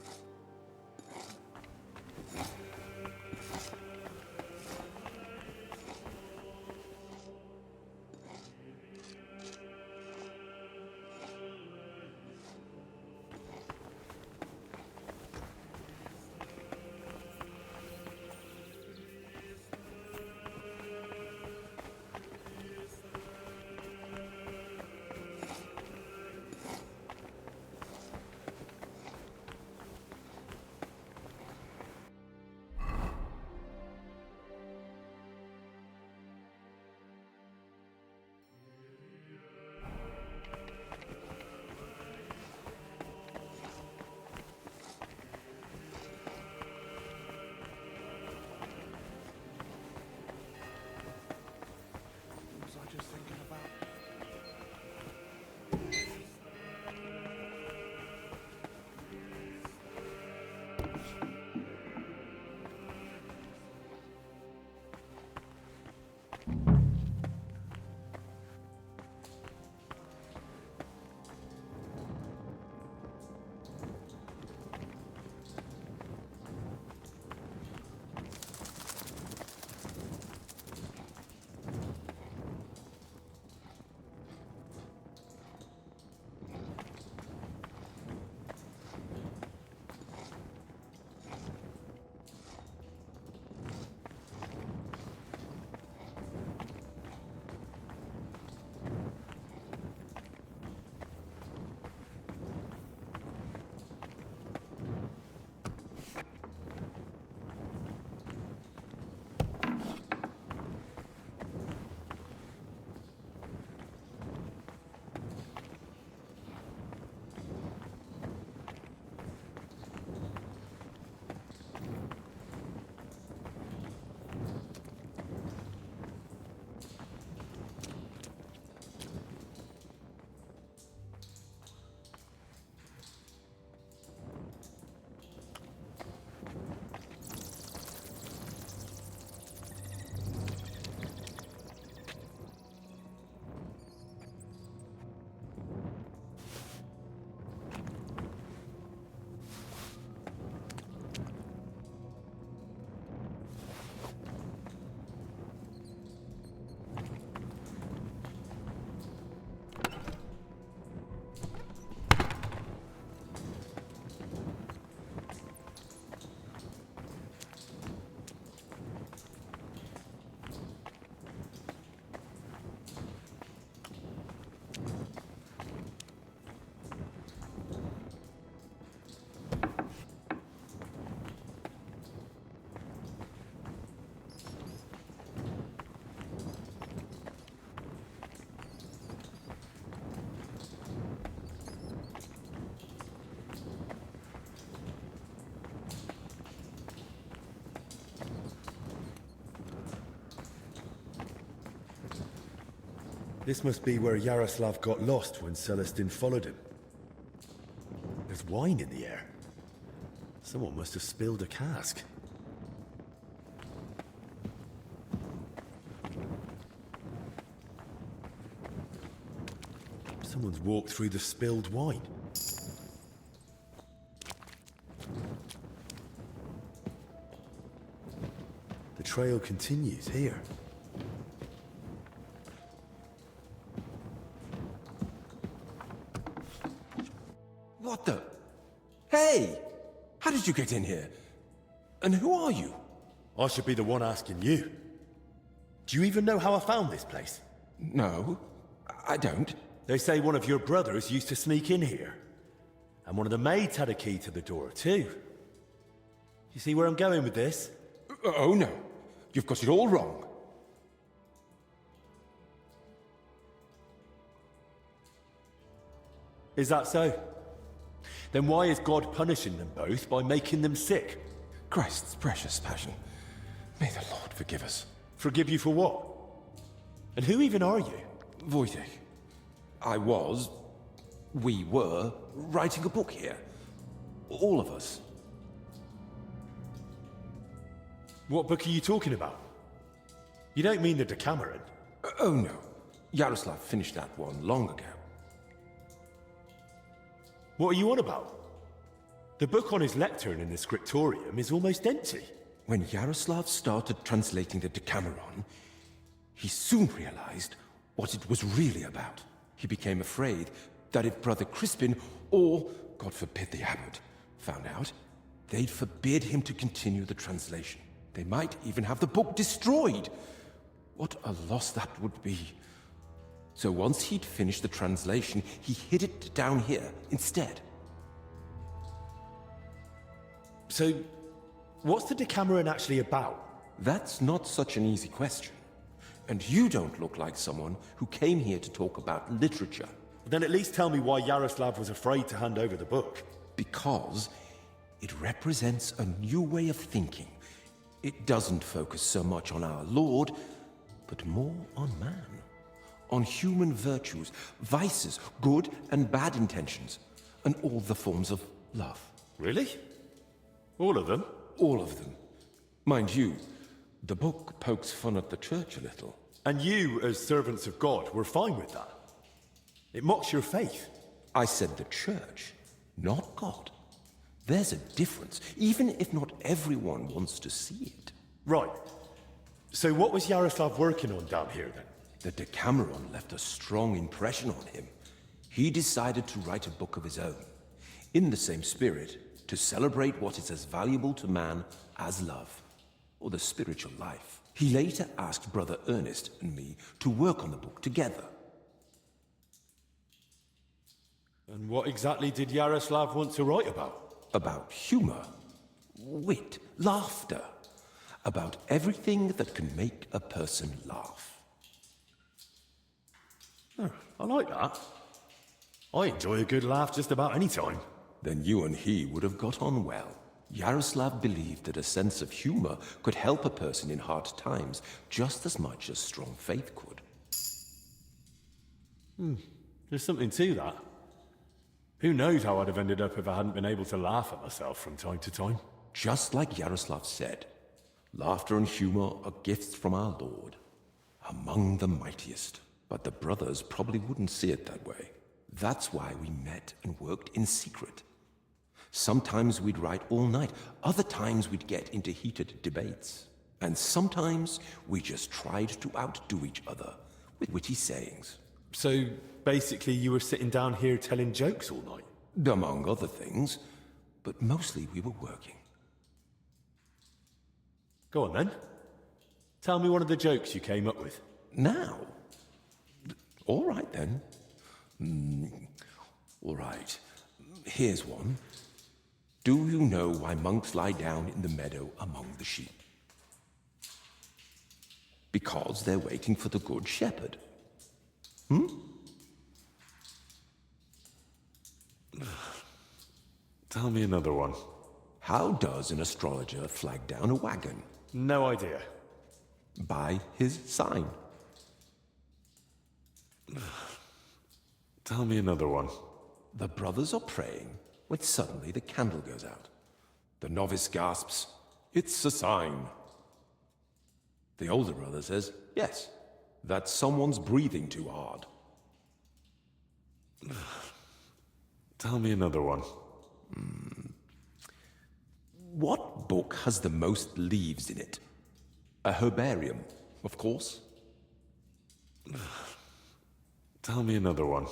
This must be where Yaroslav got lost when Celestin followed him. There's wine in the air. Someone must have spilled a cask. Someone's walked through the spilled wine. The trail continues here. What the? Hey! How did you get in here? And who are you? I should be the one asking you. Do you even know how I found this place? No, I don't. They say one of your brothers used to sneak in here. And one of the maids had a key to the door, too. You see where I'm going with this? Oh, no. You've got it all wrong. Is that so? Then why is God punishing them both by making them sick? Christ's precious passion. May the Lord forgive us. Forgive you for what? And who even are you? Wojtek. We were, writing a book here. All of us. What book are you talking about? You don't mean the Decameron? Oh no. Yaroslav finished that one long ago. What are you on about? The book on his lectern in the scriptorium is almost empty. When Yaroslav started translating the Decameron, he soon realized what it was really about. He became afraid that if Brother Crispin, or, God forbid, the abbot, found out, they'd forbid him to continue the translation. They might even have the book destroyed. What a loss that would be. So once he'd finished the translation, he hid it down here instead. So, what's the Decameron actually about? That's not such an easy question. And you don't look like someone who came here to talk about literature. Then at least tell me why Yaroslav was afraid to hand over the book. Because it represents a new way of thinking. It doesn't focus so much on our Lord, but more on man. On human virtues, vices, good and bad intentions, and all the forms of love. Really? All of them? All of them. Mind you, the book pokes fun at the church a little. And you, as servants of God, were fine with that? It mocks your faith. I said the church, not God. There's a difference, even if not everyone wants to see it. Right. So what was Yaroslav working on down here, then? The Decameron left a strong impression on him. He decided to write a book of his own, in the same spirit, to celebrate what is as valuable to man as love, or the spiritual life. He later asked Brother Ernest and me to work on the book together. And what exactly did Yaroslav want to write about? About humor, wit, laughter. About everything that can make a person laugh. Oh, I like that. I enjoy a good laugh just about any time. Then you and he would have got on well. Yaroslav believed that a sense of humor could help a person in hard times just as much as strong faith could. There's something to that. Who knows how I'd have ended up if I hadn't been able to laugh at myself from time to time. Just like Yaroslav said, laughter and humor are gifts from our Lord, among the mightiest. But the brothers probably wouldn't see it that way. That's why we met and worked in secret. Sometimes we'd write all night, other times we'd get into heated debates. And sometimes we just tried to outdo each other with witty sayings. So, basically you were sitting down here telling jokes all night? Among other things, but mostly we were working. Go on then. Tell me one of the jokes you came up with. Now? All right then. All right. Here's one. Do you know why monks lie down in the meadow among the sheep? Because they're waiting for the good shepherd. Tell me another one. How does an astrologer flag down a wagon? No idea. By his sign. Tell me another one. The brothers are praying when suddenly the candle goes out. The novice gasps, "It's a sign." The older brother says, "Yes, that someone's breathing too hard." Tell me another one. What book has the most leaves in it? A herbarium, of course. Tell me another one.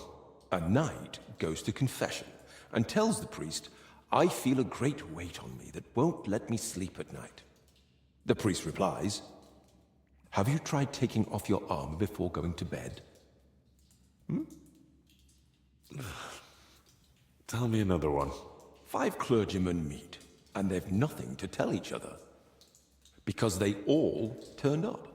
A knight goes to confession and tells the priest, "I feel a great weight on me that won't let me sleep at night." The priest replies, "Have you tried taking off your armor before going to bed?" Tell me another one. 5 clergymen meet, and they've nothing to tell each other, because they all turned up.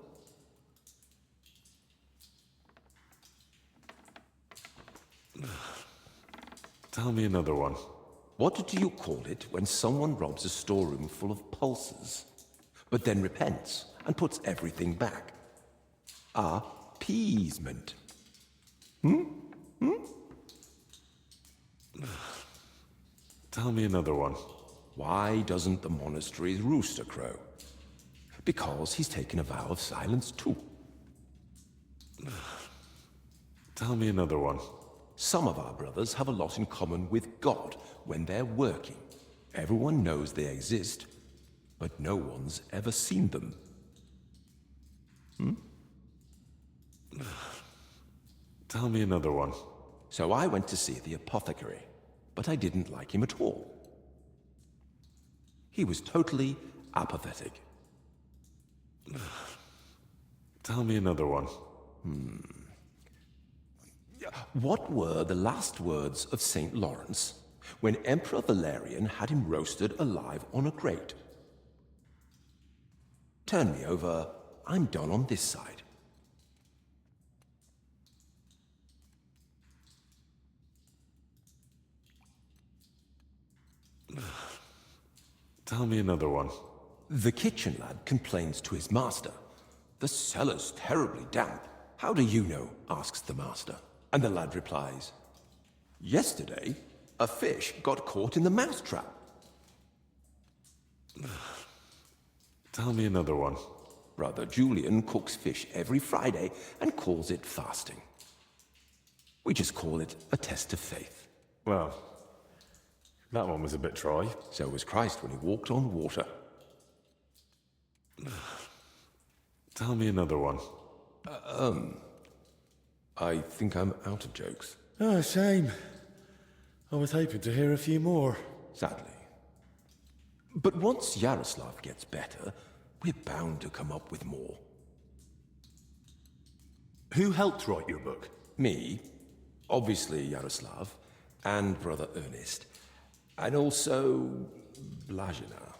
Tell me another one. What do you call it when someone robs a storeroom full of pulses, but then repents and puts everything back? Appeasement. Tell me another one. Why doesn't the monastery's rooster crow? Because he's taken a vow of silence too. Tell me another one. Some of our brothers have a lot in common with God when they're working. Everyone knows they exist, but no one's ever seen them. Tell me another one. So I went to see the apothecary, but I didn't like him at all. He was totally apathetic. Tell me another one. What were the last words of St. Lawrence when Emperor Valerian had him roasted alive on a grate? Turn me over. I'm done on this side. Tell me another one. The kitchen lad complains to his master. "The cellar's terribly damp." "How do you know?" asks the master. And the lad replies, "Yesterday, a fish got caught in the mousetrap." Tell me another one. Brother Julian cooks fish every Friday and calls it fasting. We just call it a test of faith. Well, that one was a bit dry. So was Christ when he walked on water. Tell me another one. I think I'm out of jokes. Oh, shame. I was hoping to hear a few more. Sadly. But once Yaroslav gets better, we're bound to come up with more. Who helped write your book? Me, obviously Yaroslav, and Brother Ernest, and also Blazina.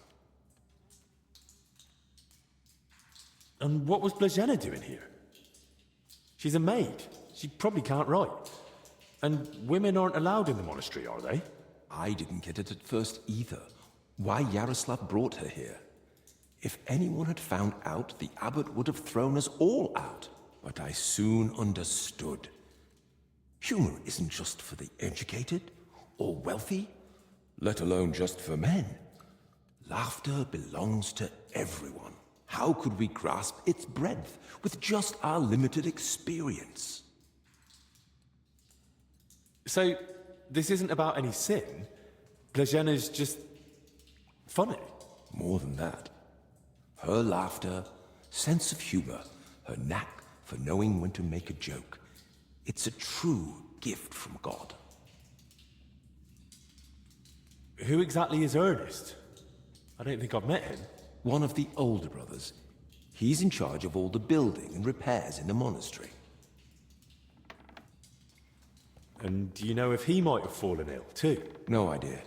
And what was Blazena doing here? She's a maid. She probably can't write. And women aren't allowed in the monastery, are they? I didn't get it at first either. Why Yaroslav brought her here. If anyone had found out, the abbot would have thrown us all out. But I soon understood. Humor isn't just for the educated or wealthy, let alone just for men. Laughter belongs to everyone. How could we grasp its breadth with just our limited experience? So, this isn't about any sin? Blazena's just funny? More than that. Her laughter, sense of humor, her knack for knowing when to make a joke. It's a true gift from God. Who exactly is Ernest? I don't think I've met him. One of the older brothers. He's in charge of all the building and repairs in the monastery. And do you know if he might have fallen ill, too? No idea.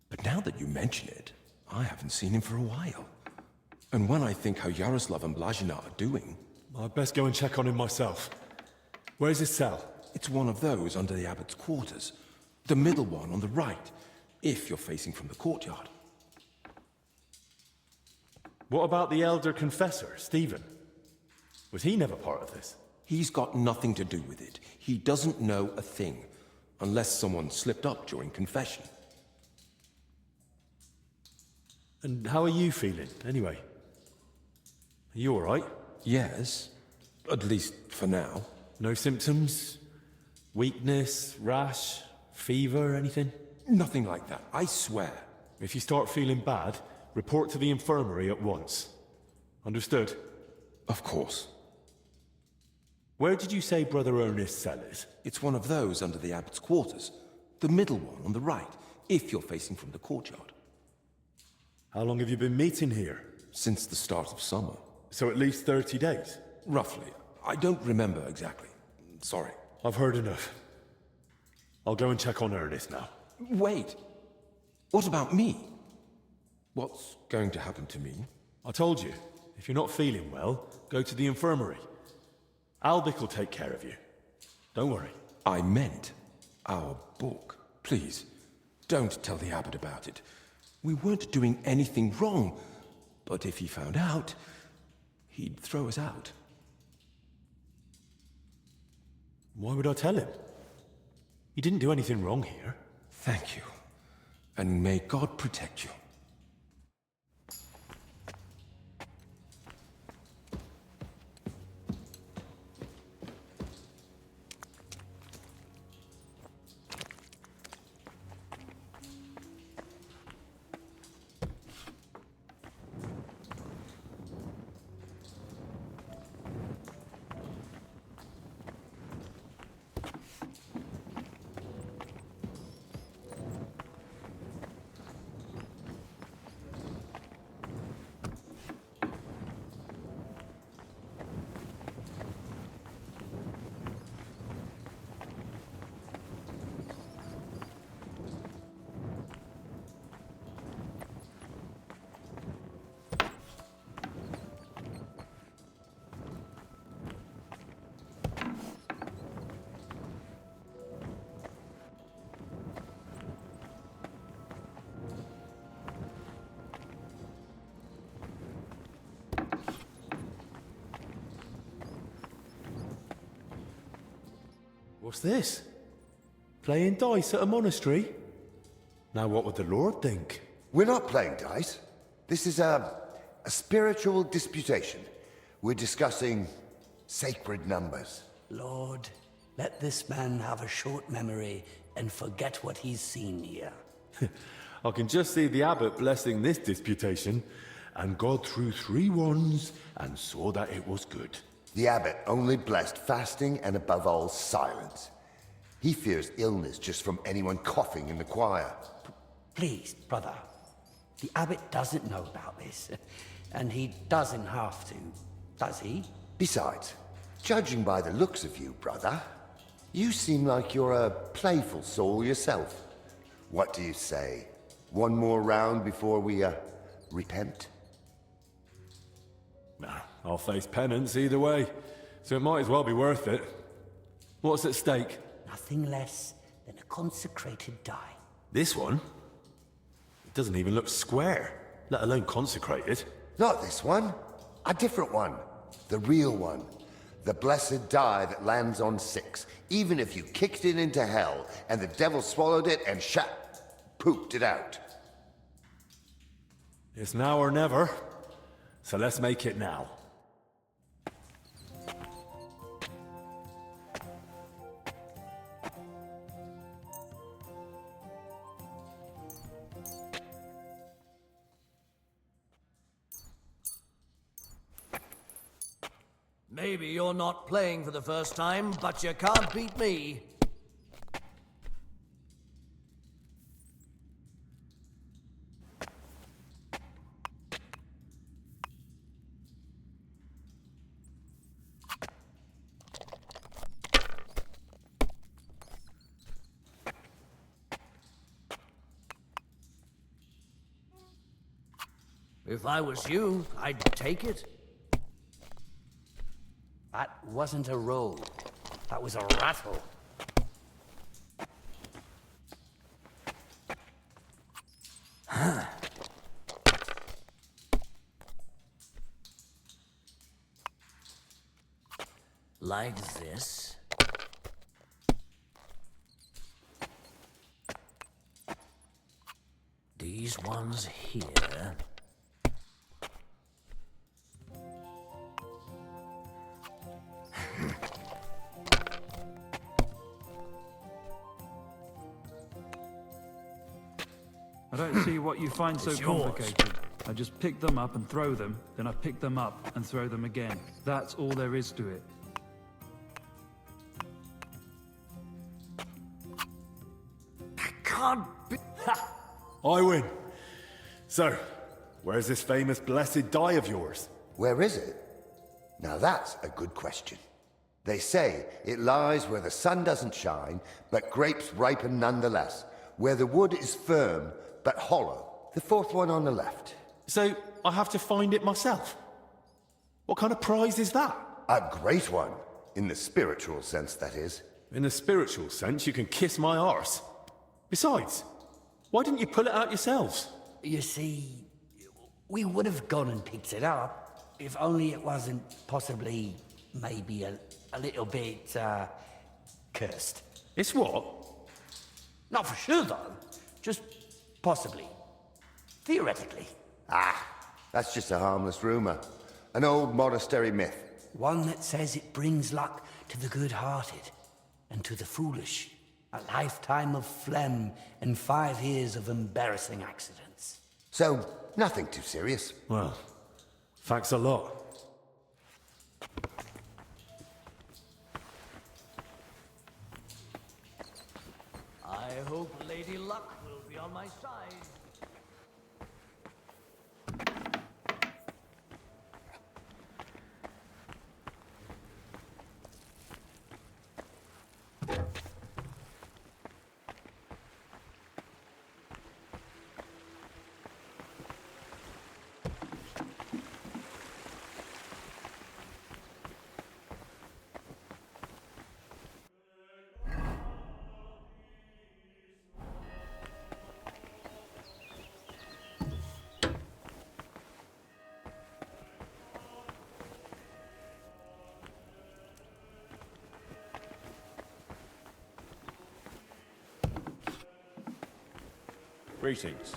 But now that you mention it, I haven't seen him for a while. And when I think how Yaroslav and Blazina are doing... I'd best go and check on him myself. Where's his cell? It's one of those under the abbot's quarters. The middle one on the right, if you're facing from the courtyard. What about the elder confessor, Stephen? Was he never part of this? He's got nothing to do with it. He doesn't know a thing, unless someone slipped up during confession. And how are you feeling, anyway? Are you all right? Yes, at least for now. No symptoms? Weakness, rash, fever, anything? Nothing like that, I swear. If you start feeling bad, report to the infirmary at once. Understood? Of course. Where did you say Brother Ernest's cell is? It's one of those under the abbot's quarters. The middle one on the right, if you're facing from the courtyard. How long have you been meeting here? Since the start of summer. So at least 30 days? Roughly. I don't remember exactly. Sorry. I've heard enough. I'll go and check on Ernest now. Wait. What about me? What's going to happen to me? I told you, if you're not feeling well, go to the infirmary. Albic will take care of you. Don't worry. I meant our book. Please, don't tell the abbot about it. We weren't doing anything wrong, but if he found out, he'd throw us out. Why would I tell him? You didn't do anything wrong here. Thank you. And may God protect you. What's this? Playing dice at a monastery? Now what would the Lord think? We're not playing dice. This is a spiritual disputation. We're discussing sacred numbers. Lord, let this man have a short memory and forget what he's seen here. I can just see the abbot blessing this disputation, and God threw 3 wands and saw that it was good. The abbot only blessed fasting and above all silence. He fears illness just from anyone coughing in the choir. Please, brother. The abbot doesn't know about this, and he doesn't have to, does he? Besides, judging by the looks of you, brother, you seem like you're a playful soul yourself. What do you say? One more round before we, repent? Nah, I'll face penance either way, so it might as well be worth it. What's at stake? Nothing less than a consecrated die. This one? It doesn't even look square, let alone consecrated. Not this one. A different one. The real one. The blessed die that lands on 6. Even if you kicked it into hell, and the devil swallowed it and pooped it out. It's now or never, so let's make it now. Maybe you're not playing for the first time, but you can't beat me. If I was you, I'd take it. That wasn't a roll. That was a rattle. like this. These ones here. I don't see what you find so It's yours. complicated. I just pick them up and throw them, then I pick them up and throw them again. That's all there is to it. Can't be. I win. So, where's this famous blessed die of yours? Where is it? Now that's a good question. They say it lies where the sun doesn't shine, but grapes ripen nonetheless, where the wood is firm but hollow. The fourth one on the left. So I have to find it myself? What kind of prize is that? A great one. In the spiritual sense, that is. In a spiritual sense, you can kiss my arse. Besides, why didn't you pull it out yourselves? You see, we would have gone and picked it up, if only it wasn't possibly, maybe a little bit, cursed. It's what? Not for sure, though. Just possibly. Theoretically. Ah, that's just a harmless rumor. An old monastery myth. One that says it brings luck to the good-hearted and to the foolish. A lifetime of phlegm and 5 years of embarrassing accidents. So, nothing too serious. Well, thanks a lot. I hope Lady Luck will be on my side. Greetings.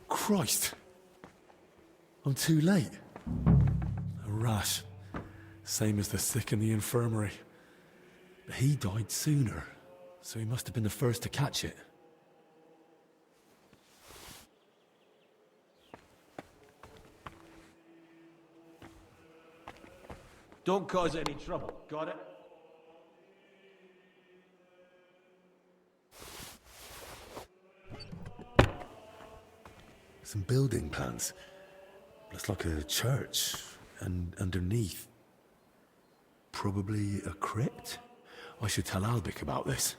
Christ. I'm too late. A rash. Same as the sick in the infirmary. But he died sooner, so he must have been the first to catch it. Don't cause any trouble, got it? Some building plans. Looks like a church. And underneath, probably a crypt? I should tell Albic about this.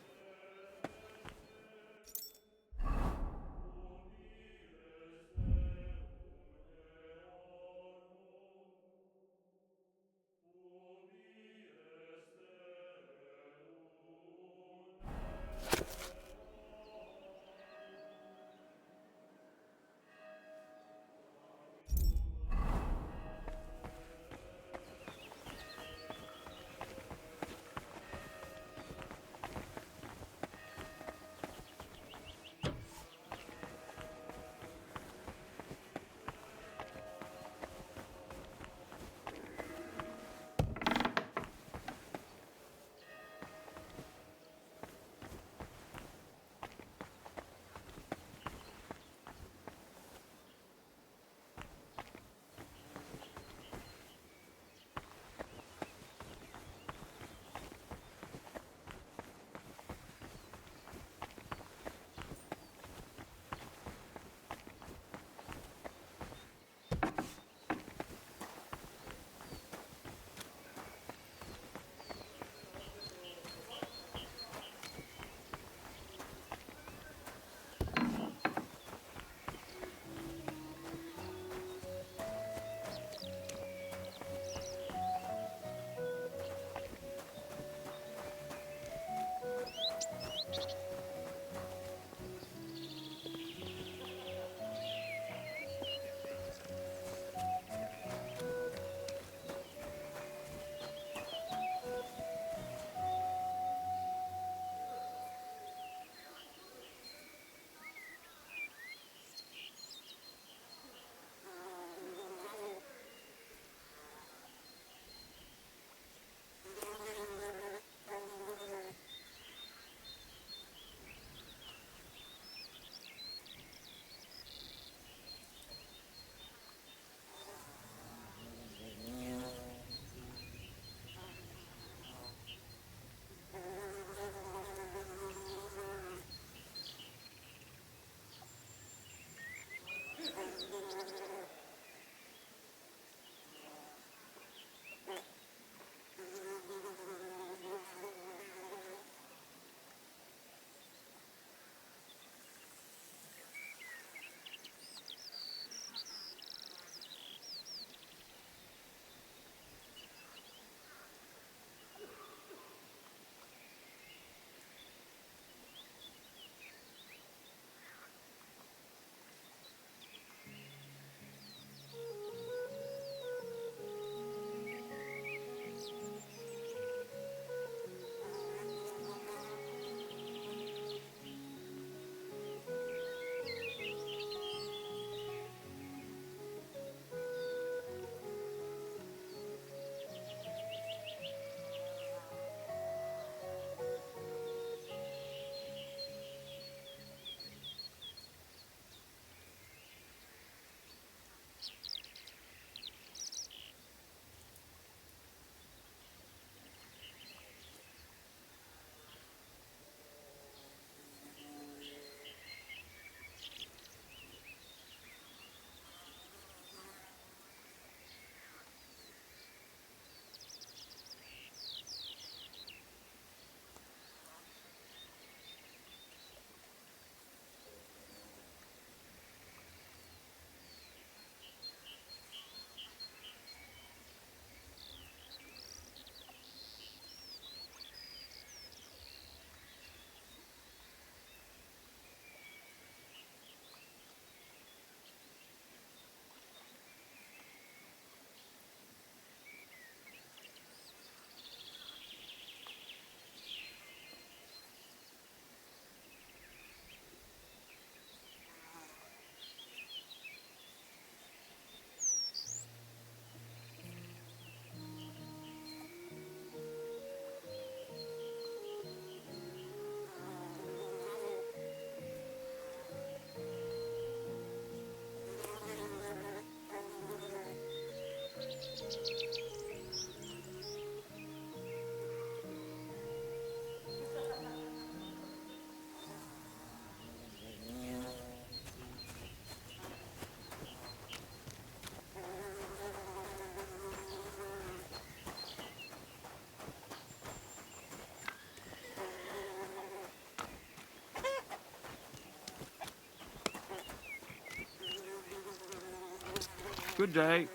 Good day.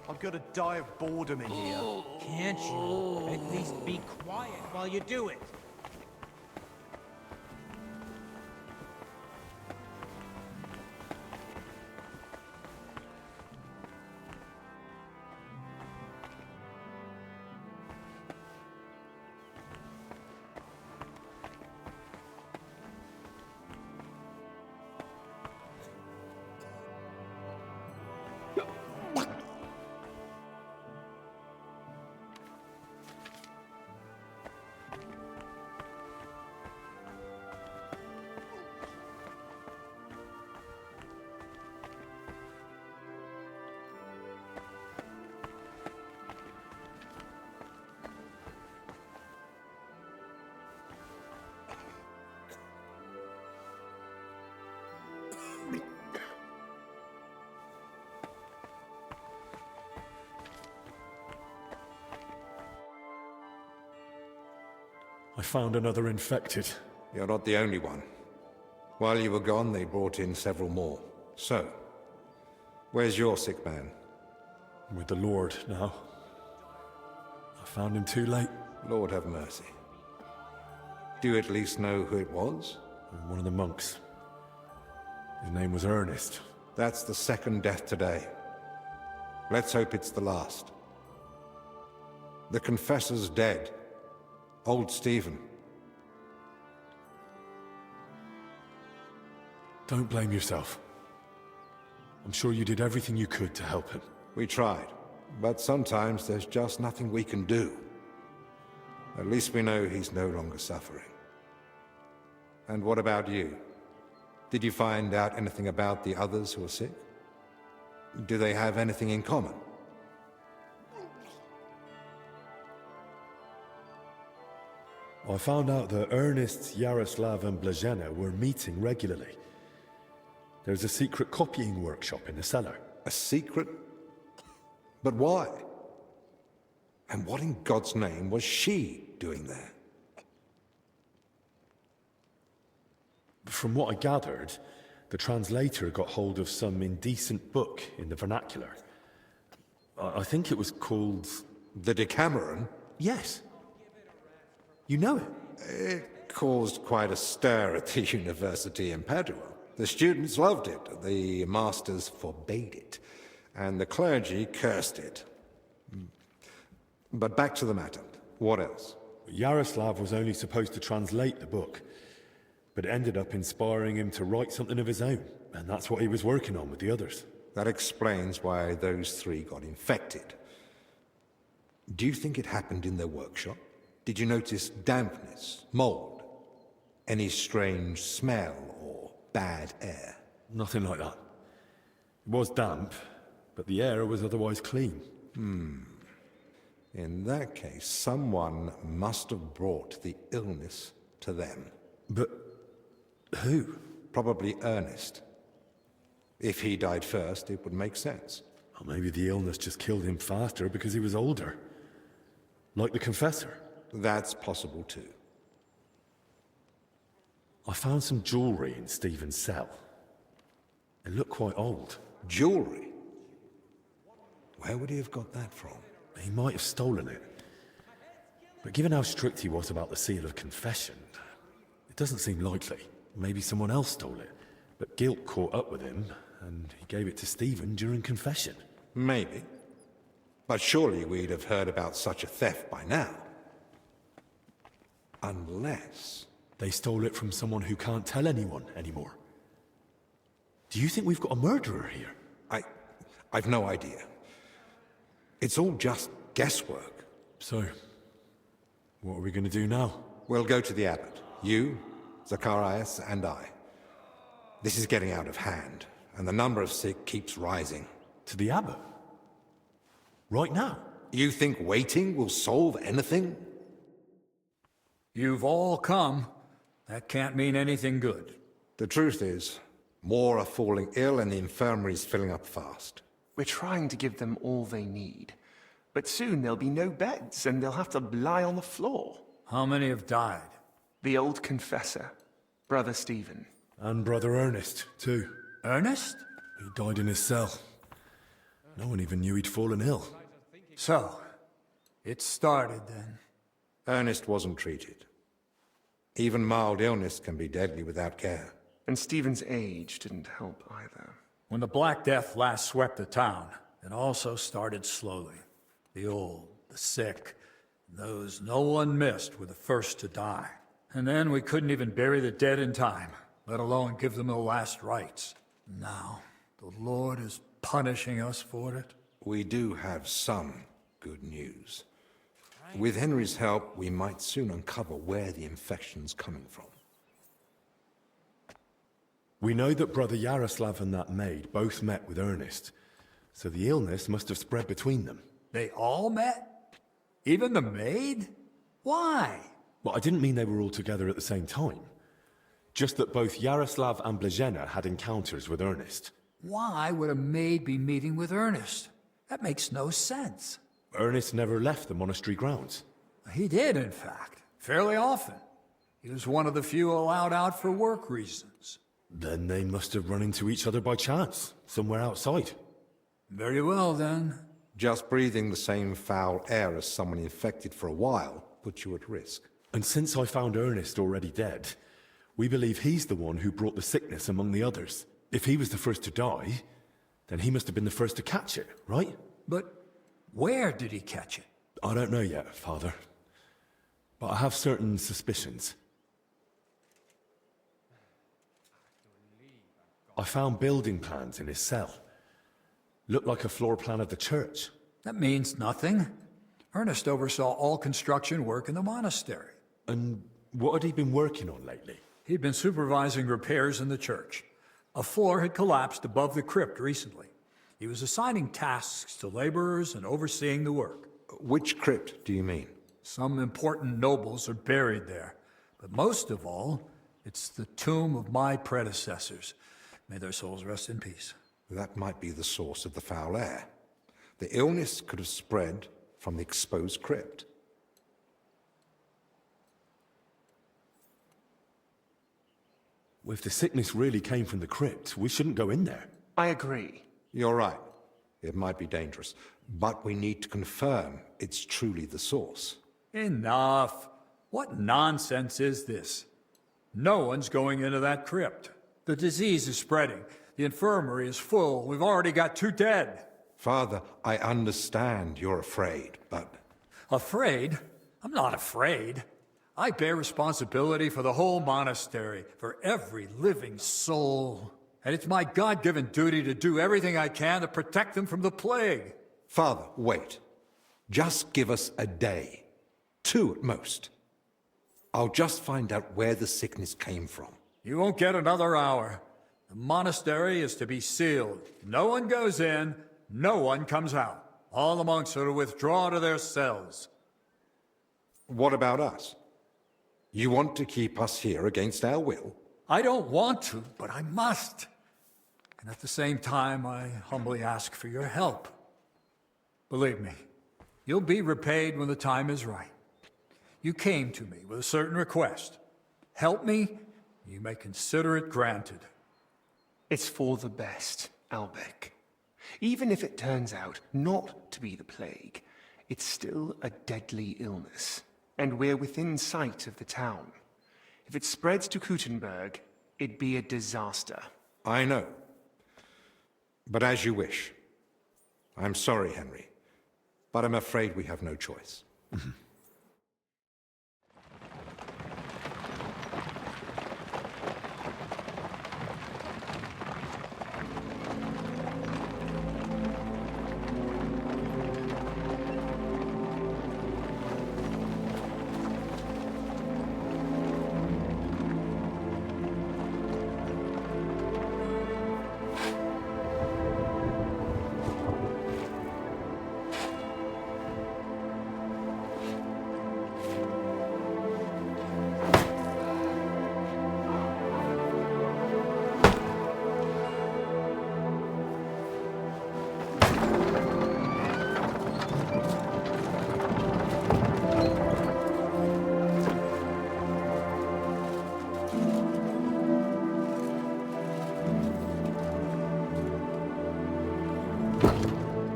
I'm gonna die of boredom in here. Can't you at least be quiet while you do it? I found another infected. You're not the only one. While you were gone, they brought in several more. So, where's your sick man? With the Lord now. I found him too late. Lord have mercy. Do you at least know who it was? One of the monks. His name was Ernest. That's the second death today. Let's hope it's the last. The confessor's dead. Old Stephen. Don't blame yourself. I'm sure you did everything you could to help him. We tried, but sometimes there's just nothing we can do. At least we know he's no longer suffering. And what about you? Did you find out anything about the others who are sick? Do they have anything in common? I found out that Ernest, Yaroslav and Blazhena were meeting regularly. There's a secret copying workshop in the cellar. A secret? But why? And what in God's name was she doing there? From what I gathered, the translator got hold of some indecent book in the vernacular. I think it was called... The Decameron? Yes. You know it? It caused quite a stir at the university in Padua. The students loved it, the masters forbade it, and the clergy cursed it. But back to the matter. What else? Yaroslav was only supposed to translate the book, but it ended up inspiring him to write something of his own, and that's what he was working on with the others. That explains why those three got infected. Do you think it happened in their workshop? Did you notice dampness, mold, any strange smell or bad air? Nothing like that. It was damp, but the air was otherwise clean. In that case, someone must have brought the illness to them. But who? Probably Ernest. If he died first, it would make sense. Or maybe the illness just killed him faster because he was older. Like the Confessor. That's possible too. I found some jewellery in Stephen's cell. It looked quite old. Jewellery? Where would he have got that from? He might have stolen it. But given how strict he was about the seal of confession, it doesn't seem likely. Maybe someone else stole it. But guilt caught up with him, and he gave it to Stephen during confession. Maybe. But surely we'd have heard about such a theft by now. Unless... they stole it from someone who can't tell anyone anymore. Do you think we've got a murderer here? I've no idea. It's all just guesswork. So, what are we going to do now? We'll go to the abbot. You, Zacharias, and I. This is getting out of hand, and the number of sick keeps rising. To the abbot? Right now? You think waiting will solve anything? You've all come. That can't mean anything good. The truth is, more are falling ill and the infirmary's filling up fast. We're trying to give them all they need. But soon there'll be no beds, and they'll have to lie on the floor. How many have died? The old confessor, Brother Stephen. And Brother Ernest, too. Ernest? He died in his cell. No one even knew he'd fallen ill. So, it started then. Ernest wasn't treated. Even mild illness can be deadly without care. And Stephen's age didn't help either. When the Black Death last swept the town, it also started slowly. The old, the sick, those no one missed were the first to die. And then we couldn't even bury the dead in time, let alone give them the last rites. Now, the Lord is punishing us for it. We do have some good news. With Henry's help, we might soon uncover where the infection's coming from. We know that Brother Yaroslav and that maid both met with Ernest, so the illness must have spread between them. They all met? Even the maid? Why? Well, I didn't mean they were all together at the same time. Just that both Yaroslav and Blazhena had encounters with Ernest. Why would a maid be meeting with Ernest? That makes no sense. Ernest never left the monastery grounds. He did, in fact. Fairly often. He was one of the few allowed out for work reasons. Then they must have run into each other by chance, somewhere outside. Very well, then. Just breathing the same foul air as someone infected for a while puts you at risk. And since I found Ernest already dead, we believe he's the one who brought the sickness among the others. If he was the first to die, then he must have been the first to catch it, right? But where did he catch it? I don't know yet, Father. But I have certain suspicions. I found building plans in his cell. Looked like a floor plan of the church. That means nothing. Ernest oversaw all construction work in the monastery. And what had he been working on lately? He'd been supervising repairs in the church. A floor had collapsed above the crypt recently. He was assigning tasks to laborers and overseeing the work. Which crypt do you mean? Some important nobles are buried there. But most of all, it's the tomb of my predecessors. May their souls rest in peace. That might be the source of the foul air. The illness could have spread from the exposed crypt. If the sickness really came from the crypt, we shouldn't go in there. I agree. You're right. It might be dangerous. But we need to confirm it's truly the source. Enough. What nonsense is this? No one's going into that crypt. The disease is spreading. The infirmary is full. We've already got 2 dead. Father, I understand you're afraid, but... Afraid? I'm not afraid. I bear responsibility for the whole monastery, for every living soul. And it's my God-given duty to do everything I can to protect them from the plague. Father, wait. Just give us a day. 2 at most. I'll just find out where the sickness came from. You won't get another hour. The monastery is to be sealed. No one goes in, no one comes out. All the monks are to withdraw to their cells. What about us? You want to keep us here against our will? I don't want to, but I must. And at the same time, I humbly ask for your help. Believe me, you'll be repaid when the time is right. You came to me with a certain request. Help me, you may consider it granted. It's for the best, Albec. Even if it turns out not to be the plague, it's still a deadly illness, and we're within sight of the town. If it spreads to Kuttenberg, it'd be a disaster. I know. But as you wish. I'm sorry, Henry, but I'm afraid we have no choice.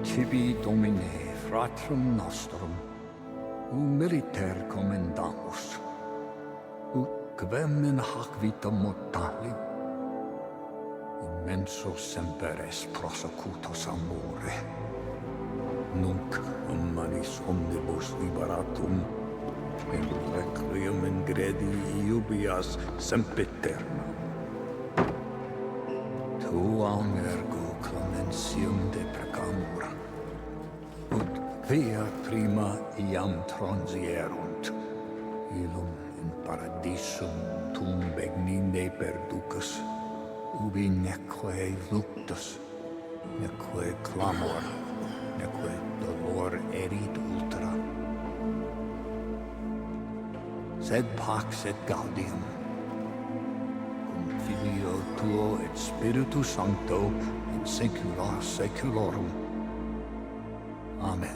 Tibi Domine, fratrum nostrum, militer commendamus, ut quem in hac vita mortali, immenso semper es prosecutus amore, nunc humanis omnibus liberatum, in requiem ingredi iubias sempiterna. Tuam ergo clementium deprecamur, ut via prima iam transierunt, illum in paradisum tum begnine perducus, ubi neque luctus, neque clamor, neque dolor erit ultra. Sed pax et gaudium, cum Filio tuo et Spiritu Sancto, in saecula saeculorum. Amen.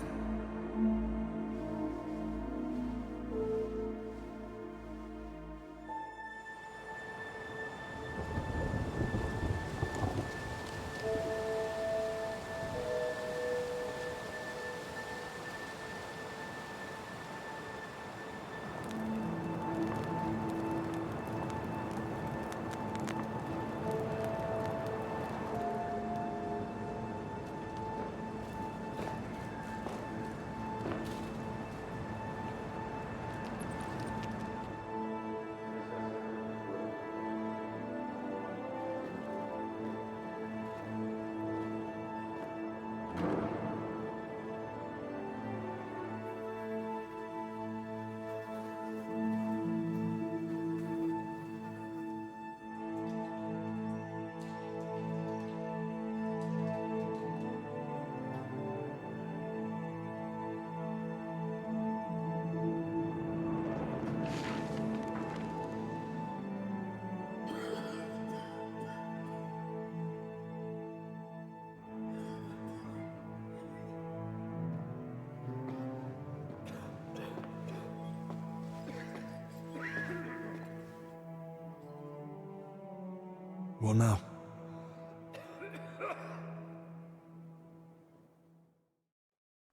Well, now.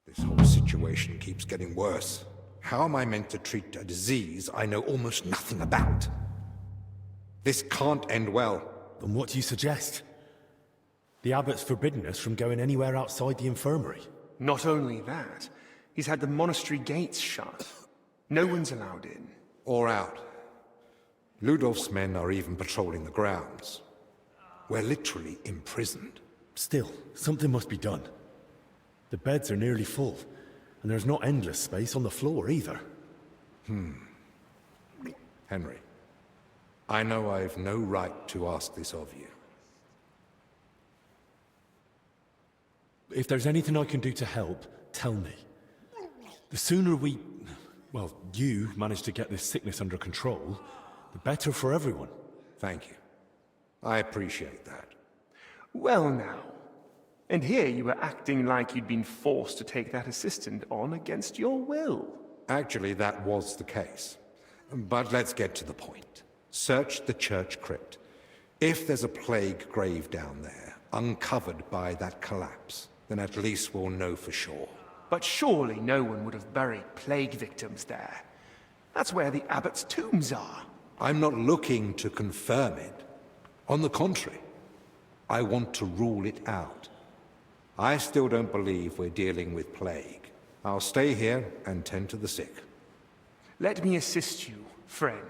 This whole situation keeps getting worse. How am I meant to treat a disease I know almost nothing about? This can't end well. Then what do you suggest? The abbot's forbidden us from going anywhere outside the infirmary. Not only that, he's had the monastery gates shut. No one's allowed in. Or out. Ludolf's men are even patrolling the grounds. We're literally imprisoned. Still, something must be done. The beds are nearly full, and there's not endless space on the floor either. Henry, I know I've no right to ask this of you. If there's anything I can do to help, tell me. The sooner you manage to get this sickness under control, the better for everyone. Thank you. I appreciate that. Well now. And here you were acting like you'd been forced to take that assistant on against your will. Actually, that was the case. But let's get to the point. Search the church crypt. If there's a plague grave down there, uncovered by that collapse, then at least we'll know for sure. But surely no one would have buried plague victims there. That's where the abbot's tombs are. I'm not looking to confirm it. On the contrary, I want to rule it out. I still don't believe we're dealing with plague. I'll stay here and tend to the sick. Let me assist you, friend.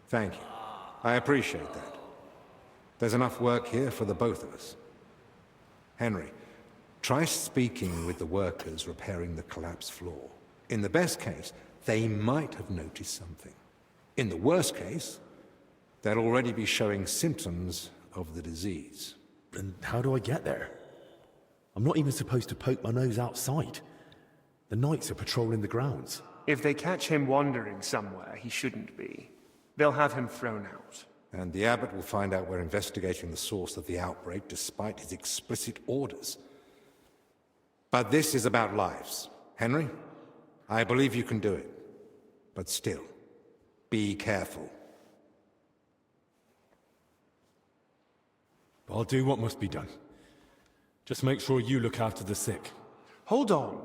Thank you. I appreciate that. There's enough work here for the both of us. Henry, try speaking with the workers repairing the collapsed floor. In the best case, they might have noticed something. In the worst case, they'll already be showing symptoms of the disease. And how do I get there? I'm not even supposed to poke my nose outside. The knights are patrolling the grounds. If they catch him wandering somewhere he shouldn't be, they'll have him thrown out. And the abbot will find out we're investigating the source of the outbreak despite his explicit orders. But this is about lives. Henry, I believe you can do it. But still, be careful. I'll do what must be done. Just make sure you look after the sick. Hold on.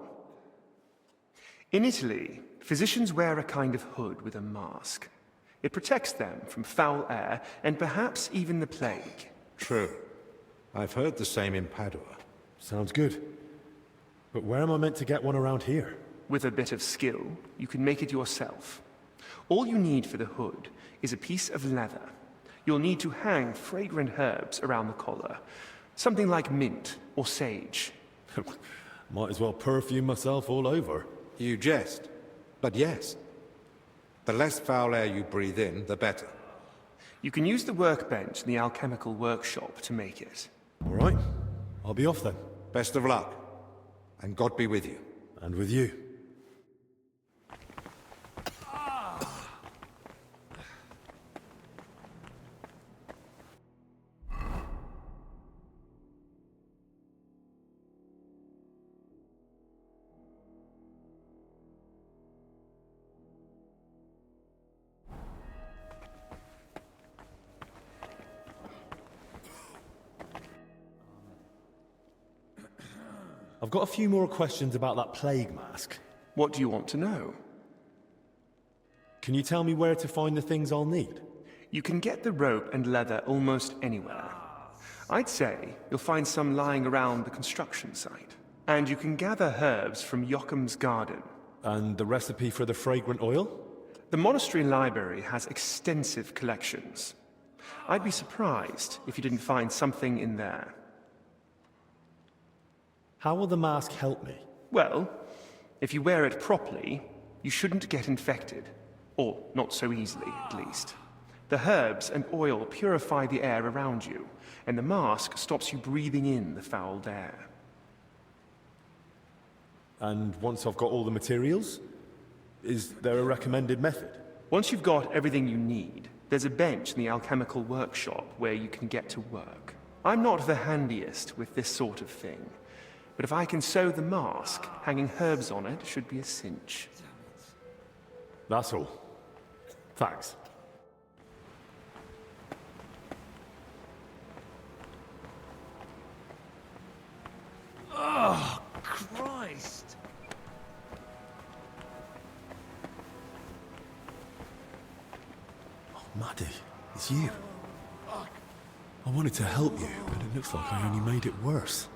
In Italy, physicians wear a kind of hood with a mask. It protects them from foul air and perhaps even the plague. True. I've heard the same in Padua. Sounds good. But where am I meant to get one around here? With a bit of skill, you can make it yourself. All you need for the hood is a piece of leather. You'll need to hang fragrant herbs around the collar. Something like mint or sage. Might as well perfume myself all over. You jest. But yes. The less foul air you breathe in, the better. You can use the workbench in the alchemical workshop to make it. All right. I'll be off then. Best of luck. And God be with you. And with you. I've got a few more questions about that plague mask. What do you want to know? Can you tell me where to find the things I'll need? You can get the rope and leather almost anywhere. I'd say you'll find some lying around the construction site. And you can gather herbs from Joachim's garden. And the recipe for the fragrant oil? The monastery library has extensive collections. I'd be surprised if you didn't find something in there. How will the mask help me? Well, if you wear it properly, you shouldn't get infected. Or not so easily, at least. The herbs and oil purify the air around you, and the mask stops you breathing in the foul air. And once I've got all the materials, is there a recommended method? Once you've got everything you need, there's a bench in the alchemical workshop where you can get to work. I'm not the handiest with this sort of thing, but if I can sew the mask, hanging herbs on it should be a cinch. That's all. Thanks. Oh, Christ! Oh, Maddie, it's you. I wanted to help you, but it looks like I only made it worse.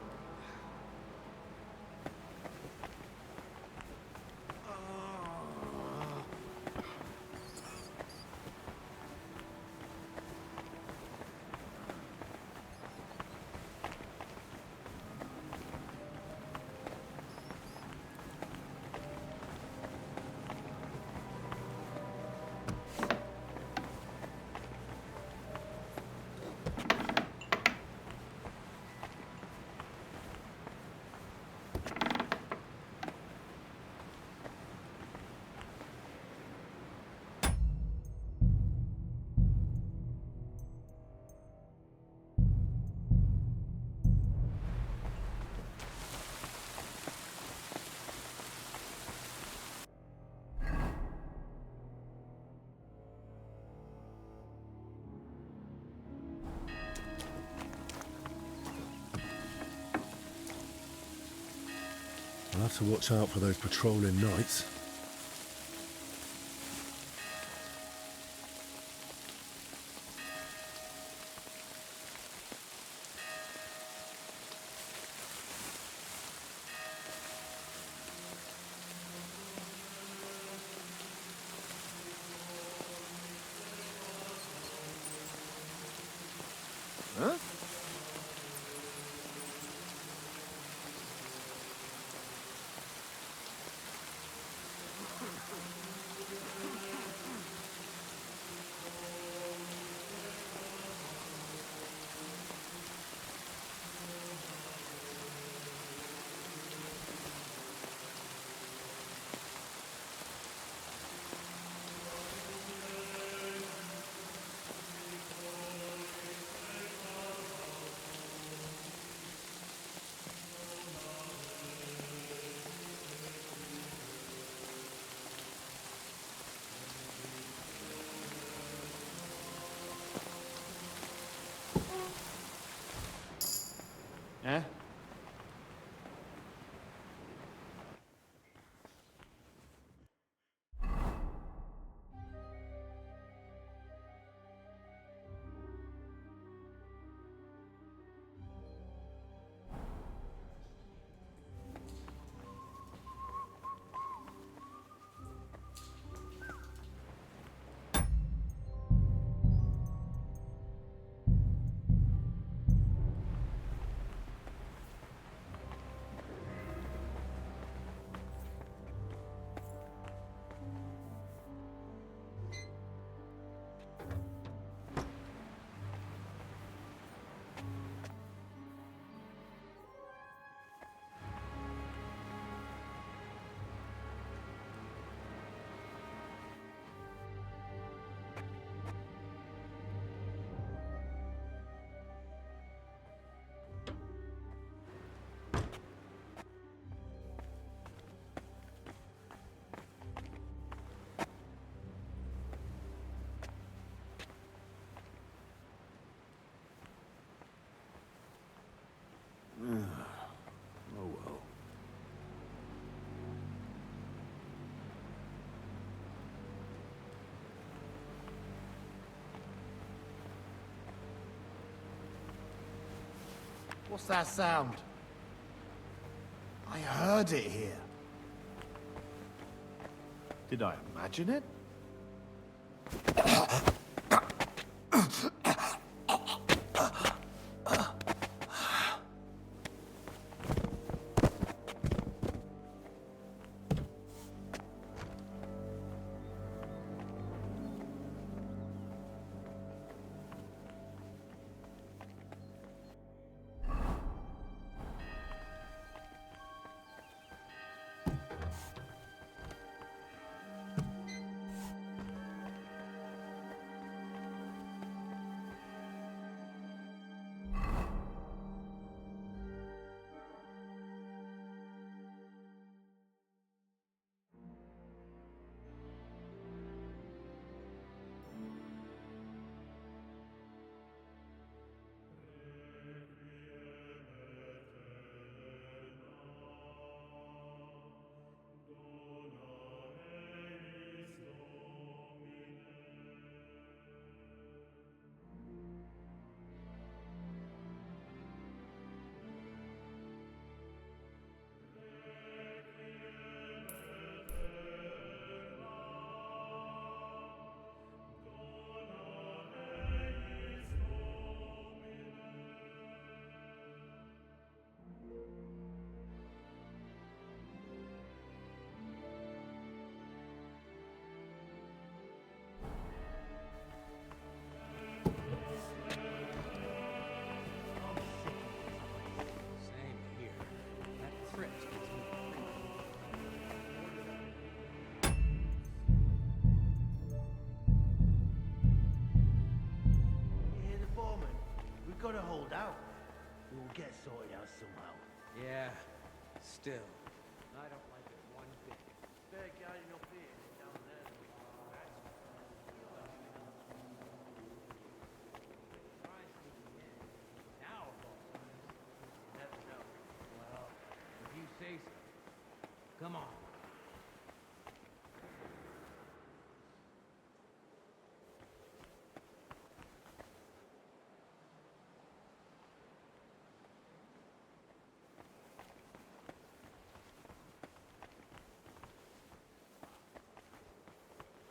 I'll have to watch out for those patrolling knights. Huh? Yeah? Oh well. What's that sound? I heard it here. Did I imagine it? Same here. That crypt gives me You hear the foreman? We've got to hold out. We'll get sorted out somehow. Yeah, still. I don't like it one bit. Better guiding up here than down there. Now of all times. You never know. Well, if you say so. Come on.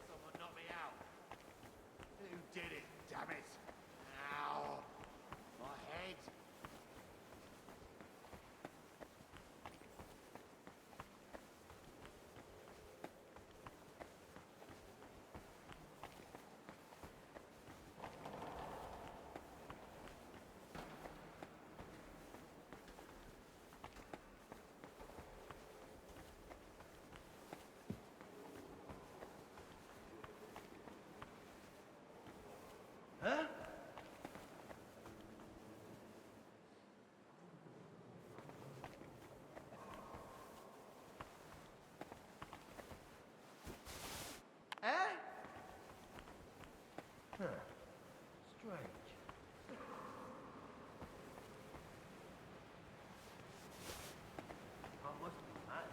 Someone knock me out. Who did it, damn it? Ow! My head. Huh? Eh? Huh. Strange. I must be mad.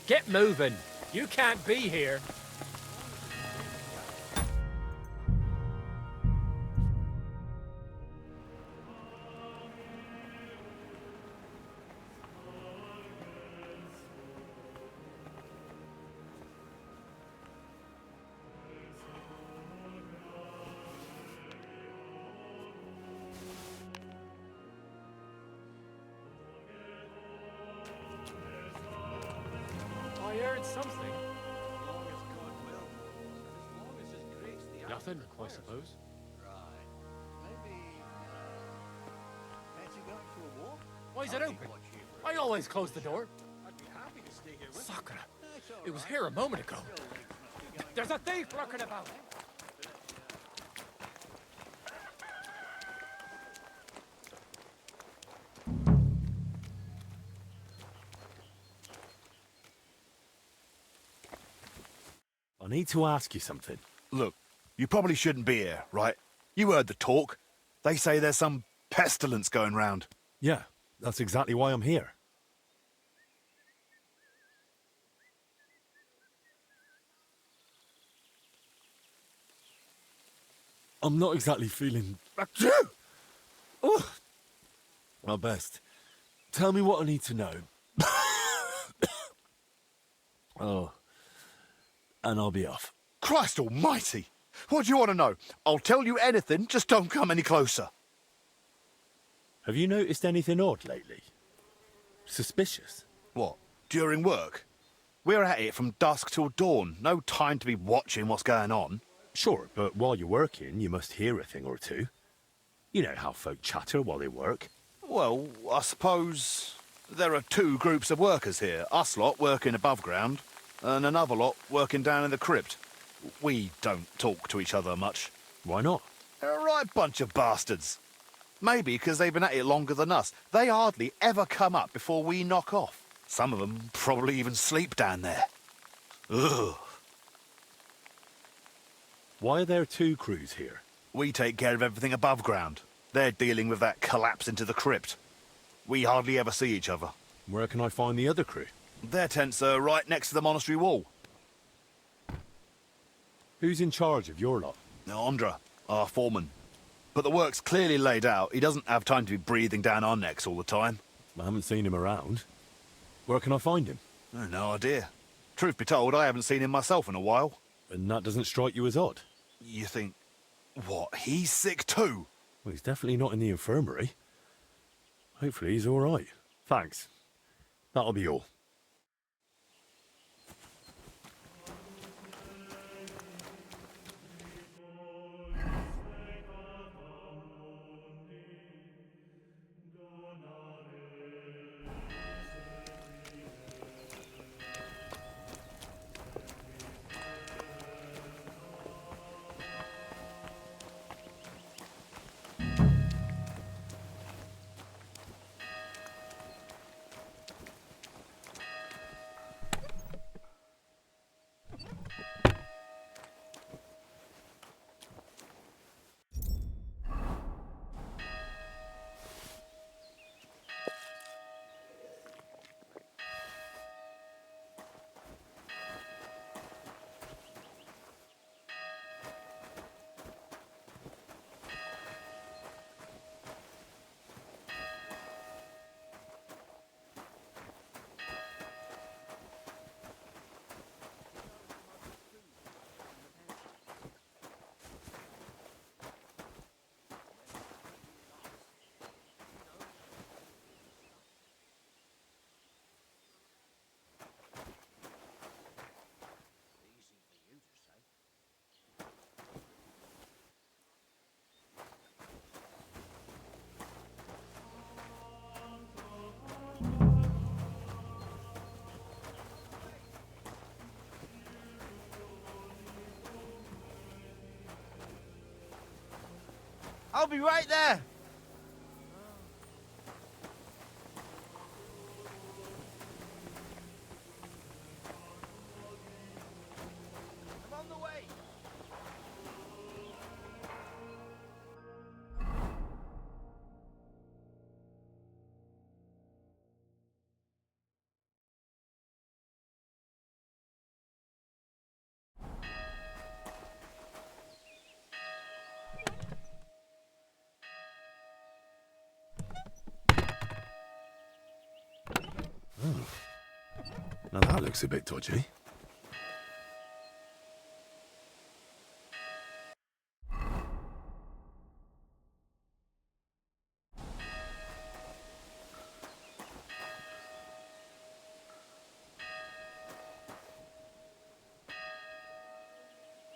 Get moving. You can't be here. I heard something. Nothing, I suppose. Why is it open? I always close the door. Sakura, it was here a moment ago. There's a thief lurking about. I need to ask you something. Look, you probably shouldn't be here, right? You heard the talk. They say there's some pestilence going round. Yeah, that's exactly why I'm here. I'm not exactly feeling... Oh, my best. Tell me what I need to know. Oh, and I'll be off. Christ almighty! What do you want to know? I'll tell you anything, just don't come any closer. Have you noticed anything odd lately? Suspicious? What, during work? We're at it from dusk till dawn. No time to be watching what's going on. Sure, but while you're working, you must hear a thing or two. You know how folk chatter while they work. Well, I suppose there are two groups of workers here. Us lot working above ground, and another lot working down in the crypt. We don't talk to each other much. Why not? They're a right bunch of bastards. Maybe because they've been at it longer than us. They hardly ever come up before we knock off. Some of them probably even sleep down there. Ugh. Why are there two crews here? We take care of everything above ground. They're dealing with that collapse into the crypt. We hardly ever see each other. Where can I find the other crew? Their tents are right next to the monastery wall. Who's in charge of your lot? Andra, our foreman. But the work's clearly laid out. He doesn't have time to be breathing down our necks all the time. I haven't seen him around. Where can I find him? No idea. Truth be told, I haven't seen him myself in a while. And that doesn't strike you as odd? You think, what, he's sick too? Well, he's definitely not in the infirmary. Hopefully he's all right. Thanks. That'll be all. I'll be right there. I'm on the way. Now that looks a bit dodgy.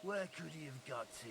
Where could he have got to?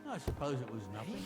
I suppose it was nothing.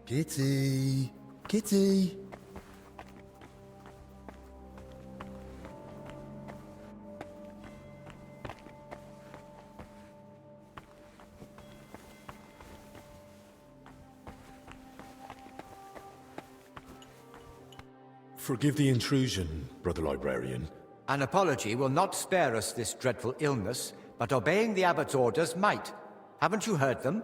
Kitty! Kitty! Forgive the intrusion, Brother Librarian. An apology will not spare us this dreadful illness, but obeying the abbot's orders might. Haven't you heard them?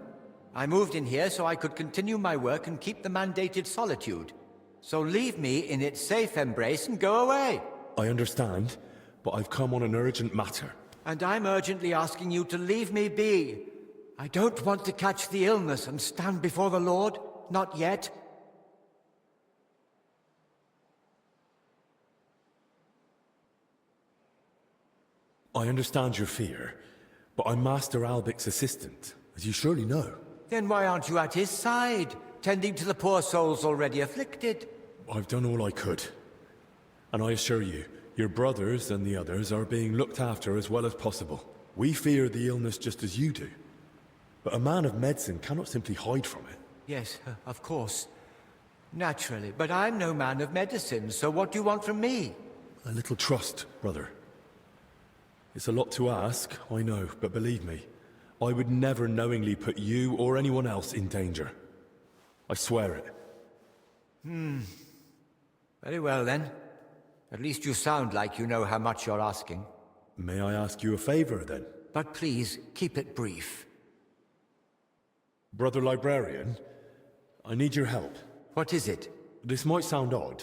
I moved in here so I could continue my work and keep the mandated solitude. So leave me in its safe embrace and go away. I understand, but I've come on an urgent matter. And I'm urgently asking you to leave me be. I don't want to catch the illness and stand before the Lord. Not yet. I understand your fear, but I'm Master Albic's assistant, as you surely know. Then why aren't you at his side, tending to the poor souls already afflicted? I've done all I could. And I assure you, your brothers and the others are being looked after as well as possible. We fear the illness just as you do. But a man of medicine cannot simply hide from it. Yes, of course. Naturally, but I'm no man of medicine, so what do you want from me? A little trust, brother. It's a lot to ask, I know, but believe me, I would never knowingly put you or anyone else in danger. I swear it. Very well, then. At least you sound like you know how much you're asking. May I ask you a favor, then? But please, keep it brief. Brother Librarian, I need your help. What is it? This might sound odd,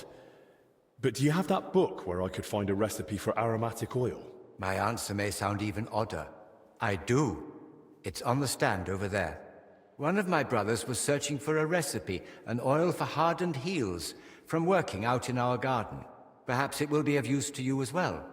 but do you have that book where I could find a recipe for aromatic oil? My answer may sound even odder. I do. It's on the stand over there. One of my brothers was searching for a recipe, an oil for hardened heels, from working out in our garden. Perhaps it will be of use to you as well.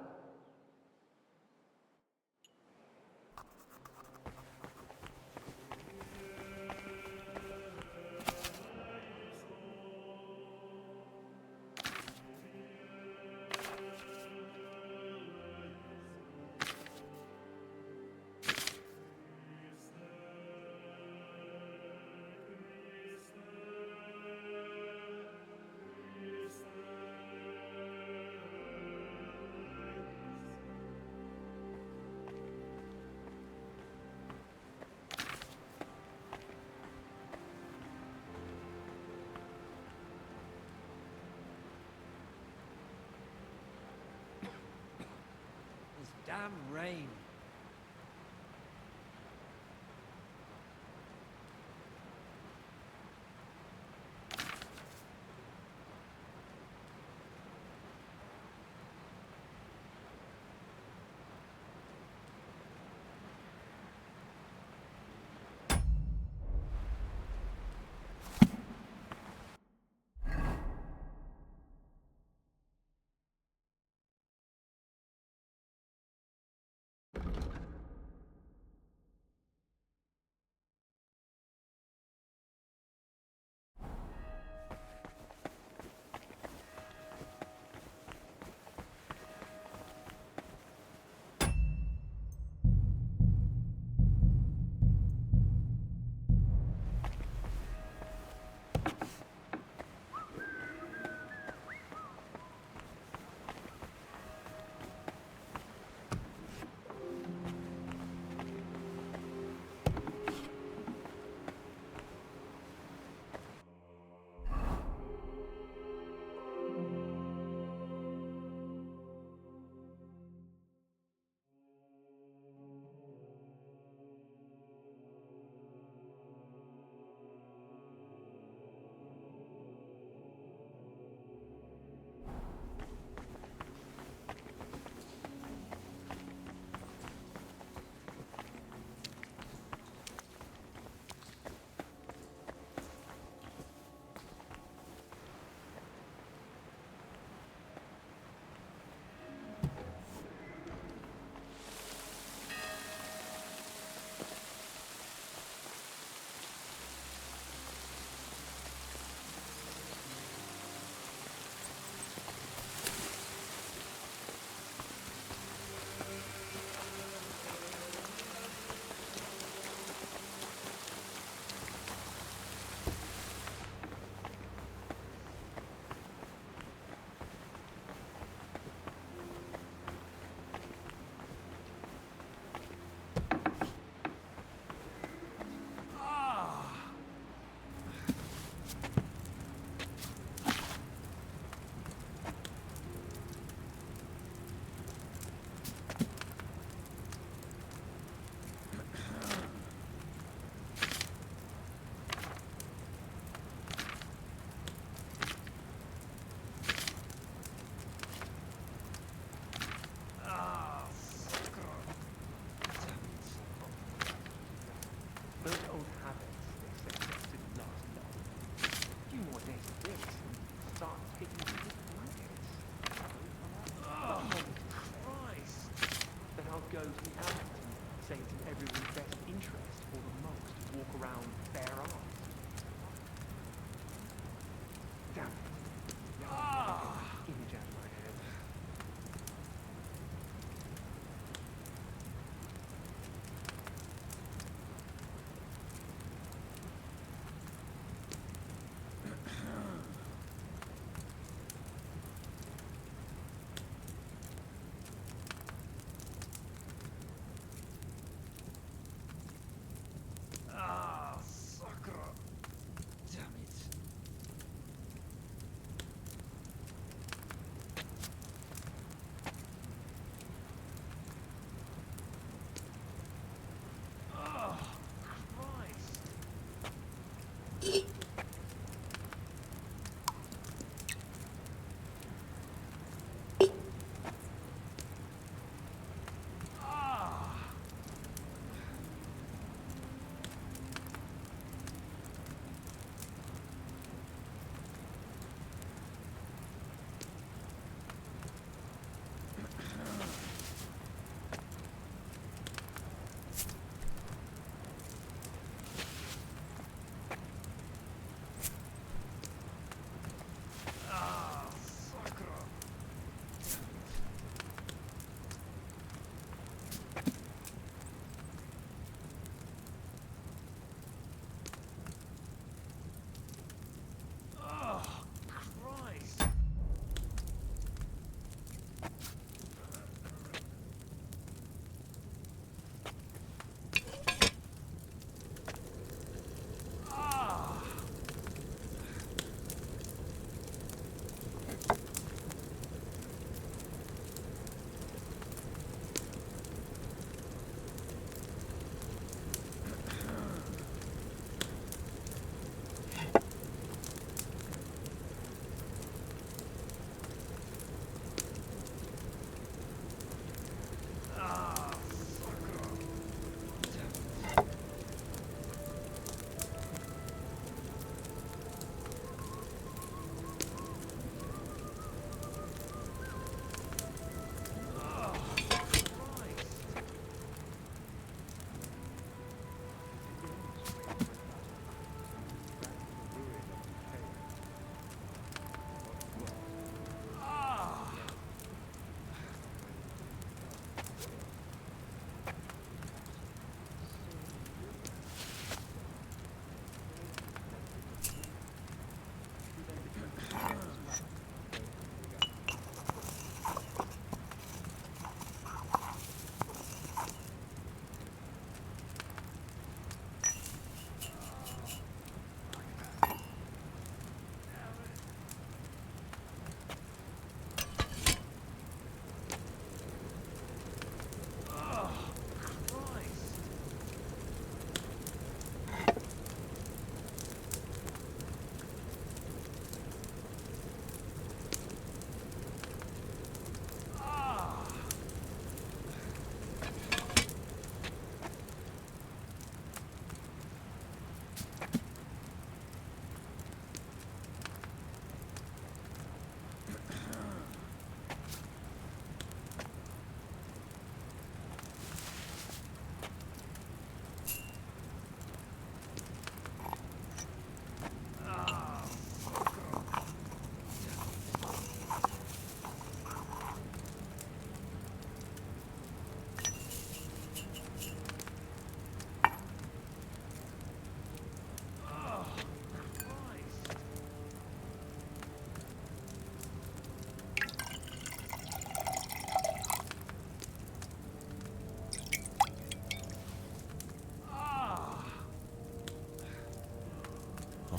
Damn rain.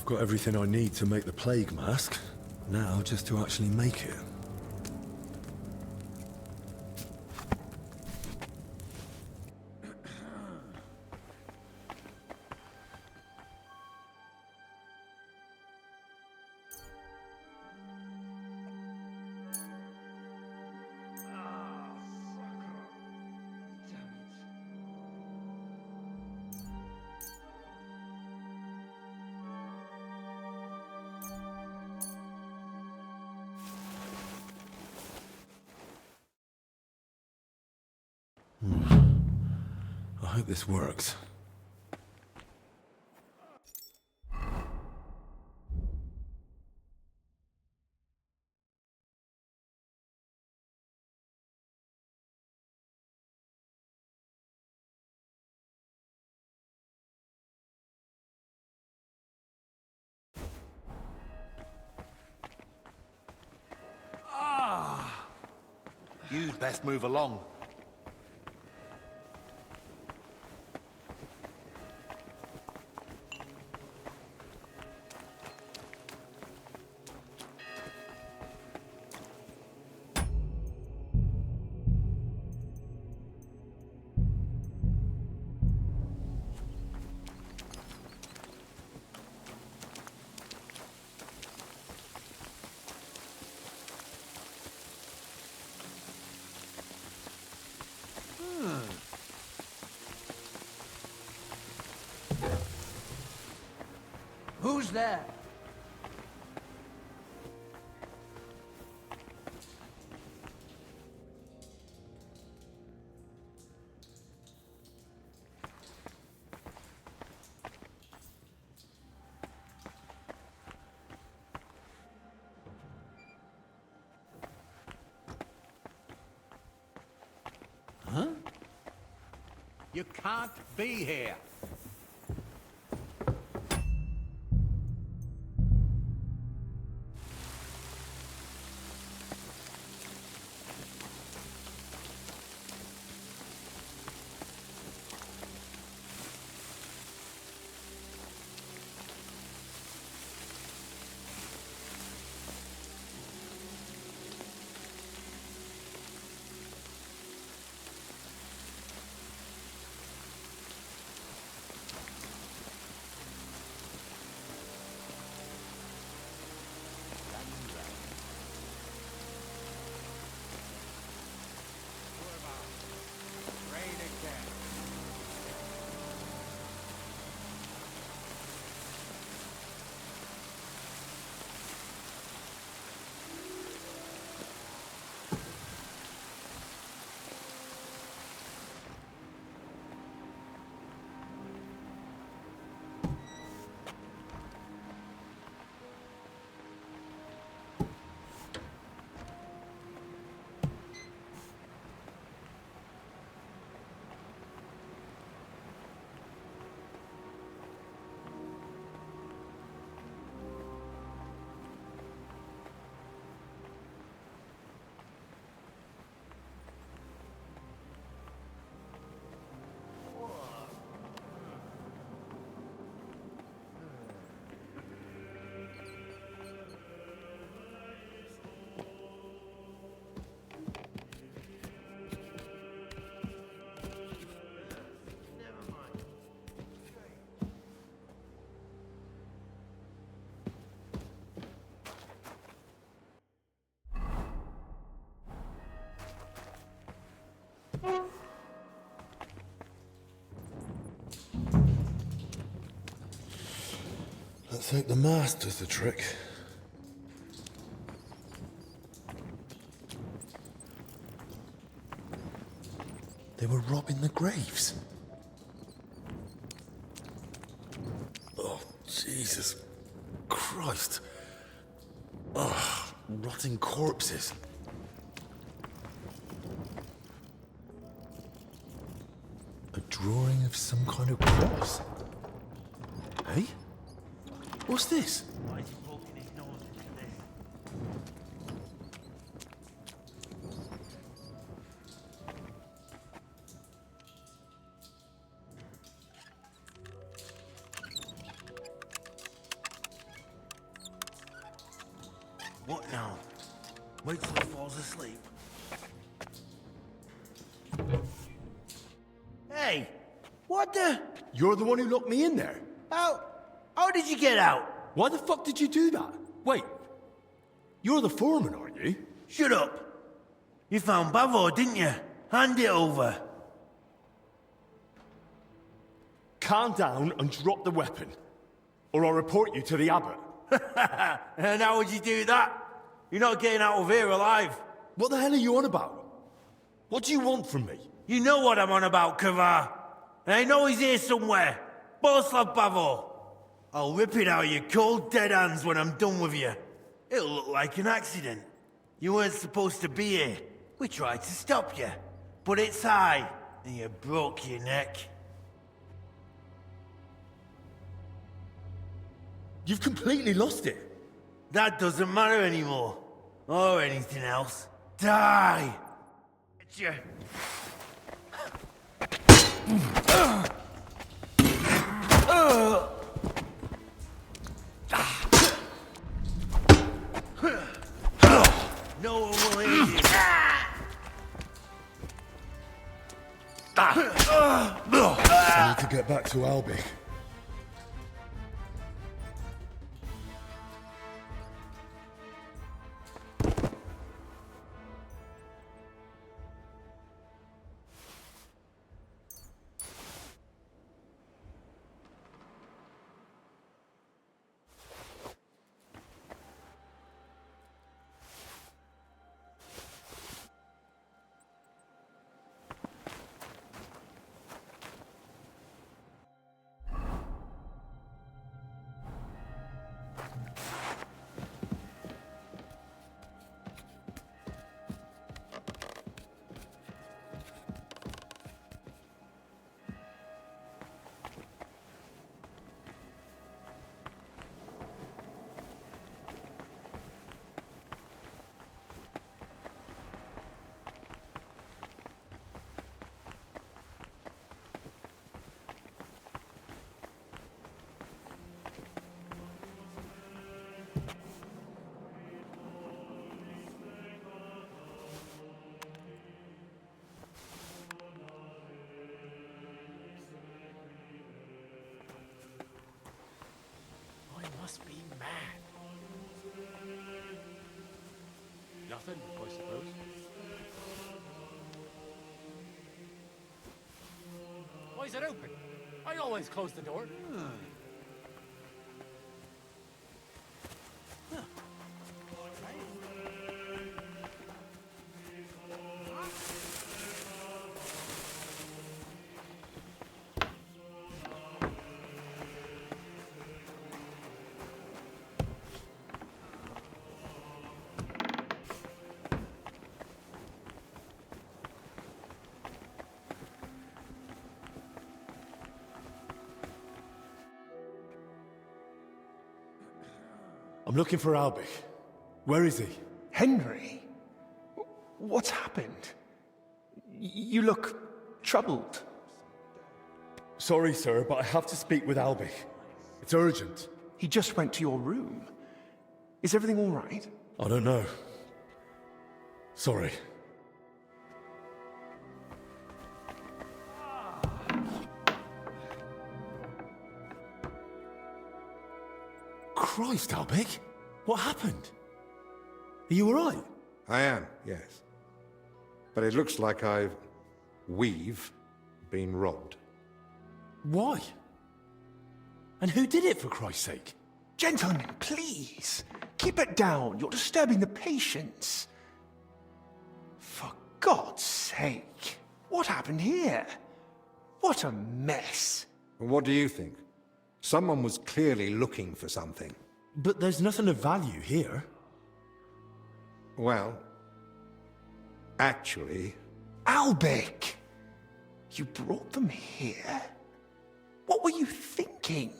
I've got everything I need to make the plague mask. Now, just to actually make it. I hope this works. You'd best move along. Who's there? Huh? You can't be here. Let's hope the mask does the trick. They were robbing the graves. Oh, Jesus Christ. Ugh, rotting corpses. A drawing of some kind of cross. Hey? What's this? Why is he poking his nose into this? Wait till he falls asleep. Hey, what the? You're the one who locked me in there. How did you get out? Why the fuck did you do that? Wait, you're the foreman, aren't you? Shut up. You found Bavo, didn't you? Hand it over. Calm down and drop the weapon, or I'll report you to the abbot. And how would you do that? You're not getting out of here alive. What the hell are you on about? What do you want from me? You know what I'm on about, Kavar. And I know he's here somewhere. Boslav Bavo. I'll rip it out of your cold, dead hands when I'm done with you. It'll look like an accident. You weren't supposed to be here. We tried to stop you. But it's high, and you broke your neck. You've completely lost it. That doesn't matter anymore. Or anything else. Die! It's you. No one will hear you. I need to get back to Albi. Must be mad. Nothing, I suppose. Why is it open? I always close the door. I'm looking for Albi. Where is he? Henry? What's happened? You look troubled. Sorry, sir, but I have to speak with Albi. It's urgent. He just went to your room. Is everything all right? I don't know. Sorry. Christ, Albic! What happened? Are you alright? I am, yes. But it looks like we've been robbed. Why? And who did it, for Christ's sake? Gentlemen, please. Keep it down. You're disturbing the patients. For God's sake. What happened here? What a mess. What do you think? Someone was clearly looking for something. But there's nothing of value here. Well, actually... Albic! You brought them here? What were you thinking?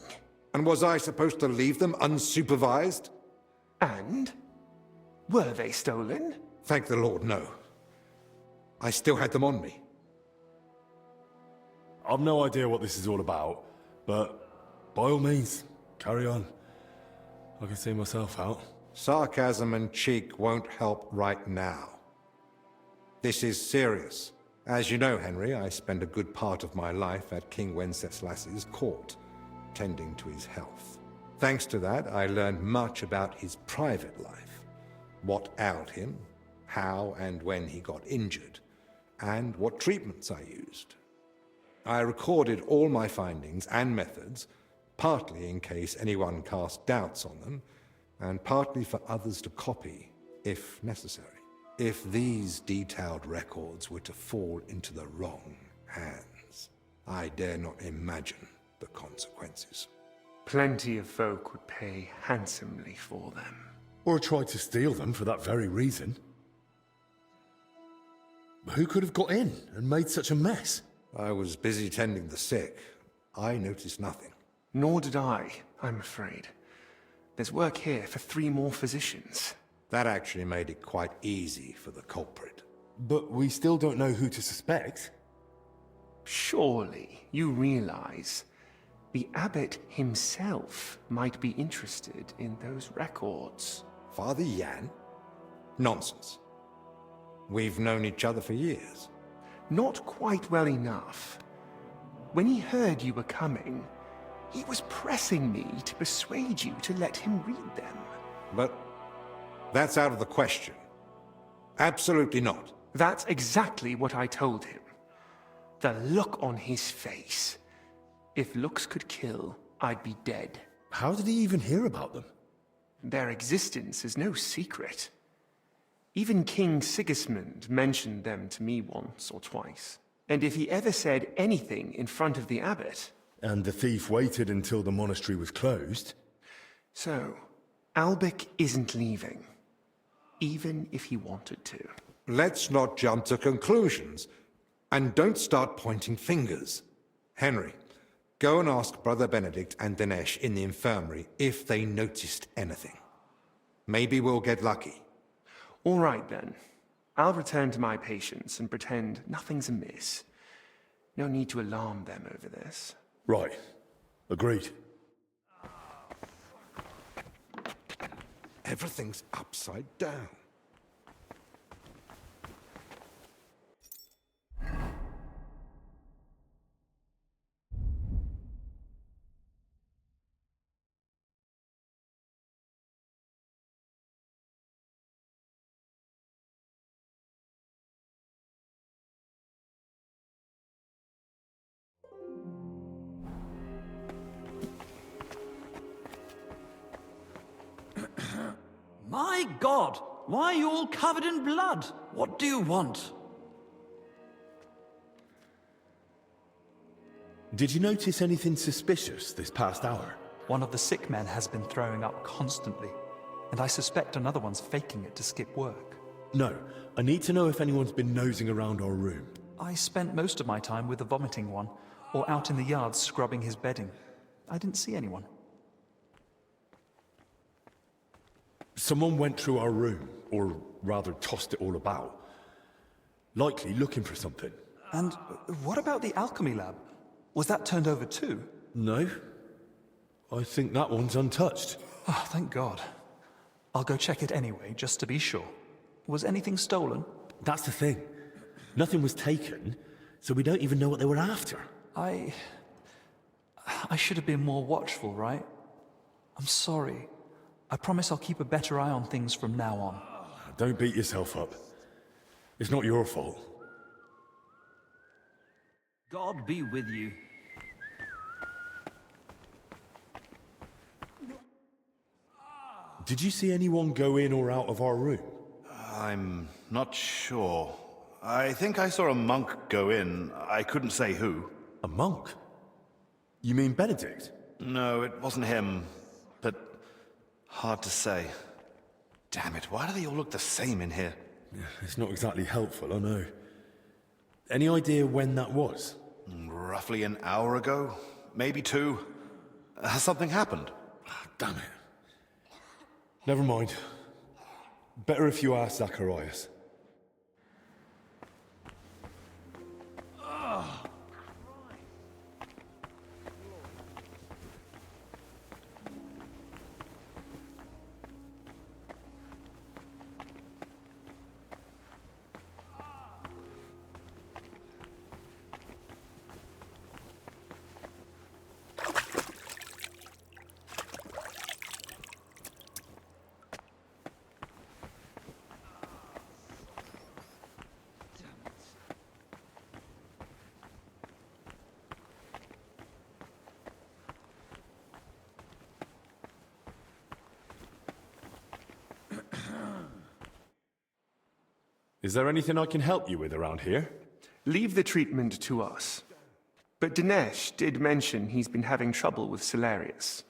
And was I supposed to leave them unsupervised? And? Were they stolen? Thank the Lord, no. I still had them on me. I've no idea what this is all about, but by all means, carry on. I can see myself out. Sarcasm and cheek won't help right now. This is serious. As you know, Henry, I spent a good part of my life at King Wenceslas's court, tending to his health. Thanks to that, I learned much about his private life, what ailed him, how and when he got injured, and what treatments I used. I recorded all my findings and methods, partly in case anyone cast doubts on them, and partly for others to copy, if necessary. If these detailed records were to fall into the wrong hands, I dare not imagine the consequences. Plenty of folk would pay handsomely for them. Or try to steal them for that very reason. Who could have got in and made such a mess? I was busy tending the sick. I noticed nothing. Nor did I, I'm afraid. There's work here for 3 more physicians. That actually made it quite easy for the culprit. But we still don't know who to suspect. Surely you realize the abbot himself might be interested in those records. Father Yan? Nonsense. We've known each other for years. Not quite well enough. When he heard you were coming, he was pressing me to persuade you to let him read them. But that's out of the question. Absolutely not. That's exactly what I told him. The look on his face. If looks could kill, I'd be dead. How did he even hear about them? Their existence is no secret. Even King Sigismund mentioned them to me once or twice. And if he ever said anything in front of the abbot... And the thief waited until the monastery was closed? So, Albic isn't leaving. Even if he wanted to. Let's not jump to conclusions. And don't start pointing fingers. Henry, go and ask Brother Benedict and Dinesh in the infirmary if they noticed anything. Maybe we'll get lucky. All right, then. I'll return to my patients and pretend nothing's amiss. No need to alarm them over this. Right. Agreed. Everything's upside down. My God! Why are you all covered in blood? What do you want? Did you notice anything suspicious this past hour? One of the sick men has been throwing up constantly, and I suspect another one's faking it to skip work. No. I need to know if anyone's been nosing around our room. I spent most of my time with the vomiting one, or out in the yard scrubbing his bedding. I didn't see anyone. Someone went through our room, or rather tossed it all about. Likely looking for something. And what about the alchemy lab? Was that turned over too? No. I think that one's untouched. Oh, thank God. I'll go check it anyway, just to be sure. Was anything stolen? That's the thing. Nothing was taken, so we don't even know what they were after. I should have been more watchful, right? I'm sorry. I promise I'll keep a better eye on things from now on. Don't beat yourself up. It's not your fault. God be with you. Did you see anyone go in or out of our room? I'm not sure. I think I saw a monk go in. I couldn't say who. A monk? You mean Benedict? No, it wasn't him. But hard to say. Damn it, why do they all look the same in here? It's not exactly helpful, I know. Any idea when that was? Roughly an hour ago. Maybe 2. Has something happened? Damn it. Never mind. Better if you ask Zacharias. Is there anything I can help you with around here? Leave the treatment to us. But Dinesh did mention he's been having trouble with Salarius.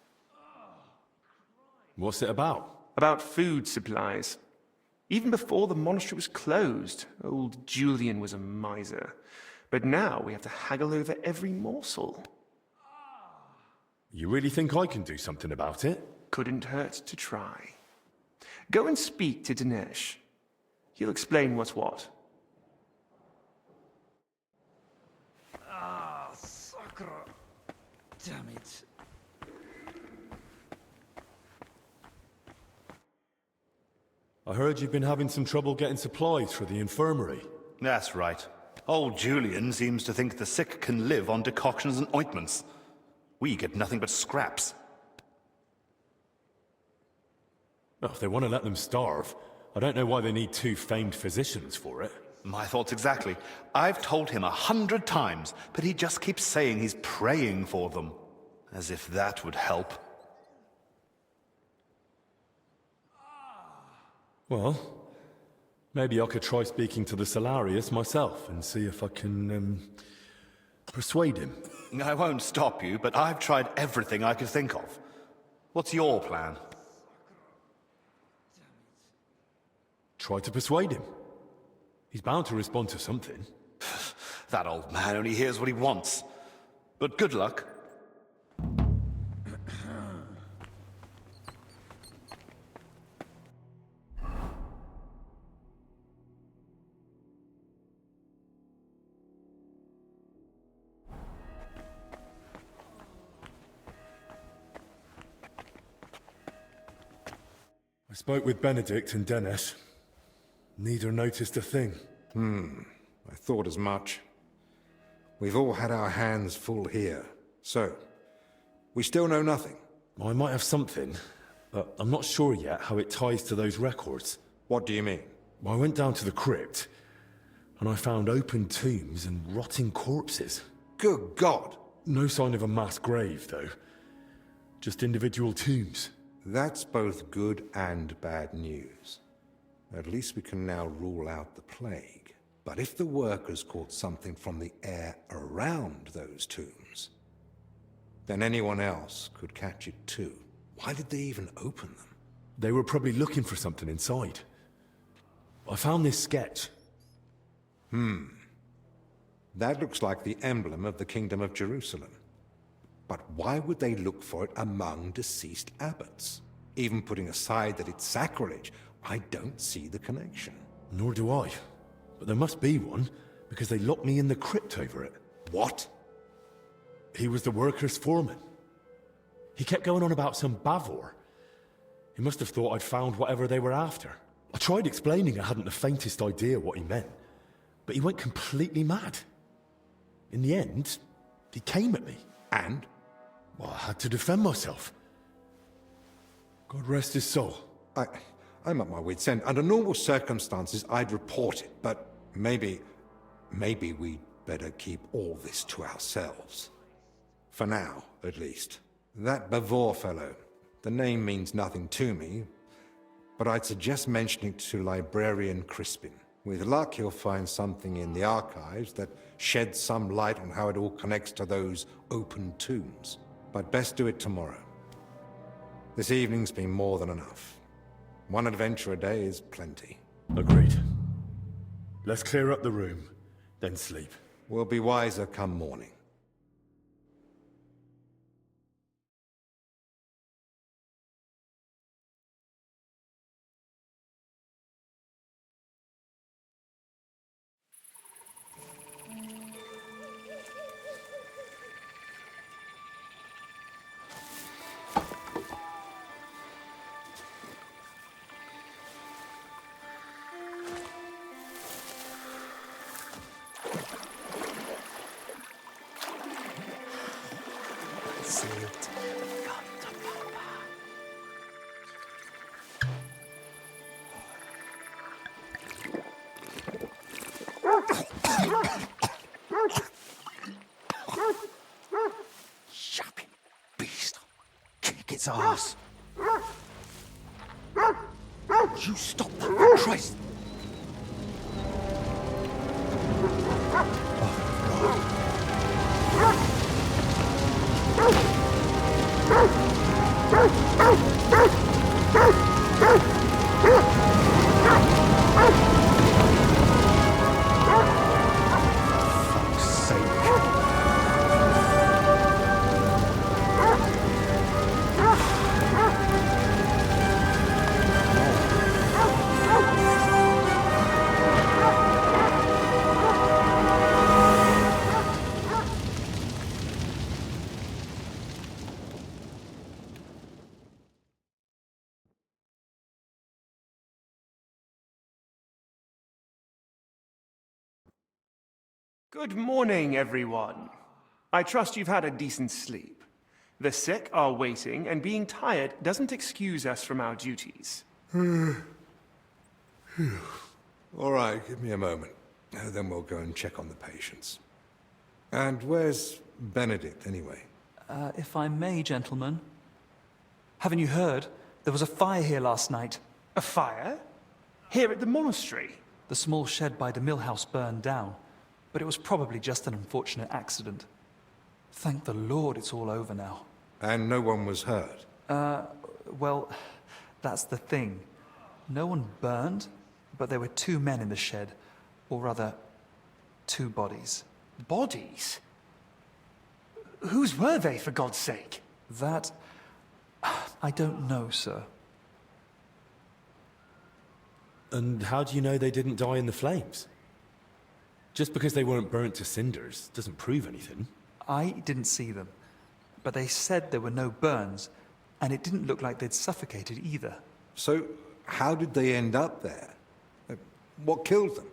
What's it about? About food supplies. Even before the monastery was closed, old Julian was a miser. But now we have to haggle over every morsel. You really think I can do something about it? Couldn't hurt to try. Go and speak to Dinesh. He'll explain what's what. Ah, sucker. Damn it. I heard you've been having some trouble getting supplies for the infirmary. That's right. Old Julian seems to think the sick can live on decoctions and ointments. We get nothing but scraps. Well, if they want to let them starve, I don't know why they need 2 famed physicians for it. My thoughts exactly. I've told him 100 times, but he just keeps saying he's praying for them. As if that would help. Well, maybe I could try speaking to the Salarius myself and see if I can, persuade him. I won't stop you, but I've tried everything I could think of. What's your plan? Try to persuade him. He's bound to respond to something. That old man only hears what he wants. But good luck. I spoke with Benedict and Dennis. Neither noticed a thing. I thought as much. We've all had our hands full here. So, we still know nothing. I might have something, but I'm not sure yet how it ties to those records. What do you mean? I went down to the crypt, and I found open tombs and rotting corpses. Good God! No sign of a mass grave, though. Just individual tombs. That's both good and bad news. At least we can now rule out the plague. But if the workers caught something from the air around those tombs, then anyone else could catch it too. Why did they even open them? They were probably looking for something inside. I found this sketch. That looks like the emblem of the Kingdom of Jerusalem. But why would they look for it among deceased abbots? Even putting aside that it's sacrilege, I don't see the connection. Nor do I. But there must be one, because they locked me in the crypt over it. What? He was the workers' foreman. He kept going on about some Bavor. He must have thought I'd found whatever they were after. I tried explaining I hadn't the faintest idea what he meant, but he went completely mad. In the end, he came at me. And? Well, I had to defend myself. God rest his soul. I'm at my wit's end. Under normal circumstances, I'd report it, but maybe we'd better keep all this to ourselves. For now, at least. That Bavor fellow, the name means nothing to me, but I'd suggest mentioning it to Librarian Crispin. With luck, he'll find something in the archives that sheds some light on how it all connects to those open tombs. But best do it tomorrow. This evening's been more than enough. One adventure a day is plenty. Agreed. Let's clear up the room, then sleep. We'll be wiser come morning. Shocking beast. Kick its ass. You stop that, for Christ! Good morning, everyone. I trust you've had a decent sleep. The sick are waiting, and being tired doesn't excuse us from our duties. All right, give me a moment. Then we'll go and check on the patients. And where's Benedict, anyway? If I may, gentlemen. Haven't you heard? There was a fire here last night. A fire? Here at the monastery? The small shed by the mill house burned down, but it was probably just an unfortunate accident. Thank the Lord it's all over now. And no one was hurt? Well, that's the thing. No one burned, but there were 2 men in the shed. Or rather, 2 bodies. Bodies? Whose were they, for God's sake? That... I don't know, sir. And how do you know they didn't die in the flames? Just because they weren't burnt to cinders doesn't prove anything. I didn't see them, but they said there were no burns, and it didn't look like they'd suffocated either. So, how did they end up there? What killed them?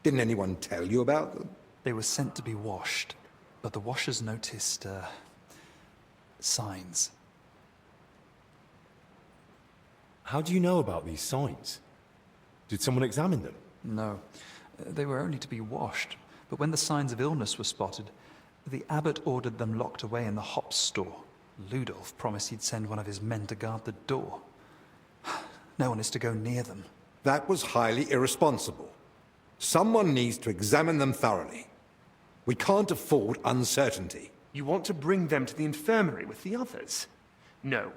Didn't anyone tell you about them? They were sent to be washed, but the washers noticed, signs. How do you know about these signs? Did someone examine them? No, they were only to be washed, but when the signs of illness were spotted, the abbot ordered them locked away in the hops store. Ludolf promised he'd send one of his men to guard the door. No one is to go near them. That was highly irresponsible. Someone needs to examine them thoroughly. We can't afford uncertainty. You want to bring them to the infirmary with the others? No.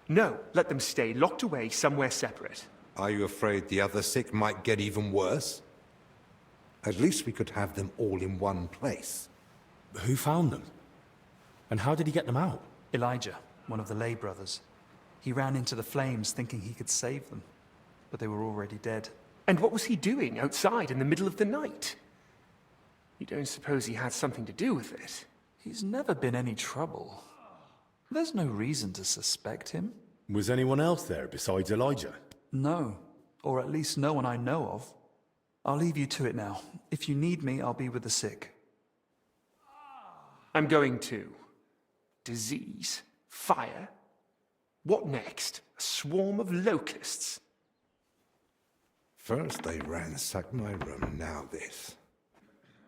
No, let them stay locked away somewhere separate. Are you afraid the other sick might get even worse? At least we could have them all in one place. Who found them? And how did he get them out? Elijah, one of the lay brothers. He ran into the flames thinking he could save them, but they were already dead. And what was he doing outside in the middle of the night? You don't suppose he had something to do with it? He's never been any trouble. There's no reason to suspect him. Was anyone else there besides Elijah? No, or at least no one I know of. I'll leave you to it now. If you need me, I'll be with the sick. I'm going too. Disease? Fire? What next? A swarm of locusts? First they ransacked my room, now this.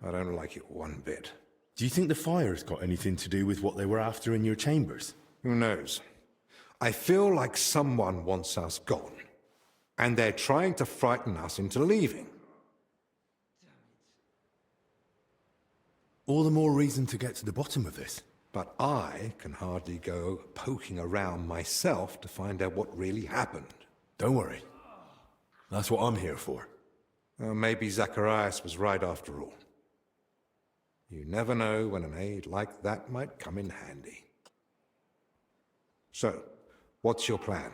I don't like it one bit. Do you think the fire's got anything to do with what they were after in your chambers? Who knows? I feel like someone wants us gone, and they're trying to frighten us into leaving. All the more reason to get to the bottom of this. But I can hardly go poking around myself to find out what really happened. Don't worry. That's what I'm here for. Maybe Zacharias was right after all. You never know when an aid like that might come in handy. So, what's your plan?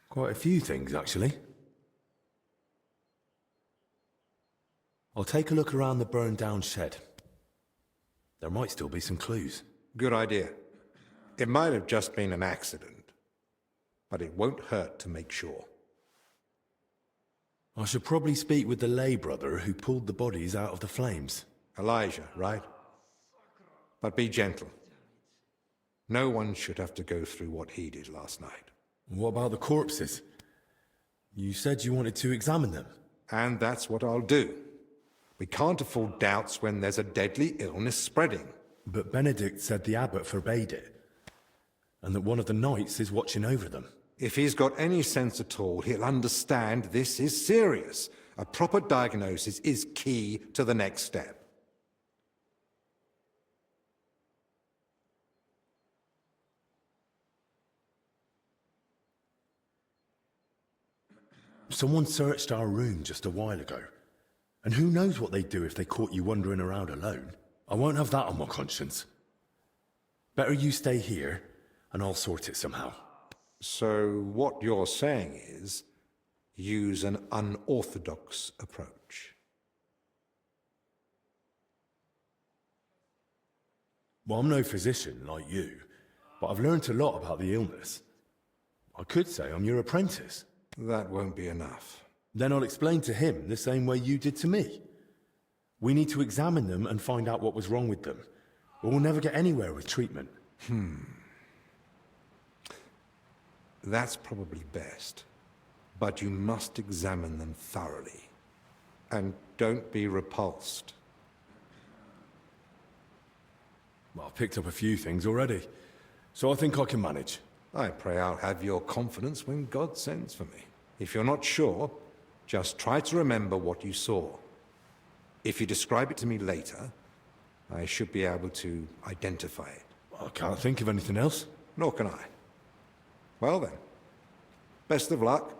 Quite a few things, actually. I'll take a look around the burned-down shed. There might still be some clues. Good idea. It might have just been an accident, but it won't hurt to make sure. I should probably speak with the lay brother who pulled the bodies out of the flames. Elijah, right? But be gentle. No one should have to go through what he did last night. What about the corpses? You said you wanted to examine them. And that's what I'll do. We can't afford doubts when there's a deadly illness spreading. But Benedict said the abbot forbade it, and that one of the knights is watching over them. If he's got any sense at all, he'll understand this is serious. A proper diagnosis is key to the next step. Someone searched our room just a while ago. And who knows what they'd do if they caught you wandering around alone. I won't have that on my conscience. Better you stay here, and I'll sort it somehow. So what you're saying is, use an unorthodox approach. Well, I'm no physician like you, but I've learned a lot about the illness. I could say I'm your apprentice. That won't be enough. Then I'll explain to him the same way you did to me. We need to examine them and find out what was wrong with them. Or we'll never get anywhere with treatment. That's probably best. But you must examine them thoroughly. And don't be repulsed. Well, I've picked up a few things already. So I think I can manage. I pray I'll have your confidence when God sends for me. If you're not sure, just try to remember what you saw. If you describe it to me later, I should be able to identify it. I can't think of anything else. Nor can I. Well then, best of luck.